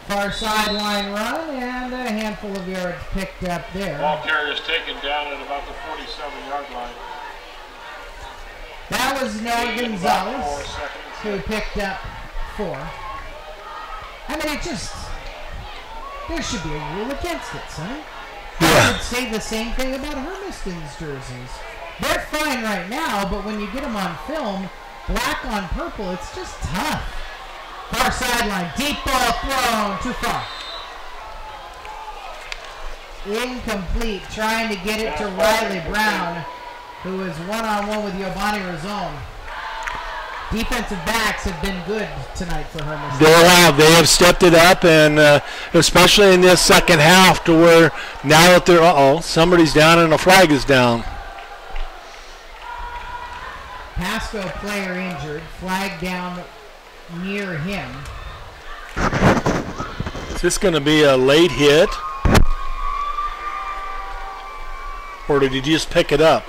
Far sideline run and a handful of yards picked up there. Ball carrier is taken down at about the 47-yard line. That was Noah Gonzalez who picked up 4. I mean, there should be a rule against it, son. I would say the same thing about Hermiston's jerseys. They're fine right now, but when you get them on film, black on purple, it's just tough. Far sideline, deep ball thrown, too far. Incomplete, trying to get it to Riley Brown, who is one-on-one with Giovanni Rosone. Defensive backs have been good tonight for Hermiston. They have stepped it up, and especially in this second half, to where now that they're, somebody's down and a flag is down. Pasco player injured, flag down near him. Is this going to be a late hit? Or did he just pick it up?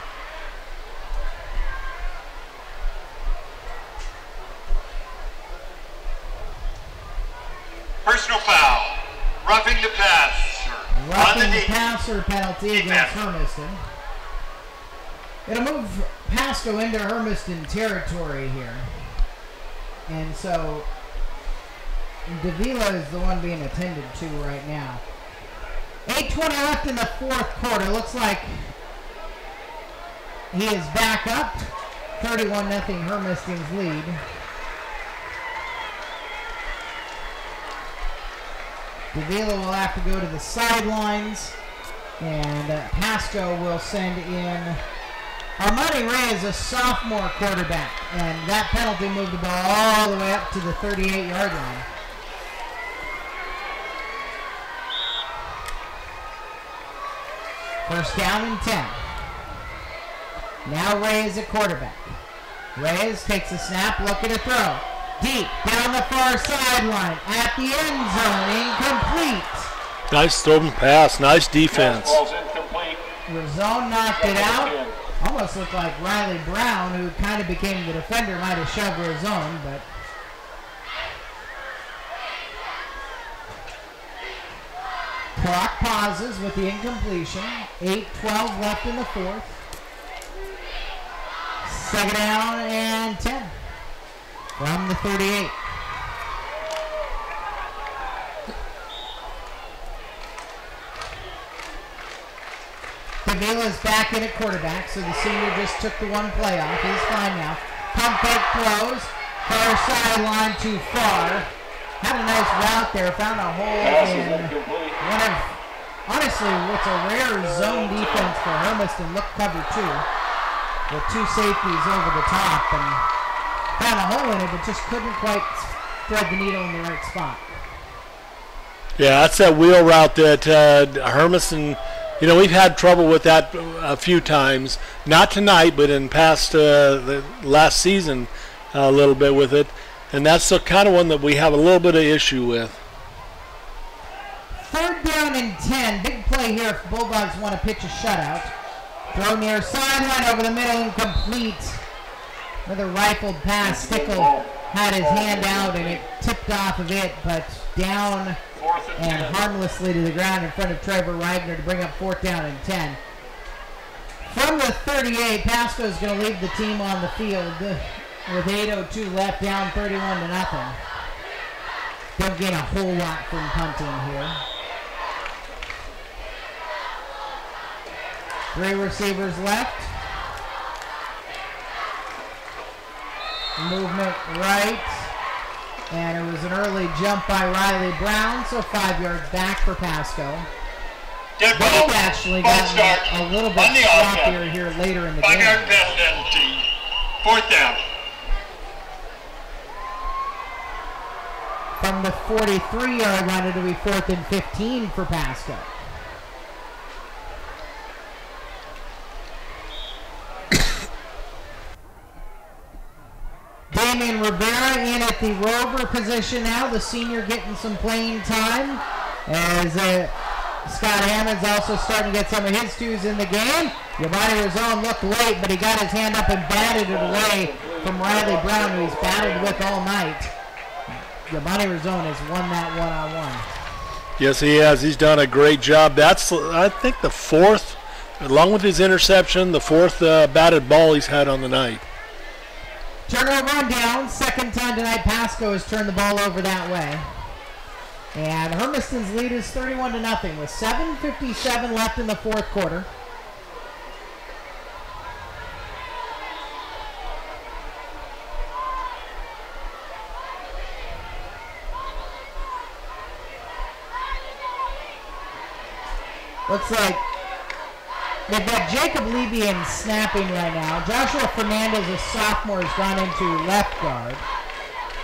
Personal foul. Roughing the passer. Roughing the passer penalty against Hermiston. It'll move Pasco into Hermiston territory here. And so Davila is the one being attended to right now. 8:20 left in the fourth quarter. Looks like he is back up. 31-0 Hermiston's lead. Davila will have to go to the sidelines, and Pasco will send in Armani Reyes, a sophomore quarterback, and that penalty moved the ball all the way up to the 38-yard line. First down and 10. Now Reyes at quarterback. Reyes takes a snap, looking to throw. Deep, down the far sideline, at the end zone, incomplete. Nice thrown pass, nice defense. Ball's incomplete. Rosone knocked it out. Almost looked like Riley Brown, who kind of became the defender, might have shoved Rosone, but clock pauses with the incompletion. 8:12 left in the fourth. Second down and 10 from the 38. Davila's back in at quarterback, so the senior just took the one play off. He's fine now. Pump fake throws. Far sideline too far. Had a nice route there. Found a hole in one of, honestly, what's a rare zone defense for Hermiston. Look cover 2 with 2 safeties over the top, and found a hole in it, but just couldn't quite thread the needle in the right spot. Yeah, that's that wheel route that Hermiston, we've had trouble with that a few times. Not tonight, but in past the last season a little bit with it. And that's the kind of one that we have a little bit of issue with. 3rd down and 10. Big play here if Bulldogs want to pitch a shutout. Throw near sideline over the middle, incomplete. Another rifled pass. Stickle had his hand out and it tipped off of it, but down and harmlessly to the ground in front of Trevor Reibner to bring up 4th down and 10. From the 38, Pasco is going to leave the team on the field with 8:02 left, down 31-0. Don't gain a whole lot from punting here. 3 receivers left. Movement right. And it was an early jump by Riley Brown, so 5 yards back for Pasco. They've actually gotten a little bit sloppier here later in the game. 5-yard penalty. 4th down. From the 43-yard line, it'll be 4th and 15 for Pasco. Damian Rivera in at the rover position now. The senior getting some playing time as Scott Hammond's also starting to get some of his twos in the game. Giovanni Rizzone looked late, but he got his hand up and batted it away from Riley Brown, who he's battled with all night. Giovanni Rizzone has won that one-on-one. Yes, he has. He's done a great job. That's, I think, the 4th, along with his interception, the 4th batted ball he's had on the night. Turnover on down. 2nd time tonight Pasco has turned the ball over that way. And Hermiston's lead is 31-0 with 7:57 left in the 4th quarter. Looks like they've got Jacob Levian snapping right now. Joshua Fernandez, a sophomore, has gone into left guard.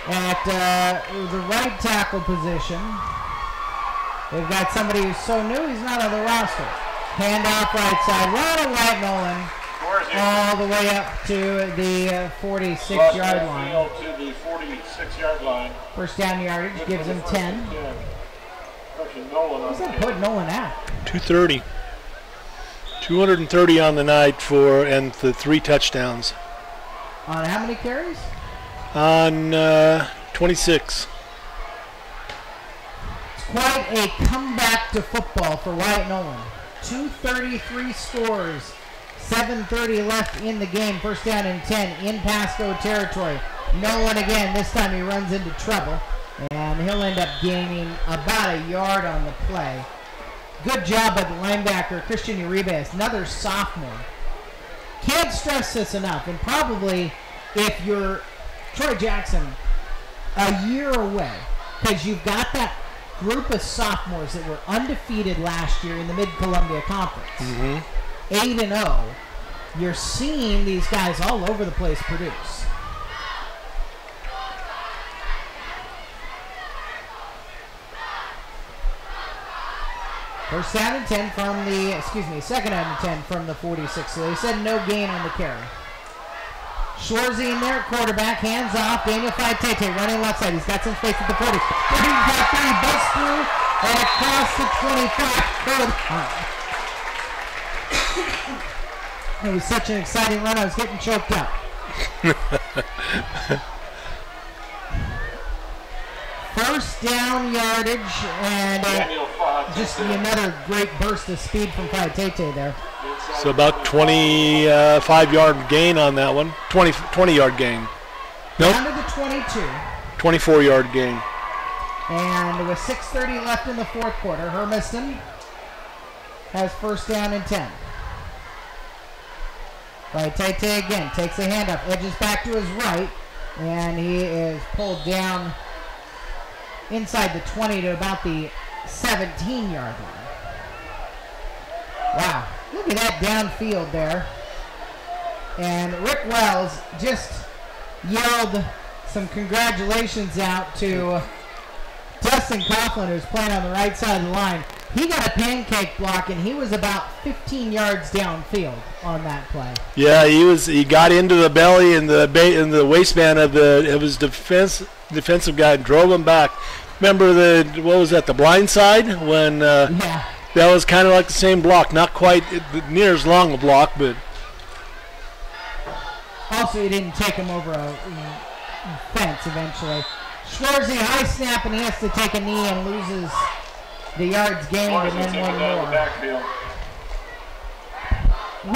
At the right tackle position, they've got somebody who's so new he's not on the roster. Hand off right side, Ronald White Nolan, all the way up to the 46-yard line. To the 46-yard line. 1st down yardage gives him 10. What's that put Nolan at? 230. 230 on the night and the 3 touchdowns. On how many carries? On 26. It's quite a comeback to football for Wyatt Nolan. 233 scores, 7:30 left in the game. 1st down and 10 in Pasco territory. Nolan again, this time he runs into trouble, and he'll end up gaining about a yard on the play. Good job by the linebacker, Christian Uribe, another sophomore. Can't stress this enough, and probably if you're Troy Jackson a year away, because you've got that group of sophomores that were undefeated last year in the Mid-Columbia Conference. 8-0. You're seeing these guys all over the place produce. First down and 10 from the, 2nd down and 10 from the 46. So they said no gain on the carry. Schwarzy in there, quarterback, hands off. Daniel Faitete running left side. He's got some space at the 40. He's got 3, busts through, and across the 25. It was such an exciting run, I was getting choked up. First down yardage, and just another great burst of speed from Faitete there. So about 25-yard gain on that one. 20-yard gain. Nope. Down to the 22. 24-yard gain. And with 6:30 left in the 4th quarter, Hermiston has 1st down and 10. Faitete again takes a handoff, edges back to his right, and he is pulled down inside the 20 to about the 17-yard line. Wow, look at that downfield there. And Rick Wells just yelled some congratulations out to Dustin Coughlin, who's playing on the right side of the line. He got a pancake block, and he was about 15 yards downfield on that play. Yeah, he got into the belly and the waistband of his defensive guy and drove him back. Remember what was that, the blind side? When yeah. That was kind of like the same block, not quite near as long a block, but also he didn't take him over a fence eventually. Schwarzy high snap, and he has to take a knee and loses the yards gained and then one more.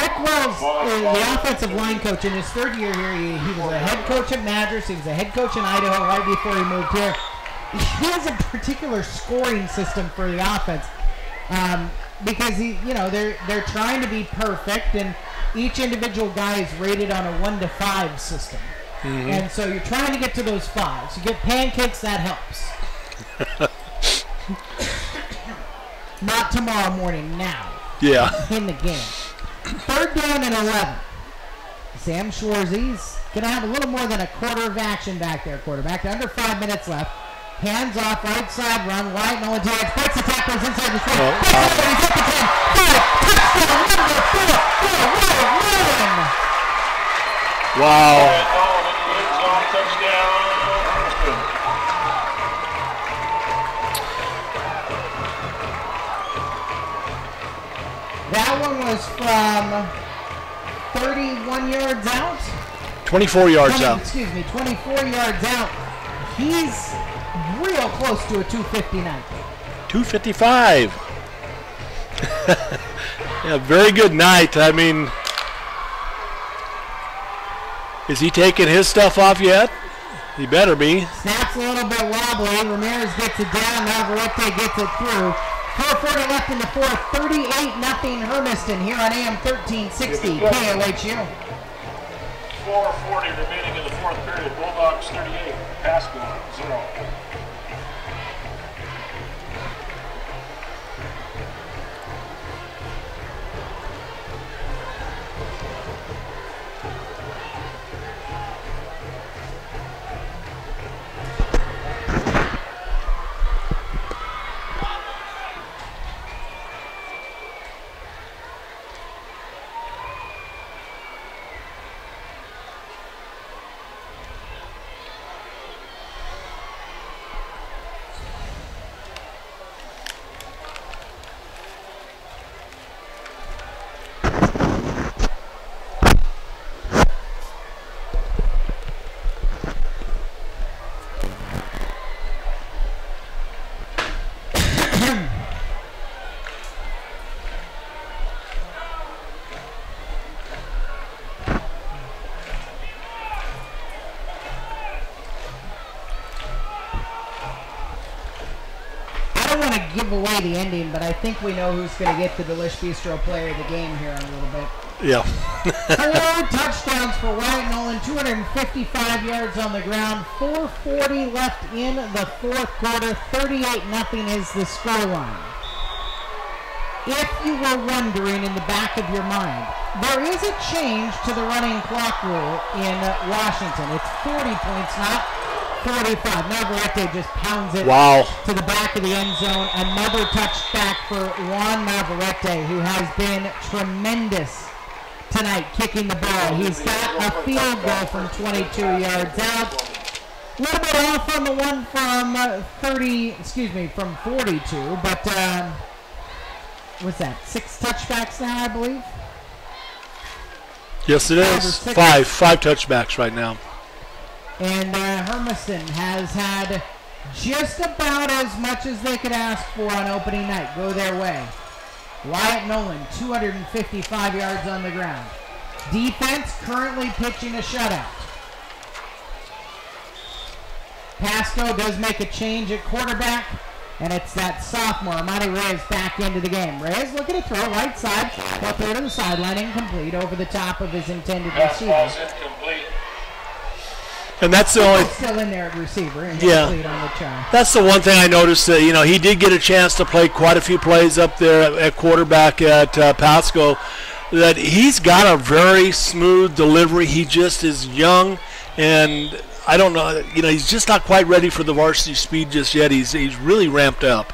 Rick Wells, the offensive line coach, in his third year here, he was a head coach at Madras. He was a head coach in Idaho right before he moved here. He has a particular scoring system for the offense because they're trying to be perfect, and each individual guy is rated on a 1 to 5 system. Mm-hmm. And so you're trying to get to those 5s. You get pancakes, that helps. Not tomorrow morning, now. Yeah. In the game. 3rd down and 11. Sam Schwarzy's going to have a little more than a quarter of action back there, quarterback. Under 5 minutes left. Hands off, right side run, wide, no one takes. Breaks the tackles inside the 20. He's at the 10. 5, touchdown, number 4. Wow. That one was from 31 yards out. 24 yards out. Excuse me, 24 yards out. He's real close to a 259. 255. Yeah, very good night. I mean, is he taking his stuff off yet? He better be. Snaps a little bit wobbly. Ramirez gets it down. Navarrete gets it through. 4:40 left in the fourth. 38-0 Hermiston here on AM 1360 KOHU. 4:40 remaining in the fourth period. Bulldogs 38, Pasco 0. Give away the ending, but I think we know who's going to get the Delish Bistro player of the game here in a little bit. Yeah. 4 touchdowns for Wyatt Nolan, 255 yards on the ground, 4:40 left in the fourth quarter, 38-0 is the scoreline. If you were wondering in the back of your mind, there is a change to the running clock rule in Washington. It's 40 points, not 45. Navarrete just pounds it to the back of the end zone. Another touchback for Juan Navarrete, who has been tremendous tonight kicking the ball. He's got a field goal from 22 yards out. A little bit off on the one from from 42, but what's that? 6 touchbacks now, I believe? Yes, it is. 5 touchbacks right now. And Hermiston has had just about as much as they could ask for on opening night go their way. Wyatt Nolan, 255 yards on the ground. Defense currently pitching a shutout. Pasco does make a change at quarterback, and it's that sophomore, Amani Reyes, back into the game. Reyes looking to throw right side, ball throw to the sideline, incomplete over the top of his intended receiver. Incomplete. And that's the only still in there at receiver. And yeah, on the that's the one thing I noticed. That he did get a chance to play quite a few plays up there at quarterback at Pasco. That he's got a very smooth delivery. He just is young, and I don't know. You know, he's just not quite ready for the varsity speed just yet. He's really ramped up.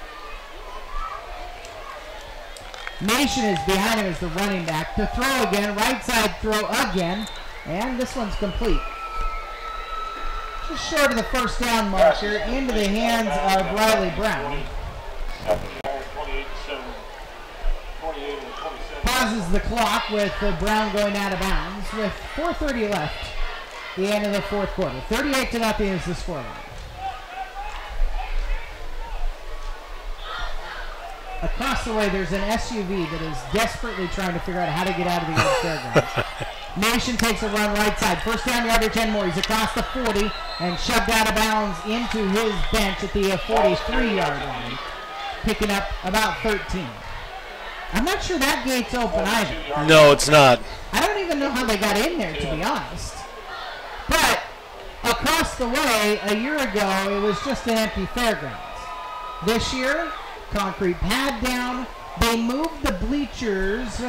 Nation is behind him as the running back. To throw again, right side throw again, and this one's complete. Just short of the first down marker, into the hands of Riley Brown. Pauses the clock with Brown going out of bounds with 4:30 left. The end of the fourth quarter. 38-0 is the scoreline. Across the way, there's an SUV that is desperately trying to figure out how to get out of the old fairgrounds. Nation takes a run right side. First down yardage, 10 more. He's across the 40 and shoved out of bounds into his bench at the 43-yard line, picking up about 13. I'm not sure that gate's open either. No, it's not. I don't even know how they got in there, to be honest. But across the way, a year ago, it was just an empty fairgrounds. This year, concrete pad down. They moved the bleachers